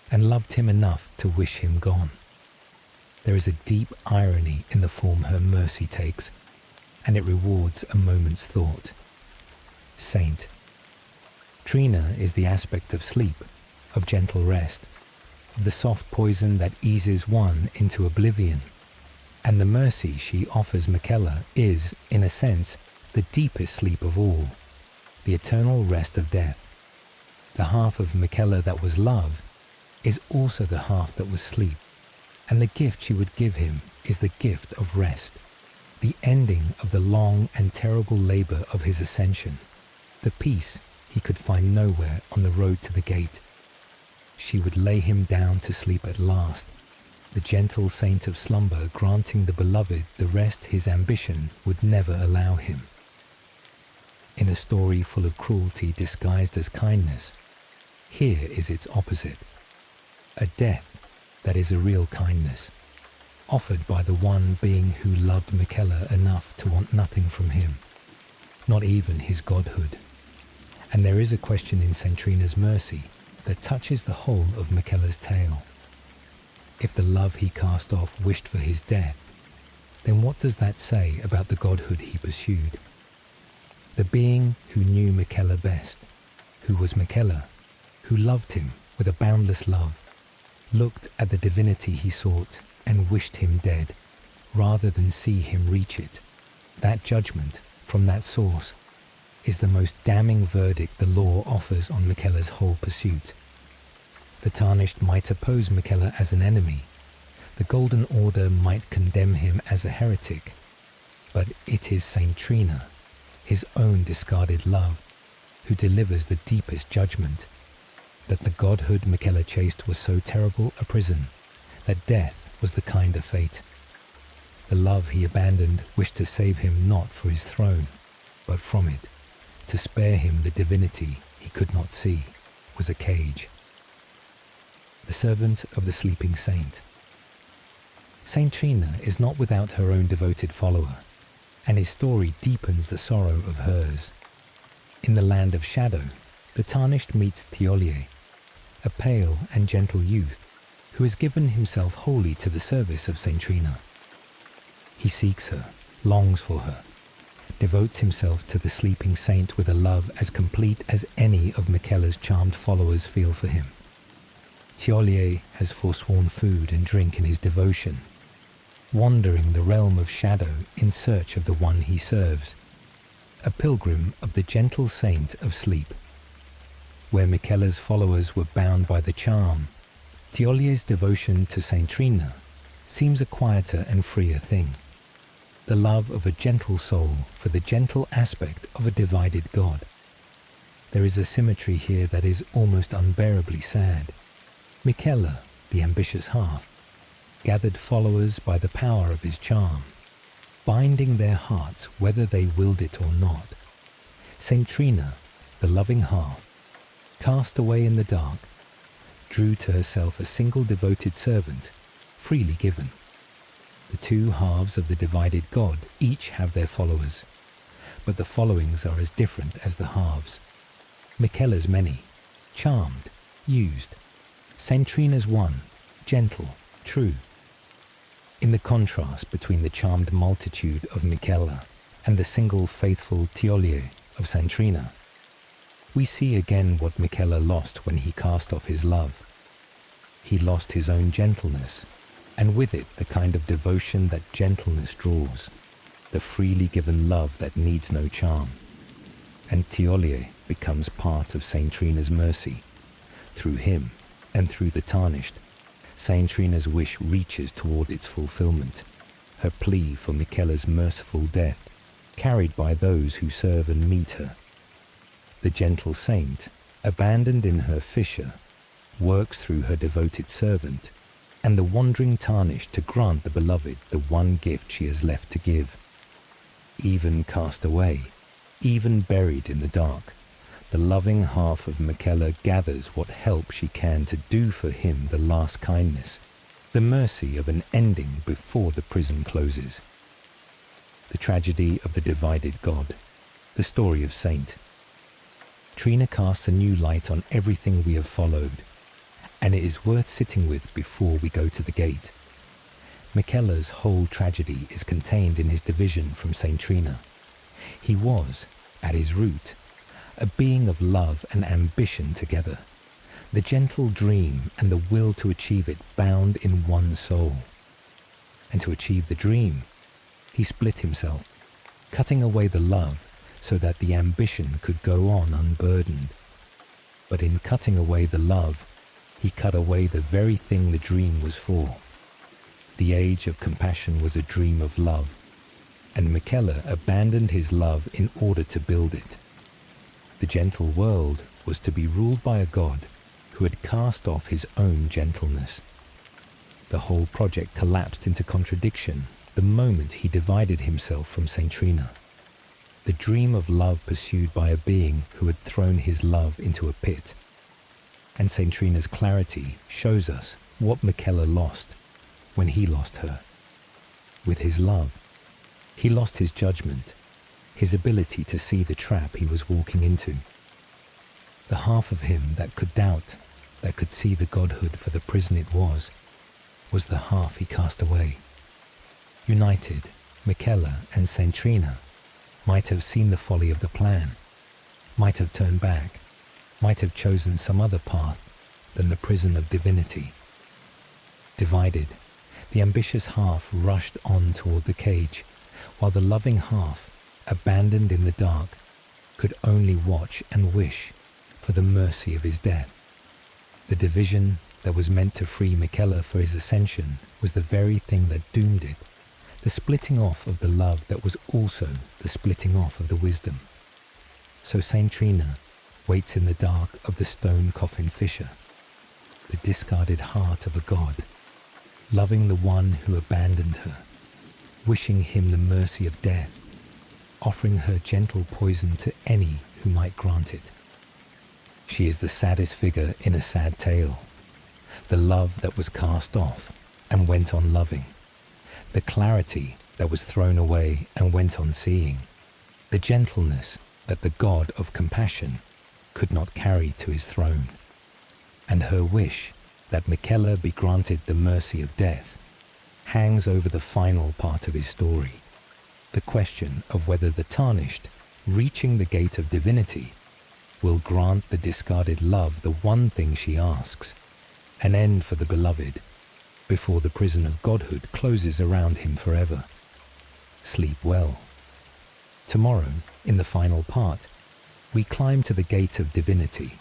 and loved him enough to wish him gone. There is a deep irony in the form her mercy takes, and it rewards a moment's thought. Saint. Trina is the aspect of sleep, of gentle rest, of the soft poison that eases one into oblivion, and the mercy she offers Miquella is, in a sense, the deepest sleep of all, the eternal rest of death. The half of Miquella that was love is also the half that was sleep, and the gift she would give him is the gift of rest, the ending of the long and terrible labor of his ascension, the peace he could find nowhere on the road to the gate. She would lay him down to sleep at last, the gentle saint of slumber granting the beloved the rest his ambition would never allow him. In a story full of cruelty disguised as kindness, here is its opposite: a death that is a real kindness, offered by the one being who loved Miquella enough to want nothing from him, not even his godhood. And there is a question in Saint Trina's mercy that touches the whole of Miquella's tale. If the love he cast off wished for his death, then what does that say about the godhood he pursued? The being who knew Miquella best, who was Miquella, who loved him with a boundless love, looked at the divinity he sought and wished him dead, rather than see him reach it. That judgment, from that source, is the most damning verdict the law offers on Miquella's whole pursuit. The Tarnished might oppose Miquella as an enemy, the Golden Order might condemn him as a heretic, but it is Saint Trina, his own discarded love, who delivers the deepest judgment, that the godhood Miquella chased was so terrible a prison, that death was the kinder fate. The love he abandoned wished to save him not for his throne, but from it, to spare him the divinity he could not see, was a cage. The servant of the sleeping saint. Saint Trina is not without her own devoted follower, and his story deepens the sorrow of hers. In the land of shadow, the Tarnished meets Thiollier, a pale and gentle youth who has given himself wholly to the service of Saint Trina. He seeks her, longs for her, devotes himself to the sleeping saint with a love as complete as any of Miquella's charmed followers feel for him. Thiollier has forsworn food and drink in his devotion, wandering the realm of shadow in search of the one he serves, a pilgrim of the gentle saint of sleep. Where Miquella's followers were bound by the charm, Thiollier's devotion to Saint Trina seems a quieter and freer thing, the love of a gentle soul for the gentle aspect of a divided God. There is a symmetry here that is almost unbearably sad. Miquella, the ambitious half, gathered followers by the power of his charm, binding their hearts whether they willed it or not. Saint Trina, the loving half, cast away in the dark, drew to herself a single devoted servant, freely given. The two halves of the divided God each have their followers, but the followings are as different as the halves. Miquella's many, charmed, used. Saint Trina's one, gentle, true. In the contrast between the charmed multitude of Miquella and the single faithful Thiollier of Saint Trina, we see again what Miquella lost when he cast off his love. He lost his own gentleness, and with it the kind of devotion that gentleness draws, the freely given love that needs no charm. And Tiolye becomes part of Saint Trina's mercy. Through him, and through the tarnished, Saint Trina's wish reaches toward its fulfillment, her plea for Miquella's merciful death, carried by those who serve and meet her. The gentle saint, abandoned in her fissure, works through her devoted servant, and the wandering tarnished to grant the beloved the one gift she has left to give. Even cast away, even buried in the dark, the loving half of Miquella gathers what help she can to do for him the last kindness, the mercy of an ending before the prison closes. The tragedy of the divided God, the story of Saint. Trina casts a new light on everything we have followed, and it is worth sitting with before we go to the gate. Miquella's whole tragedy is contained in his division from Saint Trina. He was, at his root, a being of love and ambition together, the gentle dream and the will to achieve it bound in one soul. And to achieve the dream, he split himself, cutting away the love so that the ambition could go on unburdened. But in cutting away the love, he cut away the very thing the dream was for. The age of compassion was a dream of love, and Miquella abandoned his love in order to build it. The gentle world was to be ruled by a god who had cast off his own gentleness. The whole project collapsed into contradiction the moment he divided himself from Saint Trina. The dream of love pursued by a being who had thrown his love into a pit. And Saint Trina's clarity shows us what Miquella lost when he lost her. With his love, he lost his judgment, his ability to see the trap he was walking into. The half of him that could doubt, that could see the godhood for the prison it was the half he cast away. United, Miquella and Saint Trina might have seen the folly of the plan, might have turned back, might have chosen some other path than the prison of divinity. Divided, the ambitious half rushed on toward the cage, while the loving half, abandoned in the dark, could only watch and wish for the mercy of his death. The division that was meant to free Miquella for his ascension was the very thing that doomed it, the splitting off of the love that was also the splitting off of the wisdom. So Saint Trina waits in the dark of the stone coffin fissure, the discarded heart of a god, loving the one who abandoned her, wishing him the mercy of death, offering her gentle poison to any who might grant it. She is the saddest figure in a sad tale, the love that was cast off and went on loving, the clarity that was thrown away and went on seeing, the gentleness that the god of compassion could not carry to his throne, and her wish that Miquella be granted the mercy of death hangs over the final part of his story, the question of whether the tarnished, reaching the gate of divinity, will grant the discarded love the one thing she asks, an end for the beloved, before the prison of godhood closes around him forever. Sleep well. Tomorrow, in the final part, we climb to the gate of divinity,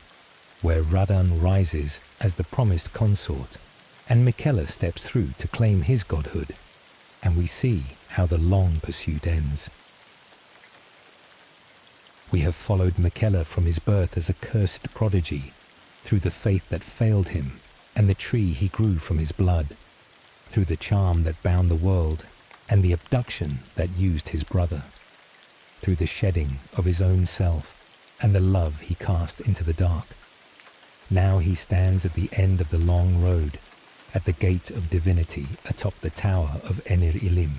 where Radahn rises as the promised consort, and Miquella steps through to claim his godhood, and we see how the long pursuit ends. We have followed Miquella from his birth as a cursed prodigy, through the faith that failed him, and the tree he grew from his blood, through the charm that bound the world, and the abduction that used his brother, through the shedding of his own self, and the love he cast into the dark. Now he stands at the end of the long road, at the gate of divinity atop the tower of Enir Ilim,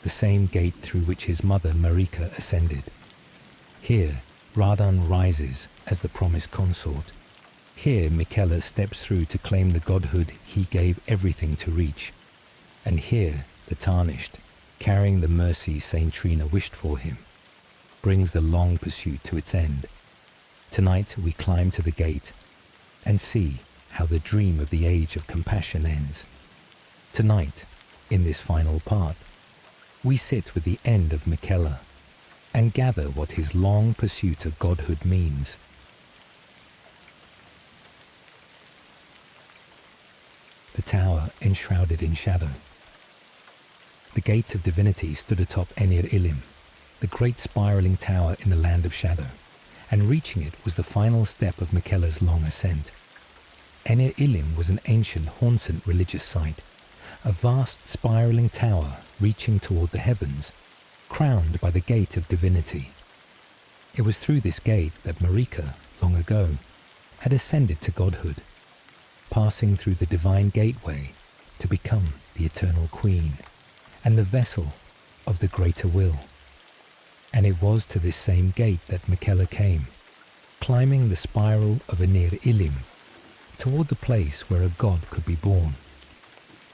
the same gate through which his mother Marika ascended. Here, Radahn rises as the promised consort. Here, Miquella steps through to claim the godhood he gave everything to reach. And here, the tarnished, carrying the mercy Saint Trina wished for him, brings the long pursuit to its end. Tonight we climb to the gate and see how the dream of the Age of Compassion ends. Tonight, in this final part, we sit with the end of Miquella and gather what his long pursuit of godhood means. The tower enshrouded in shadow. The Gate of Divinity stood atop Enir Ilim, the great spiraling tower in the Land of Shadow, and reaching it was the final step of Miquella's long ascent. Enir Ilim was an ancient, haunted religious site, a vast spiraling tower reaching toward the heavens, crowned by the Gate of Divinity. It was through this gate that Marika, long ago, had ascended to godhood, passing through the divine gateway to become the eternal queen and the vessel of the greater will. And it was to this same gate that Miquella came, climbing the spiral of Enir Ilim, toward the place where a god could be born.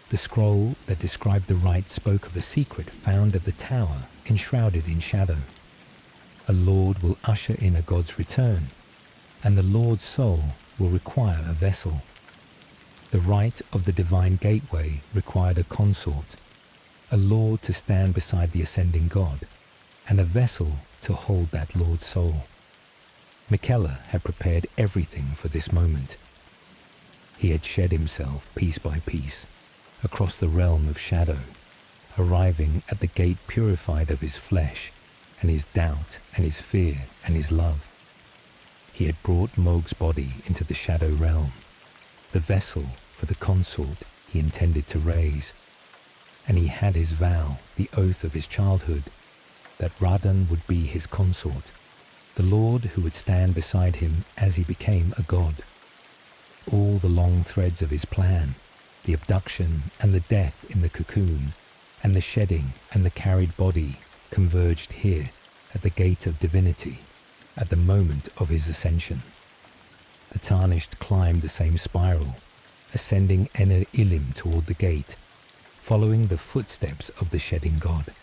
The scroll that described the rite spoke of a secret found at the tower enshrouded in shadow. A lord will usher in a god's return, and the lord's soul will require a vessel. The rite of the divine gateway required a consort, a lord to stand beside the ascending god, and a vessel to hold that lord's soul. Miquella had prepared everything for this moment. He had shed himself piece by piece across the realm of shadow, arriving at the gate purified of his flesh and his doubt and his fear and his love. He had brought Mohg's body into the shadow realm, the vessel for the consort he intended to raise, and he had his vow, the oath of his childhood, that Radahn would be his consort, the lord who would stand beside him as he became a god. All the long threads of his plan, the abduction and the death in the cocoon, and the shedding and the carried body converged here at the Gate of Divinity at the moment of his ascension. The Tarnished climbed the same spiral, ascending Enir Ilim toward the gate, following the footsteps of the shedding god.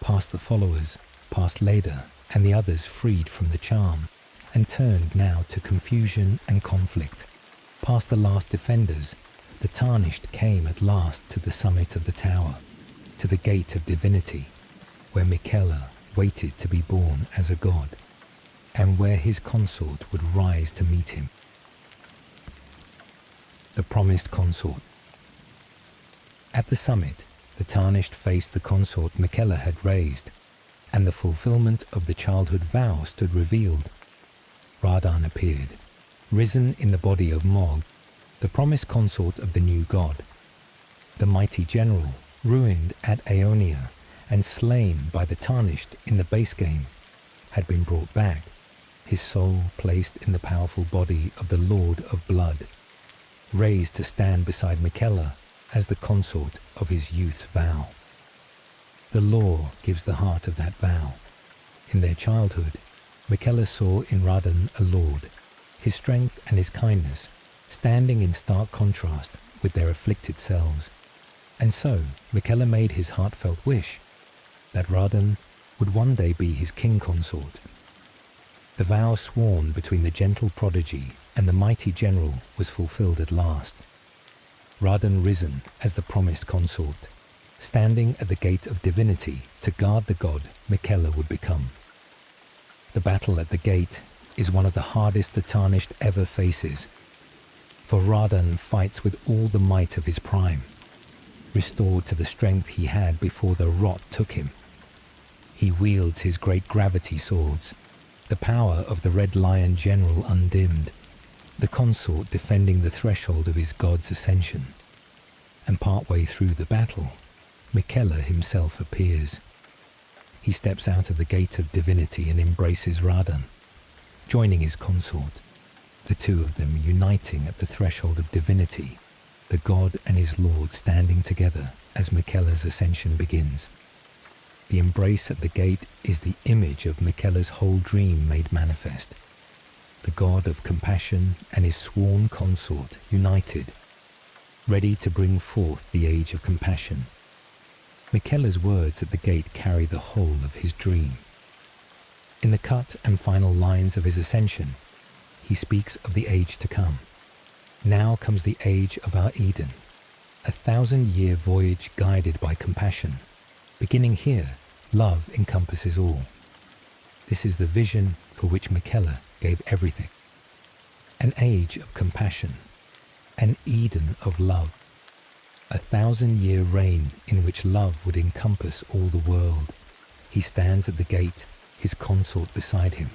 Past the followers, past Leda and the others freed from the charm, and turned now to confusion and conflict. Past the last defenders, the Tarnished came at last to the summit of the tower, to the Gate of Divinity, where Miquella waited to be born as a god, and where his consort would rise to meet him. The promised consort. At the summit, the Tarnished faced the consort Miquella had raised, and the fulfillment of the childhood vow stood revealed. Radahn appeared, risen in the body of Mohg, the promised consort of the new god. The mighty general, ruined at Aeonia and slain by the Tarnished in the base game, had been brought back, his soul placed in the powerful body of the Lord of Blood, raised to stand beside Miquella as the consort of his youth's vow. The law gives the heart of that vow. In their childhood, Miquella saw in Radahn a lord, his strength and his kindness standing in stark contrast with their afflicted selves. And so Miquella made his heartfelt wish that Radahn would one day be his king consort. The vow sworn between the gentle prodigy and the mighty general was fulfilled at last. Radahn risen as the promised consort, standing at the Gate of Divinity to guard the god Miquella would become. The battle at the gate is one of the hardest the Tarnished ever faces, for Radahn fights with all the might of his prime, restored to the strength he had before the rot took him. He wields his great gravity swords, the power of the Red Lion General undimmed, the consort defending the threshold of his god's ascension. And partway through the battle, Miquella himself appears. He steps out of the Gate of Divinity and embraces Radahn, joining his consort, the two of them uniting at the threshold of divinity, the god and his lord standing together as Miquella's ascension begins. The embrace at the gate is the image of Miquella's whole dream made manifest. The god of compassion and his sworn consort united, ready to bring forth the age of compassion. Miquella's words at the gate carry the whole of his dream. In the cut and final lines of his ascension, he speaks of the age to come. Now comes the age of our Eden, a 1,000-year voyage guided by compassion. Beginning here, love encompasses all. This is the vision for which Miquella gave everything. An age of compassion, an Eden of love, a 1,000-year reign in which love would encompass all the world. He stands at the gate, his consort beside him,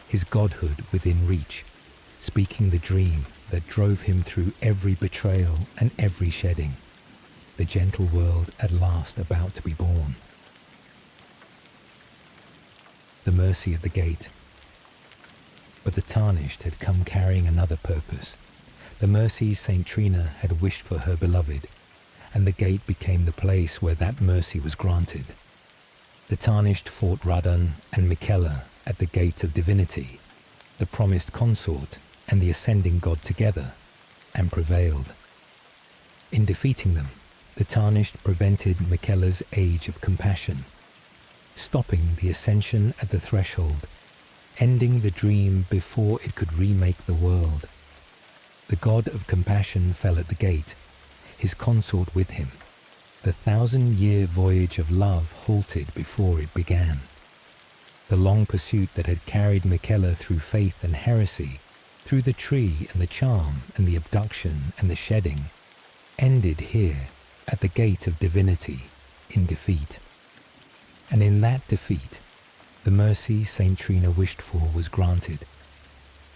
his godhood within reach, speaking the dream that drove him through every betrayal and every shedding, the gentle world at last about to be born. The mercy at the gate. But the tarnished had come carrying another purpose. The mercy Saint Trina had wished for her beloved, and the gate became the place where that mercy was granted. The tarnished fought Radahn and Miquella at the gate of Divinity, the promised consort and the ascending god together, and prevailed. In defeating them, the tarnished prevented Miquella's age of compassion, stopping the ascension at the threshold, ending the dream before it could remake the world. The god of compassion fell at the gate, his consort with him. The 1,000-year voyage of love halted before it began. The long pursuit that had carried Miquella through faith and heresy, through the tree and the charm and the abduction and the shedding, ended here at the gate of Divinity in defeat. And in that defeat, the mercy Saint Trina wished for was granted.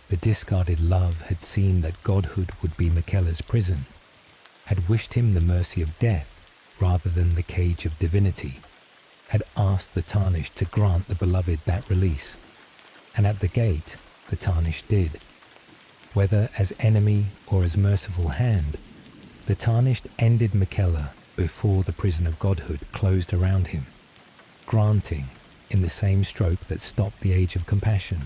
The discarded love had seen that Godhood would be Miquella's prison, had wished him the mercy of death rather than the cage of divinity, had asked the tarnished to grant the beloved that release. And at the gate, the tarnished did. Whether as enemy or as merciful hand, the tarnished ended Miquella before the prison of Godhood closed around him, granting, in the same stroke that stopped the age of compassion,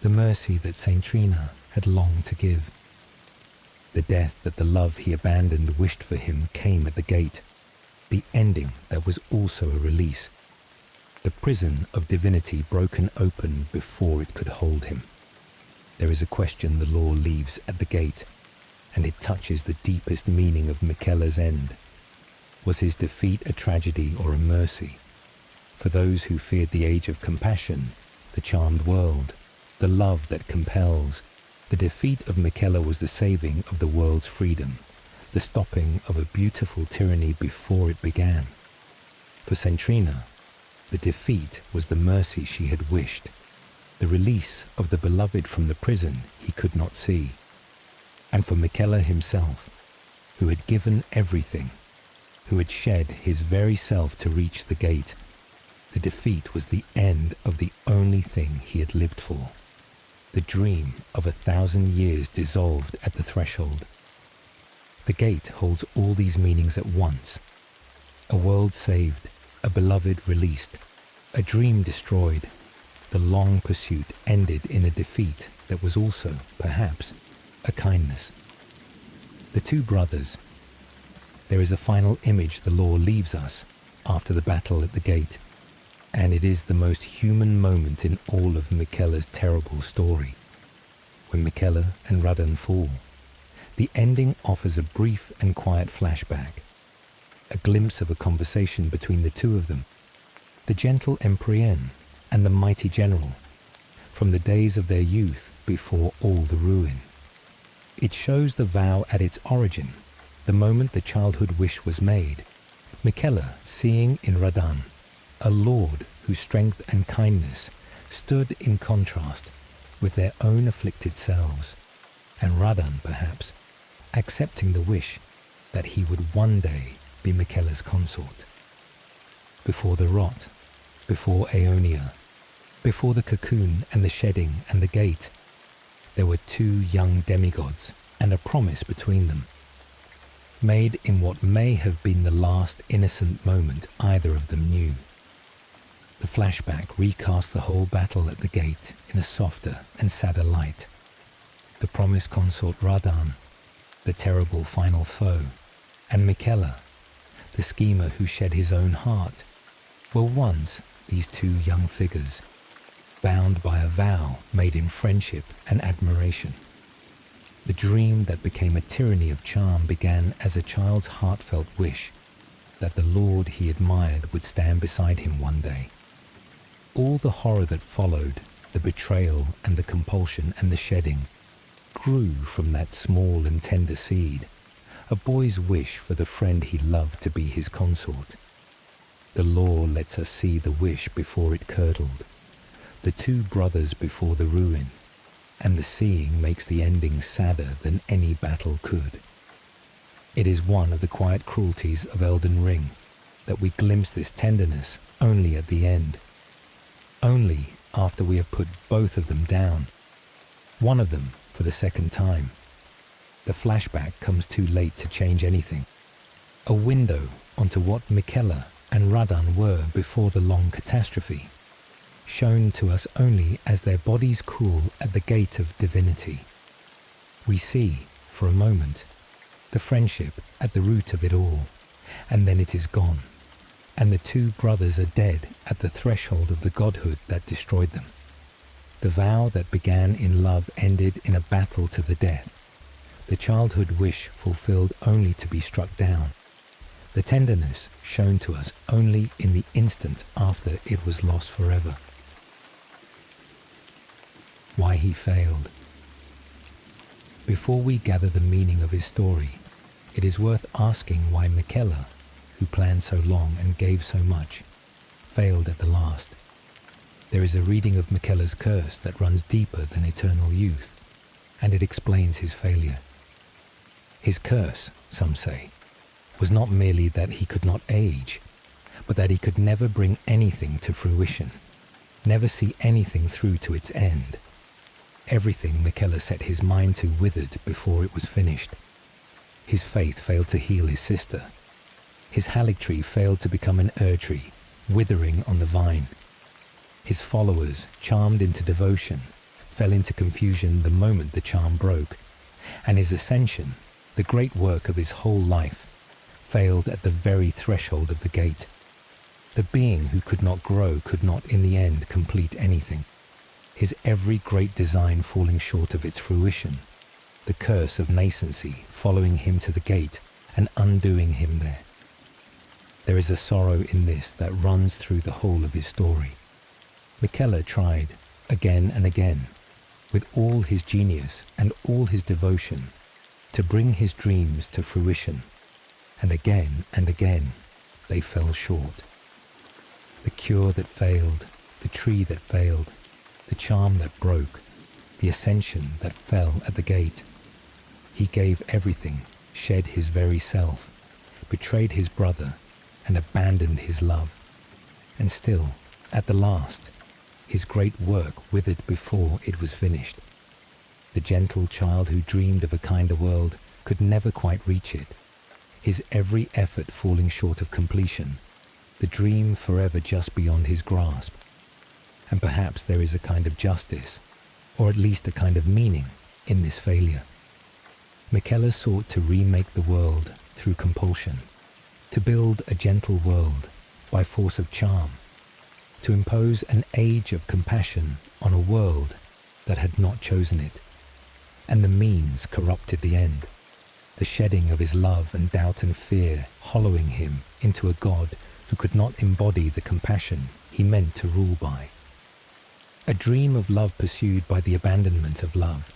the mercy that Saint Trina had longed to give. The death that the love he abandoned wished for him came at the gate, the ending that was also a release, the prison of divinity broken open before it could hold him. There is a question the law leaves at the gate, and it touches the deepest meaning of Miquella's end. Was his defeat a tragedy or a mercy? For those who feared the age of compassion, the charmed world, the love that compels, the defeat of Miquella was the saving of the world's freedom, the stopping of a beautiful tyranny before it began. For Saint Trina, the defeat was the mercy she had wished, the release of the beloved from the prison he could not see. And for Miquella himself, who had given everything, who had shed his very self to reach the gate, the defeat was the end of the only thing he had lived for. The dream of 1,000 years dissolved at the threshold. The gate holds all these meanings at once. A world saved, a beloved released, a dream destroyed. The long pursuit ended in a defeat that was also, perhaps, a kindness. The two brothers. There is a final image the law leaves us after the battle at the gate, and it is the most human moment in all of Miquella's terrible story. When Miquella and Radahn fall, the ending offers a brief and quiet flashback, a glimpse of a conversation between the two of them, the gentle Empyrean and the mighty general, from the days of their youth before all the ruin. It shows the vow at its origin, the moment the childhood wish was made, Miquella seeing in Radahn a lord whose strength and kindness stood in contrast with their own afflicted selves, and Radahn, perhaps, accepting the wish that he would one day be Miquella's consort. Before the rot, before Aeonia, before the cocoon and the shedding and the gate, there were two young demigods and a promise between them, made in what may have been the last innocent moment either of them knew. The flashback recast the whole battle at the gate in a softer and sadder light. The promised consort Radahn, the terrible final foe, and Miquella, the schemer who shed his own heart, were once these two young figures, bound by a vow made in friendship and admiration. The dream that became a tyranny of charm began as a child's heartfelt wish that the lord he admired would stand beside him one day. All the horror that followed, the betrayal and the compulsion and the shedding, grew from that small and tender seed, a boy's wish for the friend he loved to be his consort. The law lets us see the wish before it curdled, the two brothers before the ruin, and the seeing makes the ending sadder than any battle could. It is one of the quiet cruelties of Elden Ring that we glimpse this tenderness only at the end, only after we have put both of them down, one of them for the second time. The flashback comes too late to change anything, a window onto what Miquella and Radahn were before the long catastrophe, shown to us only as their bodies cool at the gate of Divinity. We see, for a moment, the friendship at the root of it all, and then it is gone, and the two brothers are dead at the threshold of the Godhood that destroyed them. The vow that began in love ended in a battle to the death, the childhood wish fulfilled only to be struck down, the tenderness shown to us only in the instant after it was lost forever. Why he failed. Before we gather the meaning of his story, it is worth asking why Miquella, who planned so long and gave so much, failed at the last. There is a reading of Miquella's curse that runs deeper than eternal youth, and it explains his failure. His curse, some say, was not merely that he could not age, but that he could never bring anything to fruition, never see anything through to its end. Everything Miquella set his mind to withered before it was finished. His faith failed to heal his sister. His Haligtree failed to become an Erdtree, withering on the vine. His followers, charmed into devotion, fell into confusion the moment the charm broke, and his ascension, the great work of his whole life, failed at the very threshold of the gate. The being who could not grow could not in the end complete anything, his every great design falling short of its fruition, the curse of nascency following him to the gate and undoing him there. There is a sorrow in this that runs through the whole of his story. Miquella tried, again and again, with all his genius and all his devotion, to bring his dreams to fruition, and again they fell short. The cure that failed, the tree that failed, the charm that broke, the ascension that fell at the gate. He gave everything, shed his very self, betrayed his brother, and abandoned his love. And still, at the last, his great work withered before it was finished. The gentle child who dreamed of a kinder world could never quite reach it, his every effort falling short of completion, the dream forever just beyond his grasp. And perhaps there is a kind of justice, or at least a kind of meaning, in this failure. Miquella sought to remake the world through compulsion, to build a gentle world by force of charm, to impose an age of compassion on a world that had not chosen it, and the means corrupted the end, the shedding of his love and doubt and fear hollowing him into a god who could not embody the compassion he meant to rule by. A dream of love pursued by the abandonment of love,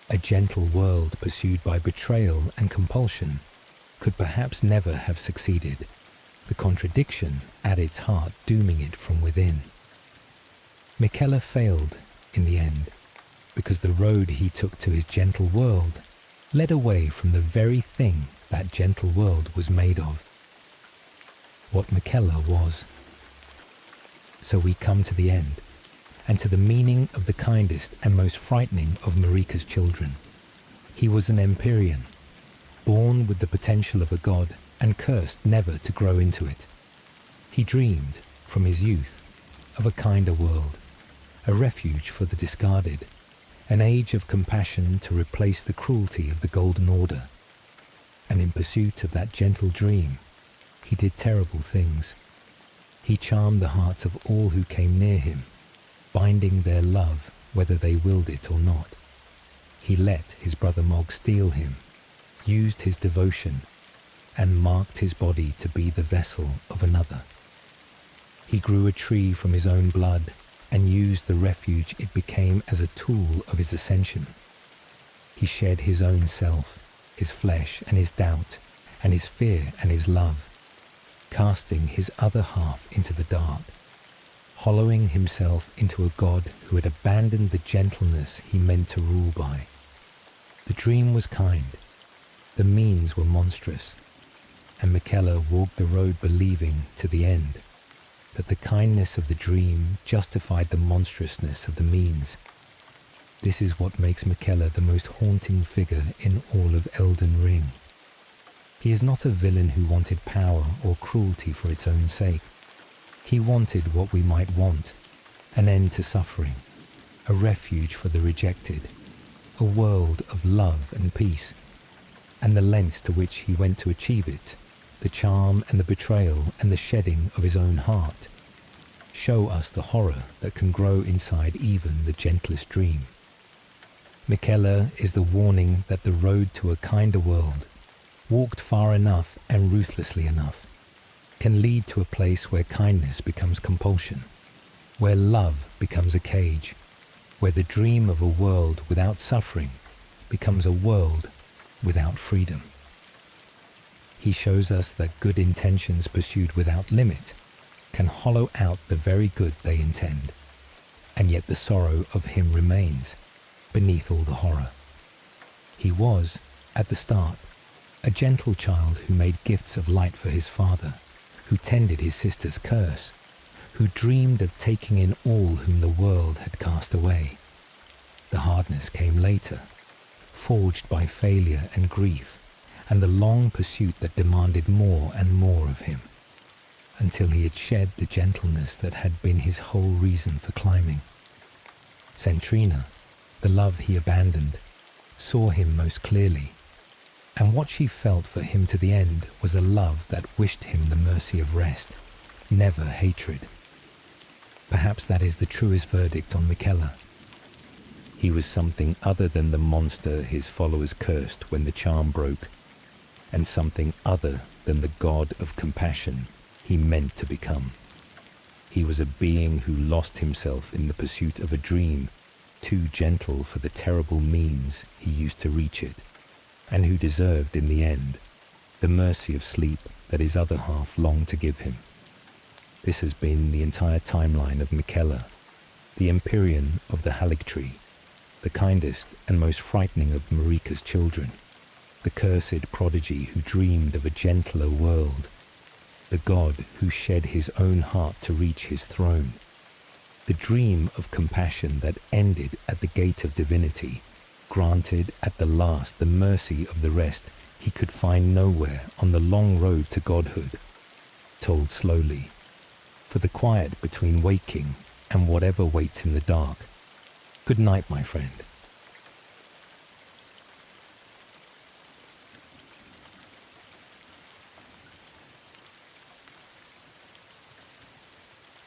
a gentle world pursued by betrayal and compulsion, could perhaps never have succeeded, the contradiction at its heart dooming it from within. Miquella failed in the end, because the road he took to his gentle world led away from the very thing that gentle world was made of. What Miquella was. So we come to the end, and to the meaning of the kindest and most frightening of Marika's children. He was an Empyrean, born with the potential of a god and cursed never to grow into it. He dreamed, from his youth, of a kinder world, a refuge for the discarded, an age of compassion to replace the cruelty of the Golden Order. And in pursuit of that gentle dream, he did terrible things. He charmed the hearts of all who came near him, binding their love whether they willed it or not. He let his brother Mohg steal him, used his devotion, and marked his body to be the vessel of another. He grew a tree from his own blood and used the refuge it became as a tool of his ascension. He shed his own self, his flesh and his doubt, and his fear and his love, casting his other half into the dark, hollowing himself into a god who had abandoned the gentleness he meant to rule by. The dream was kind, the means were monstrous, and Miquella walked the road believing, to the end, that the kindness of the dream justified the monstrousness of the means. This is what makes Miquella the most haunting figure in all of Elden Ring. He is not a villain who wanted power or cruelty for its own sake. He wanted what we might want, an end to suffering, a refuge for the rejected, a world of love and peace, and the lengths to which he went to achieve it, the charm and the betrayal and the shedding of his own heart, show us the horror that can grow inside even the gentlest dream. Miquella is the warning that the road to a kinder world, walked far enough and ruthlessly enough, can lead to a place where kindness becomes compulsion, where love becomes a cage, where the dream of a world without suffering becomes a world without freedom. He shows us that good intentions pursued without limit can hollow out the very good they intend, and yet the sorrow of him remains beneath all the horror. He was, at the start, a gentle child who made gifts of light for his father, who tended his sister's curse, who dreamed of taking in all whom the world had cast away. The hardness came later, forged by failure and grief, and the long pursuit that demanded more and more of him, until he had shed the gentleness that had been his whole reason for climbing. Trina, the love he abandoned, saw him most clearly, and what she felt for him to the end was a love that wished him the mercy of rest, never hatred. Perhaps that is the truest verdict on Miquella. He was something other than the monster his followers cursed when the charm broke, and something other than the god of compassion he meant to become. He was a being who lost himself in the pursuit of a dream too gentle for the terrible means he used to reach it, and who deserved, in the end, the mercy of sleep that his other half longed to give him. This has been the entire timeline of Miquella, the Empyrean of the Haligtree, the kindest and most frightening of Marika's children, the cursed prodigy who dreamed of a gentler world, the god who shed his own heart to reach his throne, the dream of compassion that ended at the gate of divinity, granted at the last the mercy of the rest he could find nowhere on the long road to godhood, told slowly, for the quiet between waking and whatever waits in the dark. Good night, my friend.